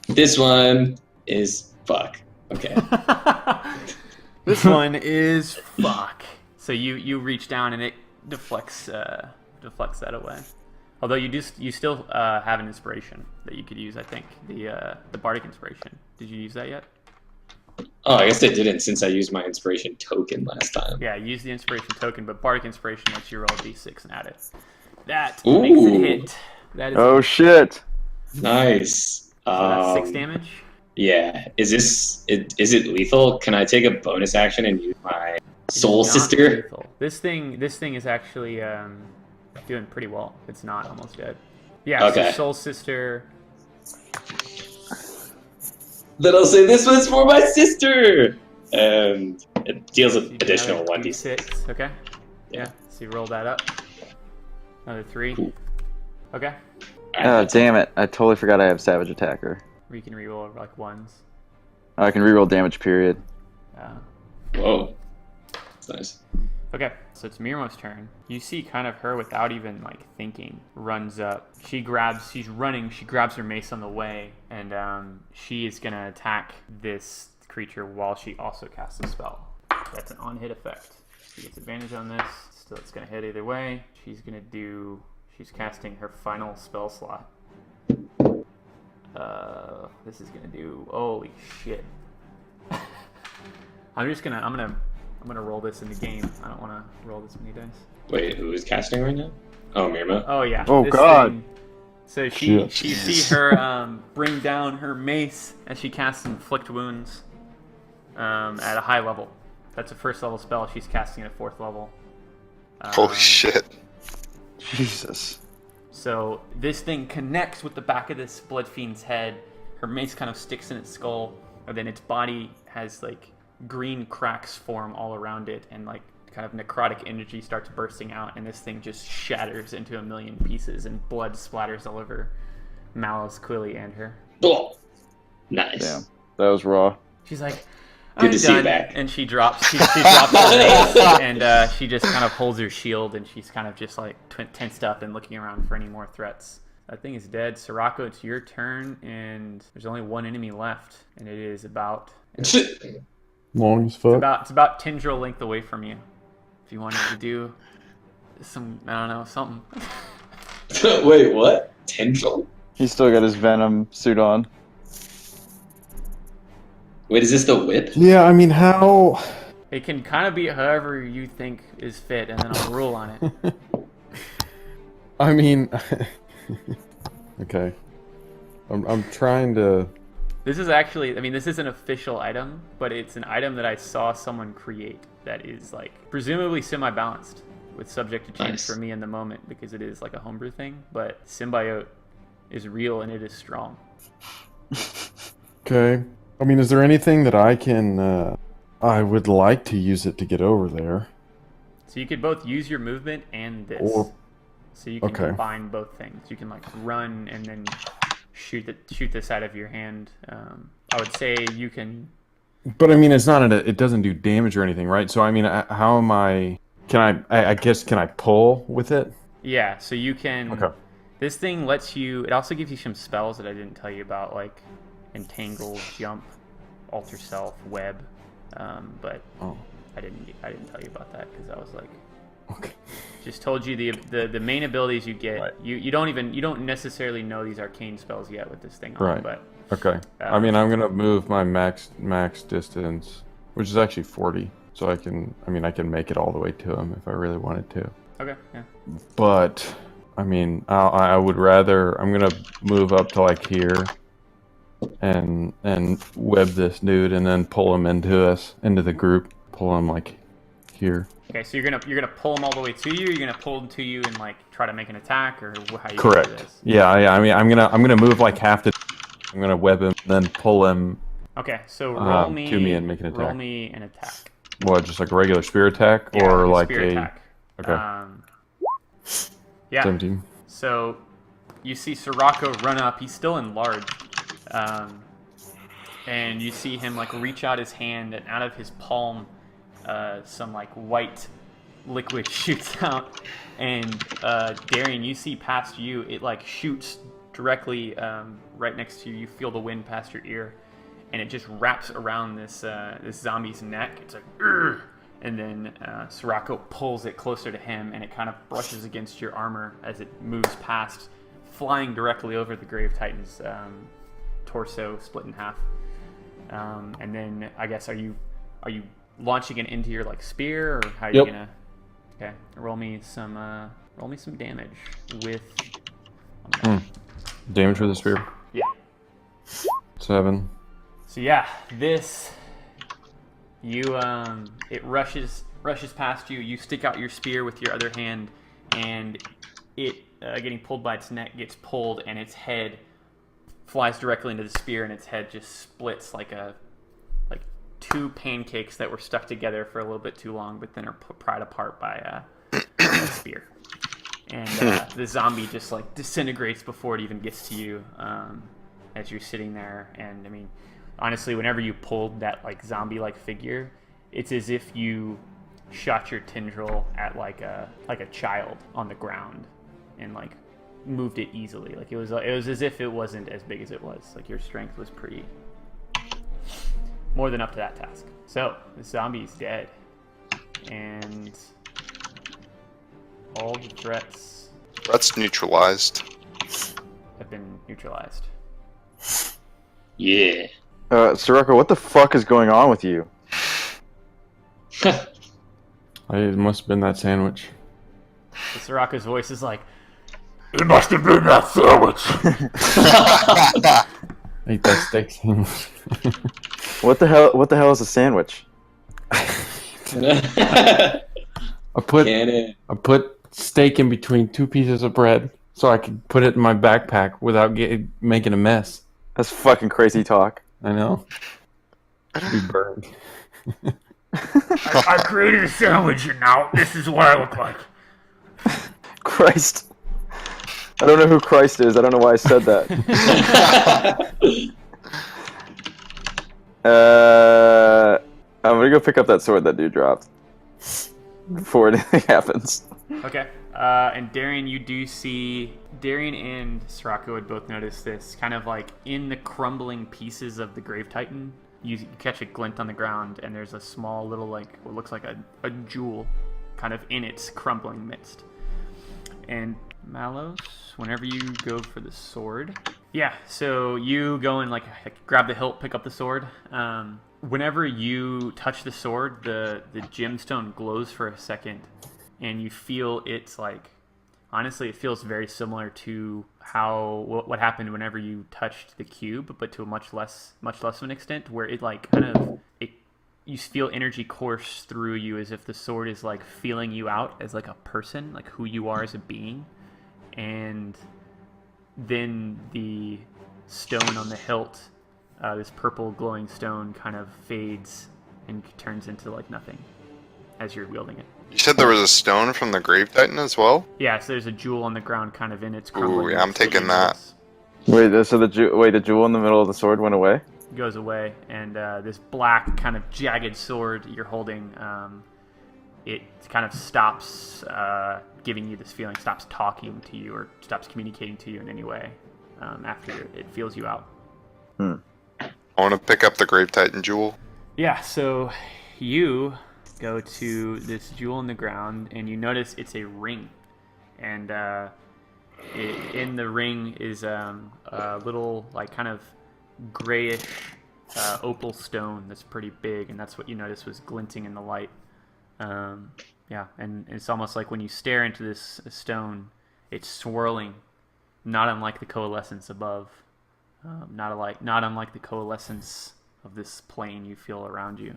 B: this one is fuck. Okay.
A: This one is fuck. So you reach down and it deflects that away. Although you still have an inspiration that you could use. I think the bardic inspiration. Did you use that yet?
B: Oh, I guess I didn't since I used my inspiration token last time.
A: Yeah, use the inspiration token, but bardic inspiration lets you roll a d6 and add it. That
B: Ooh.
A: makes it hit. That is
C: Oh shit!
B: Nice.
A: so that's 6 damage.
B: Yeah. Is it lethal? Can I take a bonus action and use my
A: It is
B: soul
A: not
B: sister?
A: lethal. This thing is actually doing pretty well. It's not almost dead. Yeah.
B: Okay.
A: So soul sister.
B: Then I'll say this one's for my sister, and it deals with
A: You
B: additional
A: another
B: 1d6.
A: Okay.
B: Yeah.
A: Yeah. So you roll that up. Another 3.
B: Cool.
A: Okay.
C: Oh damn it! I totally forgot I have Savage Attacker.
A: Or you can reroll like ones.
C: I can reroll damage. Period.
B: Whoa. That's nice.
A: Okay, so it's Mirmo's turn. You see kind of her without even like thinking, runs up. She's running, she grabs her mace on the way, and she is gonna attack this creature while she also casts a spell. That's an on-hit effect. She gets advantage on this. Still, it's gonna hit either way. She's casting her final spell slot. This is gonna do, holy shit. I'm gonna roll this in the game. I don't want to roll this many dice.
B: Wait, who is casting right now? Oh, Mirma.
A: Oh yeah.
C: Oh,
A: this
C: God.
A: thing- So
E: Shit.
A: she see her bring down her mace as she casts inflict wounds at a high level. That's a first level spell. She's casting at a 4th level.
D: Holy shit.
C: Jesus.
A: So this thing connects with the back of this blood fiend's head. Her mace kind of sticks in its skull, and then its body has like green cracks form all around it, and like kind of necrotic energy starts bursting out, and this thing just shatters into a million pieces, and blood splatters all over Malice, Quilly, and her.
B: Oh, nice.
C: Damn. That was raw.
A: She's like,
B: Good
A: I'm
B: to see you
A: done.
B: back.
A: And she drops her mace, and she just kind of holds her shield, and she's kind of just like tensed up and looking around for any more threats. That thing is dead. Sirocco, it's your turn, and there's only one enemy left, and it is about
E: Long as fuck.
A: it's about tendril length away from you. If you wanted to do some, I don't know, something.
B: Wait, what? Tendril?
C: He's still got his Venom suit on.
B: Wait, is this the whip?
E: Yeah, I mean, how?
A: It can kind of be however you think is fit, and then I'll rule on it.
E: I mean, okay. I'm trying to.
A: This is actually, I mean, this is an official item, but it's an item that I saw someone create that is like presumably semi-balanced with subject to change
B: Nice.
A: for me in the moment because it is like a homebrew thing, but symbiote is real and it is strong.
E: Okay. I mean, is there anything that I can? I would like to use it to get over there.
A: So you could both use your movement and this.
E: Or-
A: So you can
E: okay.
A: combine both things. You can like run and then shoot the side of your hand. I would say you can.
E: But I mean, it's not. It doesn't do damage or anything, right? So I mean, how am I? Can I guess can I pull with it?
A: Yeah, so you can.
E: Okay.
A: This thing lets you. It also gives you some spells that I didn't tell you about, like entangle, jump, alter self, web. But
E: Oh.
A: I didn't tell you about that because I was like,
E: Okay.
A: Just told you the main abilities you get.
E: Right.
A: You don't necessarily know these arcane spells yet with this thing on,
E: Right.
A: but
E: Okay. I mean, I'm gonna move my max distance, which is actually 40, so I can make it all the way to him if I really wanted to.
A: okay, yeah.
E: But I mean, I would rather. I'm gonna move up to like here, and web this dude, and then pull him into the group. Pull him like here.
A: Okay, so you're gonna pull him all the way to you. You're gonna pull him to you and like try to make an attack, or how you
E: Correct.
A: do this?
E: Yeah. I mean, I'm gonna move like half the. I'm gonna web him, then pull him.
A: Okay, so roll me
E: to me and make an attack.
A: Roll me an attack.
E: What, just like a regular spear attack,
A: Yeah,
E: or
A: a
E: like
A: spear
E: a
A: attack.
E: okay
A: Yeah.
E: 17.
A: So you see Sirocco run up. He's still enlarged, and you see him like reach out his hand, and out of his palm, some like white liquid shoots out. And Darian, you see past you, it like shoots directly right next to you. You feel the wind past your ear, and it just wraps around this this zombie's neck. It's like, "Urgh!" And then Sirocco pulls it closer to him, and it kind of brushes against your armor as it moves past, flying directly over the Grave Titan's torso, split in half. And then I guess are you launching it into your like spear, or how are you
E: Yep.
A: gonna? Okay, roll me some damage with.
E: Damage with the spear.
A: Yeah.
E: 7.
A: So yeah, this it rushes past you. You stick out your spear with your other hand, and it getting pulled by its neck gets pulled, and its head flies directly into the spear, and its head just splits like two pancakes that were stuck together for a little bit too long, but then are pried apart by a spear. And the zombie just like disintegrates before it even gets to you, as you're sitting there. And I mean, honestly, whenever you pulled that like zombie-like figure, it's as if you shot your tendril at like a child on the ground, and like moved it easily. Like it was as if it wasn't as big as it was. Like your strength was pretty more than up to that task. So the zombie's dead, and all the threats
D: That's neutralized.
A: have been neutralized.
B: Yeah.
C: Sirocco, what the fuck is going on with you?
E: It must have been that sandwich.
A: The Sirocco's voice is like,
E: It must have been that sandwich. Ate that steak sandwich.
C: What the hell is a sandwich?
E: I put steak in between 2 pieces of bread so I could put it in my backpack without making a mess.
C: That's fucking crazy talk.
E: I know. Be burned.
A: I created a sandwich, and now this is what I look like.
C: Christ. I don't know who Christ is. I don't know why I said that. I'm gonna go pick up that sword that dude dropped before anything happens.
A: Okay. And Darian, you do see Darian and Sirocco would both notice this, kind of like in the crumbling pieces of the Grave Titan. You catch a glint on the ground, and there's a small little like what looks like a jewel, kind of in its crumbling midst. And Malos, whenever you go for the sword, yeah. So you go and like grab the hilt, pick up the sword. Whenever you touch the sword, the gemstone glows for a second, and you feel it's like, honestly, it feels very similar to what happened whenever you touched the cube, but to a much less of an extent, where it like kind of you feel energy course through you, as if the sword is like feeling you out as like a person, like who you are as a being. And then the stone on the hilt, this purple glowing stone, kind of fades and turns into like nothing as you're wielding it.
D: You said there was a stone from the Grave Titan as well?
A: Yeah, so there's a jewel on the ground, kind of in its crumbling.
D: Ooh, yeah, I'm taking that.
C: Wait, so the jewel in the middle of the sword went away?
A: Goes away, and this black kind of jagged sword you're holding, it kind of stops giving you this feeling, stops talking to you, or stops communicating to you in any way after it feels you out.
D: I want to pick up the Grave Titan jewel.
A: Yeah, so you go to this jewel in the ground, and you notice it's a ring. And in the ring is a little, like, kind of grayish opal stone that's pretty big, and that's what you notice was glinting in the light. Yeah, and it's almost like when you stare into this stone, it's swirling, not unlike the coalescence above, not unlike the coalescence of this plane you feel around you.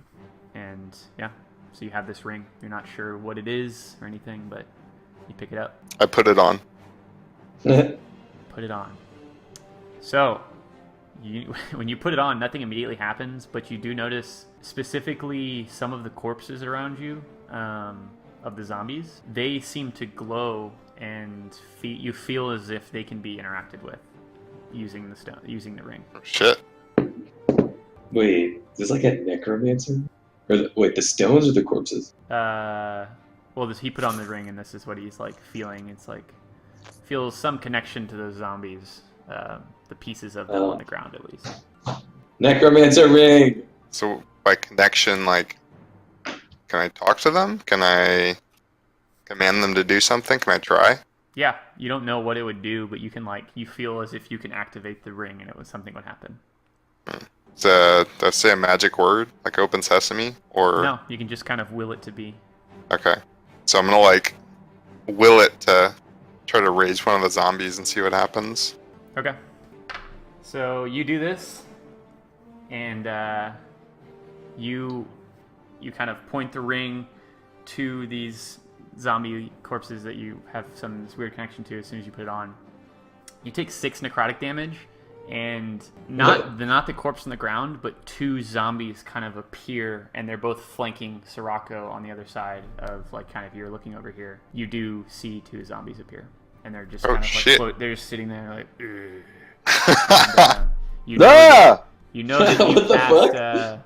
A: And yeah, so you have this ring. You're not sure what it is or anything, but you pick it up.
D: I put it on.
A: Put it on. So, when you put it on, nothing immediately happens, but you do notice specifically some of the corpses around you, of the zombies. They seem to glow, and you feel as if they can be interacted with using the ring.
D: Oh, shit.
B: Wait, is this like a necromancer? Wait, the stones or the corpses?
A: Well, he put on the ring, and this is what he's like feeling. It's like feels some connection to those zombies, the pieces of them on the ground at least.
B: Necromancer ring!
D: So by connection, like, can I talk to them? Can I command them to do something? Can I try?
A: Yeah, you don't know what it would do, but you feel as if you can activate the ring and something would happen.
D: Does that say a magic word, like open sesame? Or
A: No, you can just kind of will it to be.
D: Okay. So I'm gonna, like, will it to try to rage one of the zombies and see what happens.
A: Okay. So you do this, and you kind of point the ring to these zombie corpses that you have this weird connection to as soon as you put it on. You take 6 necrotic damage, and not the corpse on the ground, but 2 zombies kind of appear, and they're both flanking Sirocco on the other side of, like, kind of, you're looking over here. You do see 2 zombies appear, and they're just kind of
D: shit.
A: like they're just sitting there like. Ugh. And, you know that
B: What the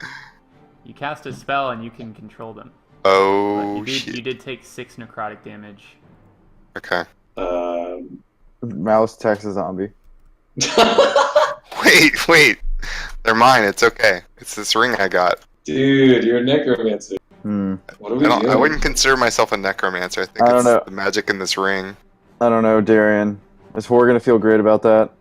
A: you cast a spell and you can control them.
D: Oh,
A: You
D: shit.
A: did take 6 necrotic damage.
D: Okay.
F: Mouse attacks a zombie.
D: Wait. They're mine. It's okay. It's this ring I got.
B: Dude, you're a necromancer. What are we doing?
D: I wouldn't consider myself a necromancer. I think
F: I don't
D: it's
F: know.
D: the magic in this ring.
F: I don't know, Darian. Is Hor gonna feel great about that?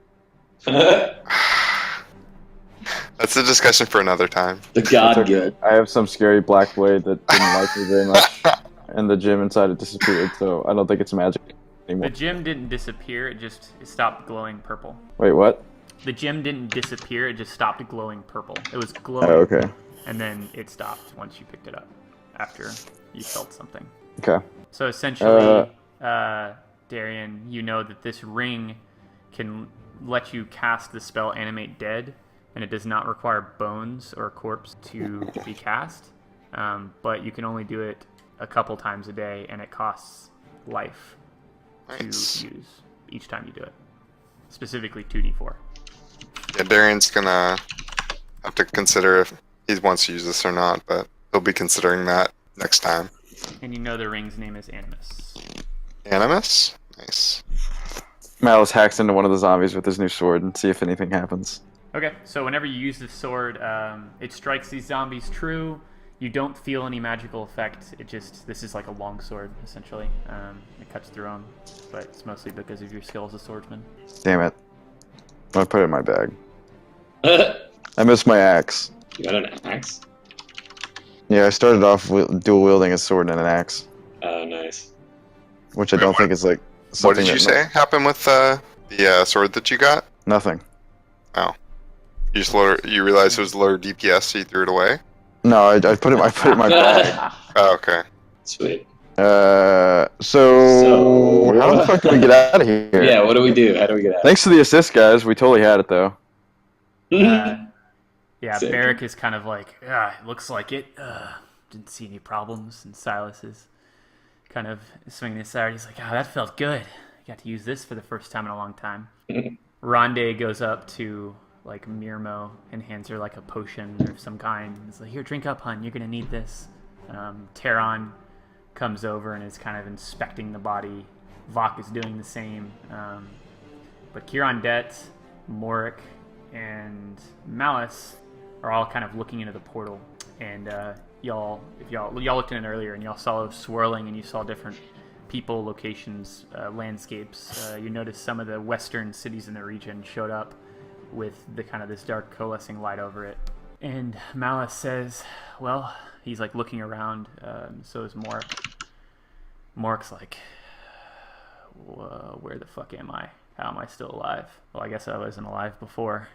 D: That's a discussion for another time.
B: The god guild.
F: I have some scary black blade that didn't like me very much, and the gem inside it disappeared, so I don't think it's magic
A: The
F: anymore.
A: gem didn't disappear, it stopped glowing purple.
F: Wait, what?
A: The gem didn't disappear, it just stopped glowing purple. It was glowing,
F: Oh, okay.
A: and then it stopped once you picked it up, after you felt something.
F: Okay.
A: So essentially, Darian, you know that this ring can let you cast the spell Animate Dead, and it does not require bones or a corpse to be cast, but you can only do it a couple times a day, and it costs life
D: Nice.
A: to use each time you do it, specifically 2d4.
D: Yeah, Darian's gonna have to consider if he wants to use this or not, but he'll be considering that next time.
A: And you know the ring's name is Animus.
D: Animus? Nice.
F: Malice hacks into one of the zombies with his new sword and see if anything happens.
A: Okay, so whenever you use the sword, it strikes these zombies true. You don't feel any magical effect. This is like a long sword, essentially. It cuts through them, but it's mostly because of your skill as a swordsman.
F: Damn it. I'm gonna put it in my bag. I missed my axe.
B: You got an axe?
F: Yeah, I started off dual wielding a sword and an axe,
B: Oh, nice.
F: which I
D: Wait,
F: don't
D: what-
F: think is like
D: What
F: something
D: did you
F: that-
D: say happened with the sword that you got?
F: Nothing.
D: You just you realized it was lower DPS, so you threw it away?
F: No, I put it in my bag.
D: Oh, okay.
B: Sweet.
F: So how the fuck do we get out of here?
B: Yeah, what do we do? How do we get out?
F: Thanks to the assist, guys. We totally had it though.
A: Yeah,
B: Sick.
A: Barrick is kind of like, it looks like it. Didn't see any problems. And Silas is kind of swinging his side. He's like, that felt good. I got to use this for the first time in a long time. Ronde goes up to, like, Mirmo and hands her, like, a potion of some kind. He's like, here, drink up, hun. You're going to need this. Terran comes over and is kind of inspecting the body. Vok is doing the same. But Kieran Det, Morik, and Malice are all kind of looking into the portal. and y'all looked in it earlier, and y'all saw it swirling, and you saw different people, locations, landscapes. You noticed some of the western cities in the region showed up with the kind of this dark coalescing light over it. And Malice says, well, he's like looking around, so is Mork. Mork's like, where the fuck am I? How am I still alive? Well, I guess I wasn't alive before.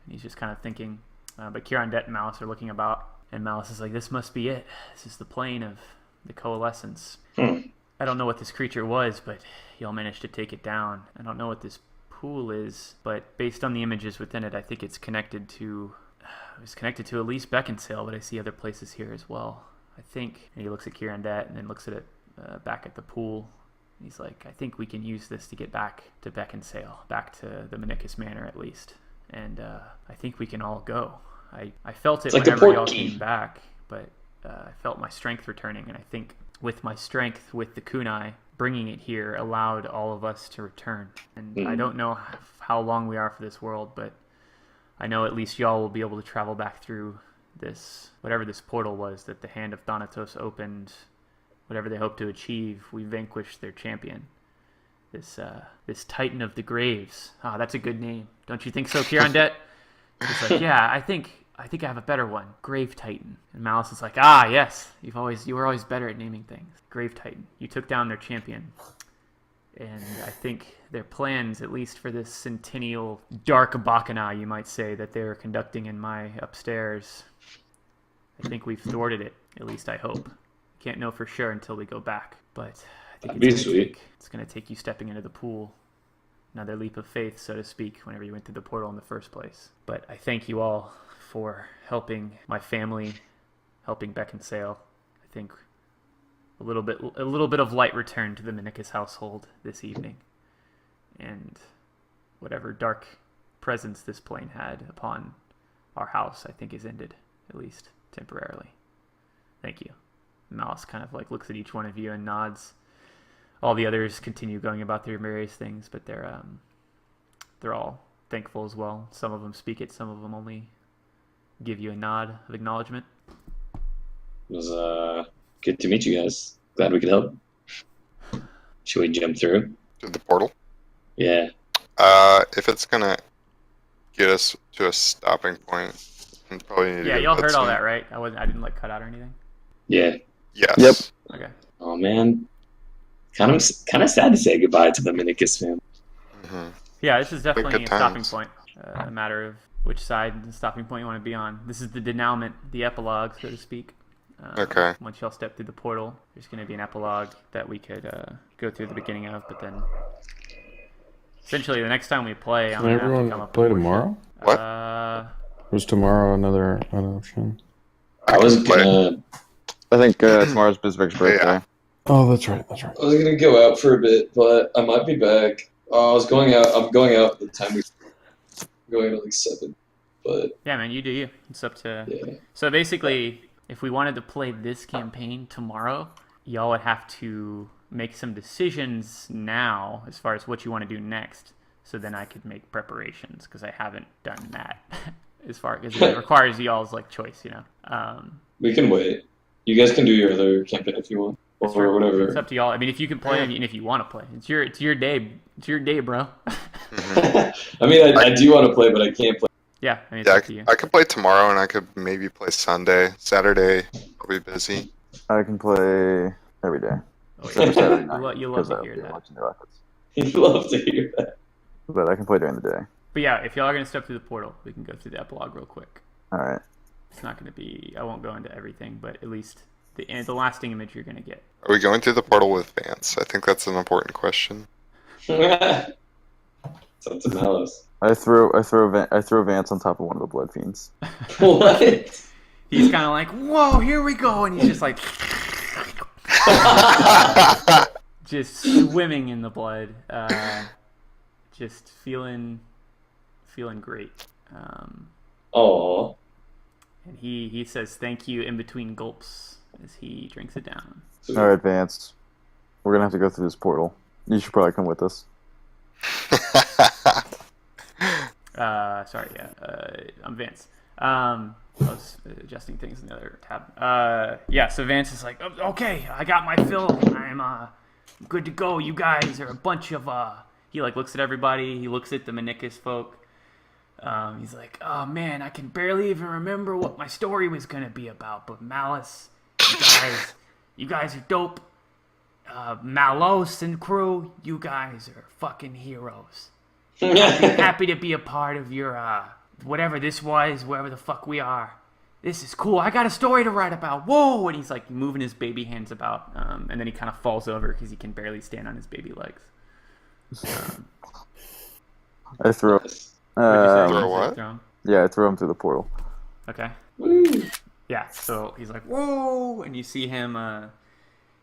A: And he's just kind of thinking. But Kieran and Malice are looking about, and Malice is like, this must be it. This is the plane of the coalescence. I don't know what this creature was, but y'all managed to take it down. I don't know what this pool is, but based on the images within it, I think it's connected to... It was connected to at least Beckinsale, but I see other places here as well. I think... And he looks at Kieran and then looks at it back at the pool. He's like, I think we can use this to get back to Beckinsale, back to the Menicus Manor at least. And I think we can all go. I felt it
B: like
A: whenever y'all
B: key.
A: came back, but I felt my strength returning, and I think with my strength, with the kunai, bringing it here allowed all of us to return. And I don't know how long we are for this world, but I know at least y'all will be able to travel back through this, whatever this portal was that the hand of Thanatos opened, whatever they hope to achieve. We vanquished their champion. This Titan of the Graves. Ah, that's a good name. Don't you think so, Kieran? He's like, yeah, I think I have a better one. Grave Titan. And Malice is like, ah, yes. You were always better at naming things. Grave Titan. You took down their champion. And I think their plans, at least for this centennial dark Bacchanal, you might say, that they were conducting in my upstairs, I think we've thwarted it. At least I hope. Can't know for sure until we go back. But I think it's going to take you stepping into the pool. Another leap of faith, so to speak, whenever you went through the portal in the first place. But I thank you all for helping my family, helping Beckinsale. I think a little bit of light returned to the Menicus household this evening, and whatever dark presence this plane had upon our house, I think, is ended, at least temporarily. Thank you. Malice kind of like looks at each one of you and nods. All the others continue going about their various things, but they're all thankful as well. Some of them speak it, some of them only give you a nod of acknowledgement.
B: It was good to meet you guys. Glad we could help. Should we jump through?
D: To the portal?
B: Yeah.
D: If it's gonna get us to a stopping point, we probably need to
A: Yeah,
D: go
A: y'all
D: to
A: heard
D: bed
A: all
D: soon.
A: that, right? I didn't like cut out or anything.
B: Yeah.
D: Yes.
F: Yep.
A: Okay.
B: Oh man. Kind of sad to say goodbye to the Menicus fam.
D: hmm
A: Yeah, this is definitely
D: good
A: a stopping
D: times.
A: point. A matter of which side the stopping point you want to be on. This is the denouement, the epilogue, so to speak.
D: Okay.
A: Once y'all step through the portal, there's going to be an epilogue that we could go through the beginning of, but then essentially the next time we play, I'm
E: Can
A: going to have to
E: everyone
A: come up
E: play
A: with
E: tomorrow?
D: What?
E: Was tomorrow another option?
B: I was
D: play.
B: gonna
F: I think tomorrow's Bizvic's birthday.
E: Oh, that's right.
B: I was gonna go out for a bit, but I might be back. I'm going out at the time going at like 7. But
A: Yeah, man, you do you. It's up to...
B: yeah.
A: So basically, if we wanted to play this campaign tomorrow, y'all would have to make some decisions now as far as what you want to do next, so then I could make preparations, because I haven't done that as far as it requires y'all's like choice, you know.
B: We can wait. You guys can do your other campaign if you want.
A: It's
B: Or whatever.
A: It's up to y'all. I mean, if you can play and if you want to play, it's your day. It's your day, bro.
D: Mhm.
B: I mean, I do want to play, but I can't play.
A: Yeah, I mean, it's
D: Yeah,
A: up to you.
D: I could play tomorrow, and I could maybe play Sunday. Saturday, I'll be busy.
F: I can play every day.
A: Oh,
F: Except for Saturday
A: you
F: night,
A: you love
F: because
A: to
F: I'll
A: hear
F: be
A: that.
F: watching the Rockets.
B: You'd love to hear that.
F: But I can play during the day.
A: But yeah, if y'all are gonna step through the portal, we can go through the epilogue real quick.
F: All right.
A: It's not gonna be. I won't go into everything, but at least the lasting image you're gonna get.
D: Are we going through the portal with Vance? I think that's an important question.
B: It's up to Malice.
F: I throw Vance on top of one of the Blood Fiends.
B: What?
A: He's kind of like, whoa, here we go, and he's just like, just swimming in the blood, just feeling great.
B: Oh.
A: And he says thank you in between gulps as he drinks it down.
F: All right, Vance. We're gonna have to go through this portal. You should probably come with us.
A: Sorry, yeah. I'm Vince. I was adjusting things in the other tab. Yeah, so Vance is like, okay, I got my fill. I'm good to go. You guys are a bunch of He like looks at everybody. He looks at the Menicus folk. He's like, oh man, I can barely even remember what my story was gonna be about. But Malice, you guys are dope. Malos and crew, you guys are fucking heroes. Happy to be a part of your whatever this was, wherever the fuck we are. This is cool. I got a story to write about. Whoa! And he's like moving his baby hands about, and then he kind of falls over because he can barely stand on his baby legs.
F: I throw.
A: What'd you say?
D: Throw what?
A: Throw him?
F: Yeah, I throw him through the portal.
A: Okay.
B: Woo.
A: Yeah. So he's like, whoa! And you see him.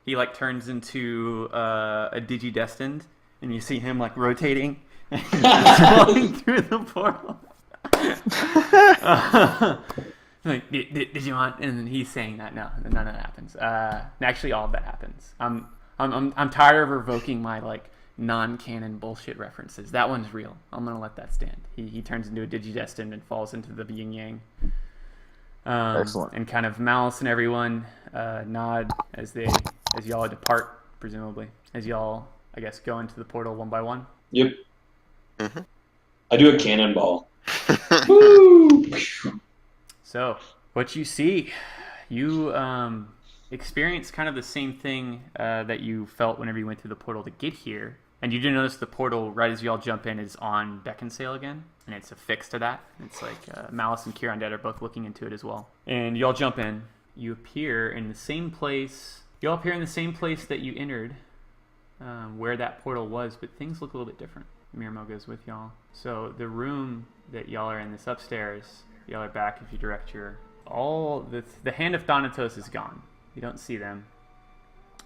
A: He like turns into a Digidestined, and you see him like rotating and falling through the portal. Like, did you want? And then he's saying that no, none of that happens. Actually, all of that happens. I'm tired of revoking my like non-canon bullshit references. That one's real. I'm gonna let that stand. He turns into a Digidestined and falls into the yin yang.
F: Excellent.
A: And kind of Malice and everyone nod as y'all depart, presumably, as y'all, I guess, go into the portal one by one.
B: Yep.
D: Mm-hmm.
B: I do a cannonball. Woo!
A: So, what you see, you experience kind of the same thing that you felt whenever you went through the portal to get here. And you do notice the portal, right as you all jump in, is on Beckinsale again. And it's affixed to that. It's like Malice and Kieran Dead are both looking into it as well. And y'all jump in. You appear in the same place. You all appear in the same place that you entered, where that portal was, but things look a little bit different. Mirmo goes with y'all. So the room that y'all are in, this upstairs, y'all are back if you direct your... The Hand of Thanatos is gone. You don't see them.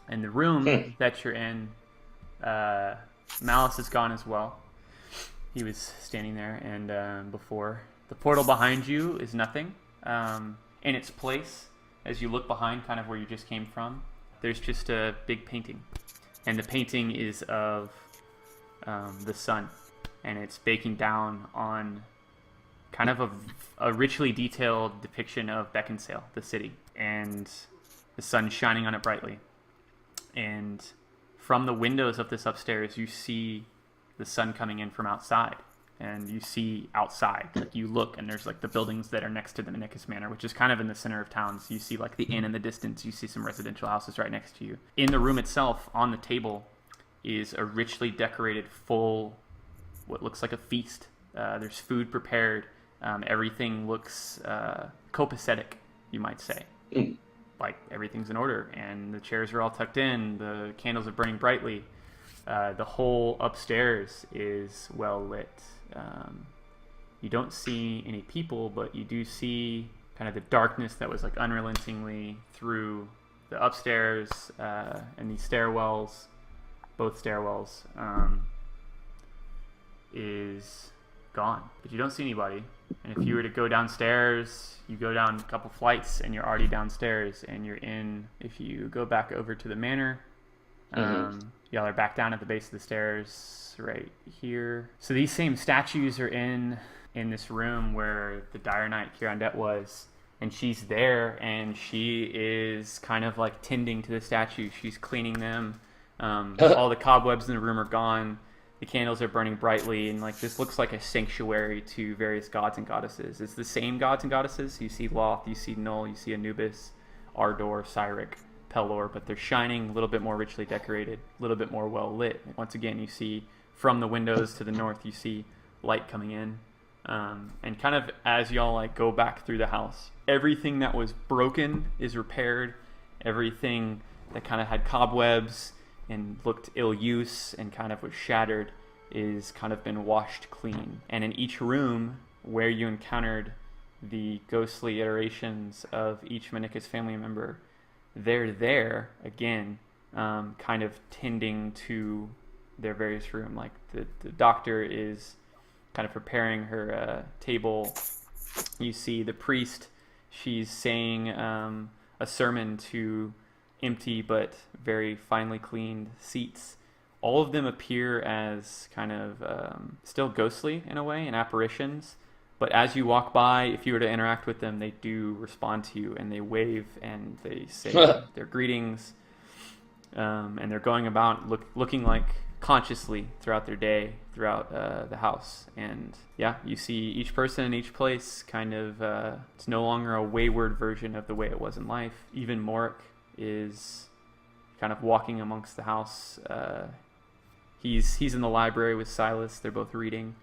A: And the room that you're in, Malice is gone as well. He was standing there, and before. The portal behind you is nothing. In its place, as you look behind kind of where you just came from, there's just a big painting. And the painting is of the sun. And it's baking down on kind of a richly detailed depiction of Beckinsale, the city. And the sun shining on it brightly. And from the windows of this upstairs, you see the sun coming in from outside. And you see outside, like you look, and there's like the buildings that are next to the Menicus Manor, which is kind of in the center of town. So you see like the inn in the distance. You see some residential houses right next to you. In the room itself, on the table, is a richly decorated full, what looks like a feast. There's food prepared. Everything looks copacetic, you might say. Like everything's in order, and the chairs are all tucked in. The candles are burning brightly. The whole upstairs is well lit. You don't see any people, but you do see kind of the darkness that was like unrelentingly through the upstairs and these stairwells, both stairwells, is gone. But you don't see anybody. And if you were to go downstairs, you go down a couple flights and you're already downstairs, and you're in, if you go back over to the manor, y'all are back down at the base of the stairs right here. So these same statues are in this room where the Dire Knight Kirandet was, and she's there, and she is kind of like tending to the statues. She's cleaning them. All the cobwebs in the room are gone. The candles are burning brightly, and like this looks like a sanctuary to various gods and goddesses. It's the same gods and goddesses. You see Loth, you see Null, you see Anubis, Ardor, Cyric, Pelor, but they're shining, a little bit more richly decorated, a little bit more well lit. Once again, you see from the windows to the north, you see light coming in. And kind of as y'all like go back through the house, everything that was broken is repaired. Everything that kind of had cobwebs and looked ill use and kind of was shattered is kind of been washed clean. And in each room where you encountered the ghostly iterations of each Menicus family member, they're there again, kind of tending to their various room. Like the doctor is kind of preparing her table. You see the priest, she's saying a sermon to empty but very finely cleaned seats. All of them appear as kind of still ghostly in a way, and apparitions, But as you walk by, if you were to interact with them, they do respond to you, and they wave and they say their greetings, and they're going about looking like consciously throughout their day, throughout the house. And yeah, you see each person in each place kind of, it's no longer a wayward version of the way it was in life. Even Morik is kind of walking amongst the house. He's in the library with Silas. They're both reading.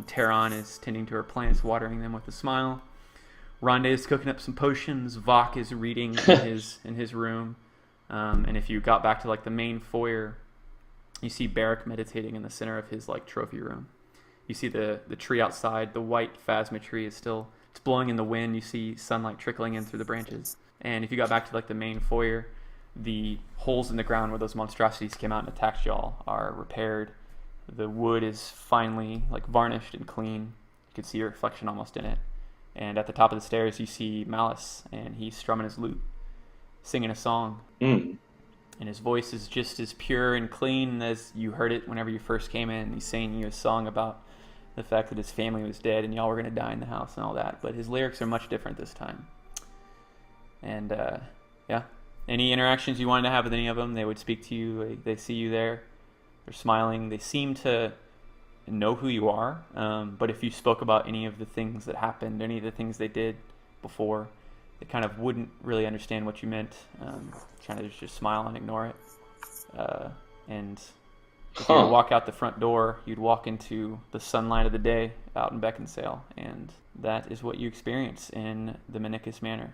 A: Teron is tending to her plants, watering them with a smile. Ronde is cooking up some potions. Vok is reading in his room. And if you got back to like the main foyer, you see Barrick meditating in the center of his like trophy room. You see the tree outside. The white phasma tree is still, it's blowing in the wind. You see sunlight trickling in through the branches. And if you got back to like the main foyer, the holes in the ground where those monstrosities came out and attacked y'all are repaired. The wood is finally like varnished and clean. You can see your reflection almost in it. And at the top of the stairs, you see Malice, and he's strumming his lute, singing a song. And his voice is just as pure and clean as you heard it whenever you first came in. He's singing you a song about the fact that his family was dead and y'all were going to die in the house and all that. But his lyrics are much different this time. And yeah, any interactions you wanted to have with any of them, they would speak to you. They see you there. They're smiling. They seem to know who you are. But if you spoke about any of the things that happened, any of the things they did before, they kind of wouldn't really understand what you meant. Trying to just smile and ignore it. And if you would walk out the front door, you'd walk into the sunlight of the day out in Beckinsale. And that is what you experience in the Menicus Manor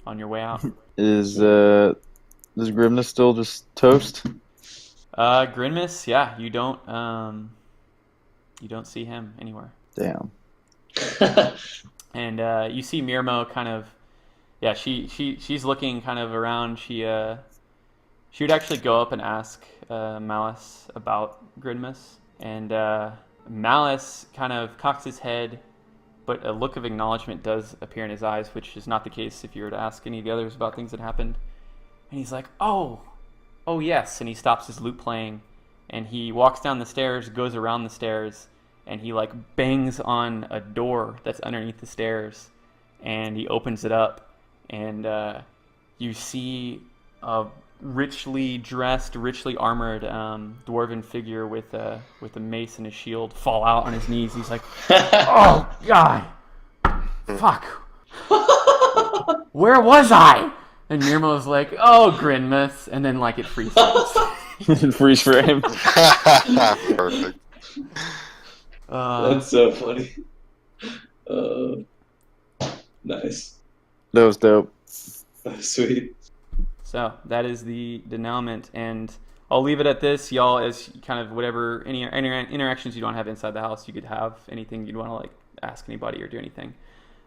A: on your way out.
F: Is Grimness still just toast?
A: Grinmus, yeah, you don't see him anywhere.
F: Damn.
A: And you see Mirmo kind of, yeah, she's looking kind of around. She would actually go up and ask Malice about Grinmus, and Malice kind of cocks his head, but a look of acknowledgement does appear in his eyes, which is not the case if you were to ask any of the others about things that happened. And he's like, oh yes, and he stops his lute playing, and he walks down the stairs, goes around the stairs, and he like bangs on a door that's underneath the stairs, and he opens it up, and you see a richly dressed, richly armored dwarven figure with a mace and a shield fall out on his knees. He's like, oh god, fuck, where was I? And Mirmo's like, oh, Grinmus, and then like it freezes.
F: Freeze frame.
D: Perfect.
B: That's so funny. Nice.
F: That was dope.
B: Sweet.
A: So that is the denouement, and I'll leave it at this. Y'all, as kind of whatever, any interactions you don't have inside the house, you could have anything you'd want to like ask anybody or do anything.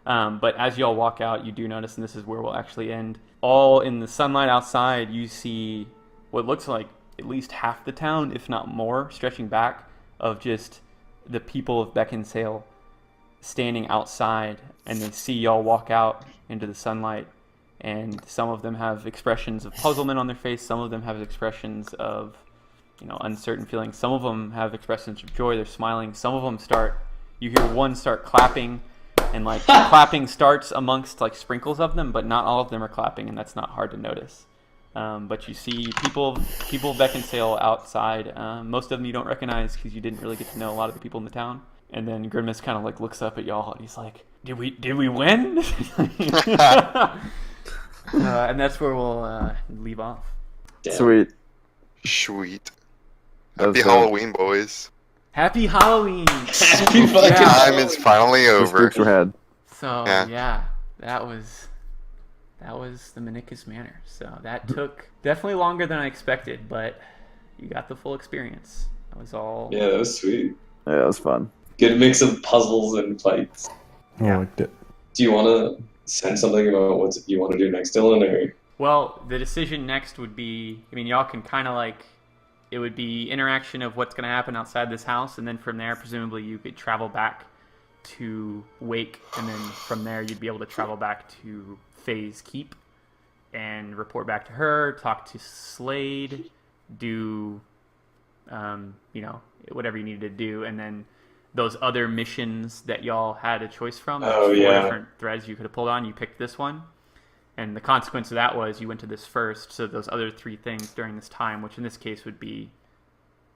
A: But as y'all walk out, you do notice, and this is where we'll actually end, all in the sunlight outside, you see what looks like at least half the town, if not more, stretching back, of just the people of Beckinsale standing outside, and they see y'all walk out into the sunlight, and some of them have expressions of puzzlement on their face, some of them have expressions of, uncertain feelings, some of them have expressions of joy, they're smiling, some of them you hear one start clapping, and like clapping starts amongst like sprinkles of them, but not all of them are clapping, and that's not hard to notice. But you see people of Beckinsale outside. Most of them you don't recognize because you didn't really get to know a lot of the people in the town. And then Grimmus kind of like looks up at y'all and he's like, "Did we win?" And that's where we'll leave off.
B: Damn.
F: Sweet.
D: Happy Halloween, boys.
A: Happy Halloween!
B: Happy fucking
D: Time is finally
F: The
D: over.
F: spooks were had.
A: So yeah, that was the Menicus Manor. So that took definitely longer than I expected, but you got the full experience. That was all.
B: Yeah, that was sweet.
F: Yeah, it was fun.
B: Good mix of puzzles and fights.
E: I liked it.
B: Do you want to send something about what you want to do next, Dylan? Or
A: Well, the decision next would be, y'all can kind of like, it would be interaction of what's going to happen outside this house, and then from there, presumably, you could travel back to Wake, and then from there, you'd be able to travel back to Faye's Keep and report back to her, talk to Slade, do, whatever you needed to do, and then those other missions that y'all had a choice from.
B: Oh,
A: There's 4
B: yeah.
A: different threads you could have pulled on. You picked this one. And the consequence of that was you went to this first. So those other 3 things during this time, which in this case would be,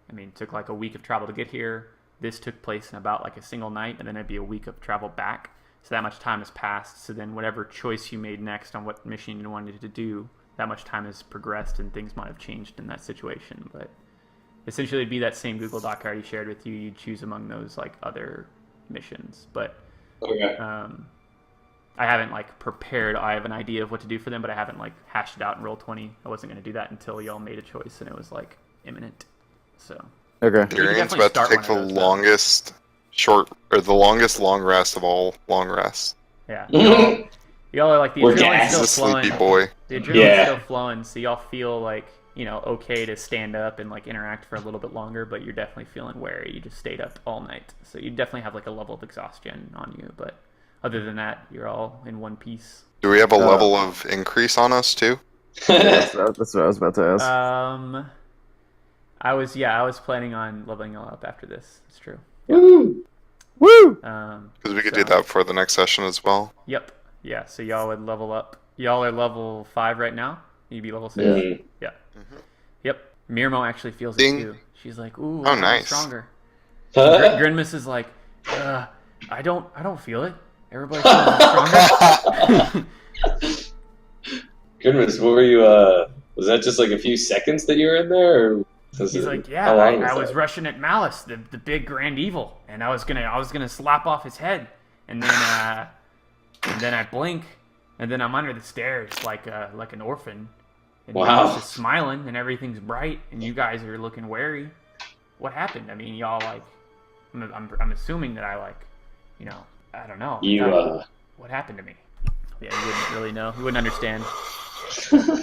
A: I mean, it took like a week of travel to get here. This took place in about like a single night, and then it'd be a week of travel back. So that much time has passed. So then whatever choice you made next on what mission you wanted to do, that much time has progressed and things might have changed in that situation. But essentially it'd be that same Google Doc I already shared with you. You'd choose among those like other missions. But
B: Okay.
A: I haven't like prepared. I have an idea of what to do for them, but I haven't like hashed it out in Roll20. I wasn't going to do that until y'all made a choice and it was like imminent. So
F: Okay.
A: definitely
D: Darian's about to
A: start
D: take the
A: one of those, though.
D: longest long rest of all long rests.
A: yeah, y'all are like the
B: We're
A: adrenaline's
B: gassed.
A: still
D: The sleepy
A: flowing.
D: boy.
A: The adrenaline's
B: Yeah.
A: still flowing, so y'all feel like, you know, okay to stand up and like interact for a little bit longer, but you're definitely feeling wary. You just stayed up all night, so you definitely have like a level of exhaustion on you. But other than that, you're all in one piece.
D: Do we have a level of increase on us too?
F: That's what I was about to ask.
A: I was planning on leveling y'all up after this. It's true.
B: Woo!
F: Woo!
D: Because we could
A: So-
D: do that for the next session as well.
A: Yep. Yeah. So y'all would level up. Y'all are level 5 right now. You'd be level 6.
B: Mhm.
A: Yeah. Yep. Mirmo actually feels
D: Ding.
A: it too. She's like, "Ooh,
D: Oh,
A: I'm
D: nice.
A: stronger." Grinmus is like, I don't feel it. Everybody feels stronger."
B: Goodness, what were you? Was that just like a few seconds that you were in there? Or was
A: He's
B: it-
A: like,
B: how
A: "Yeah,
B: long
A: I was
B: that?
A: rushing at Malice, the big grand evil, and I was gonna slap off his head, and then I blink, and then I'm under the stairs like an orphan, and
B: Wow.
A: Malice is smiling, and everything's bright, and you guys are looking wary. What happened? I mean, y'all like, I'm assuming that I like, you know, I don't know. What happened to me? Yeah, he wouldn't really know. He wouldn't understand.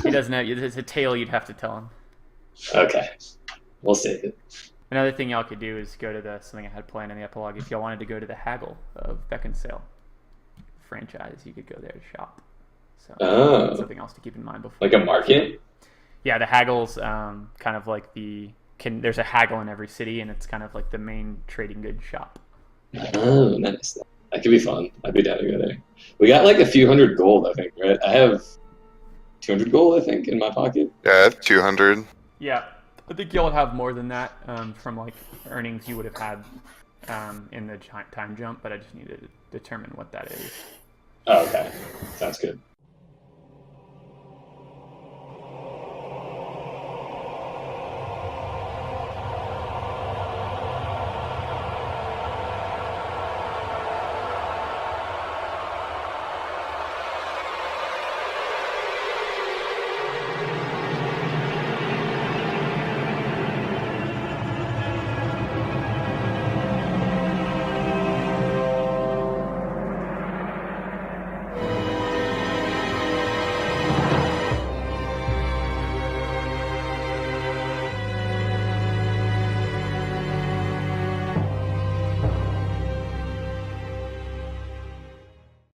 A: He doesn't know. It's a tale you'd have to tell him.
B: Okay, we'll save it.
A: Another thing y'all could do is go to something I had planned in the epilogue. If y'all wanted to go to the Haggle of Beckinsale franchise, you could go there to shop. So
B: Oh.
A: that's something else to keep in mind before.
B: Like a market?
A: Yeah, the Haggle's kind of like there's a Haggle in every city, and it's kind of like the main trading goods shop.
B: Oh, nice. That could be fun. I'd be down to go there. We got like a few hundred gold, I think, right? I have 200 gold, I think, in my pocket.
D: Yeah, I have 200.
A: Yeah, I think y'all would have more than that from like earnings you would have had in the time jump, but I just need to determine what that is.
B: Oh, okay. Sounds good.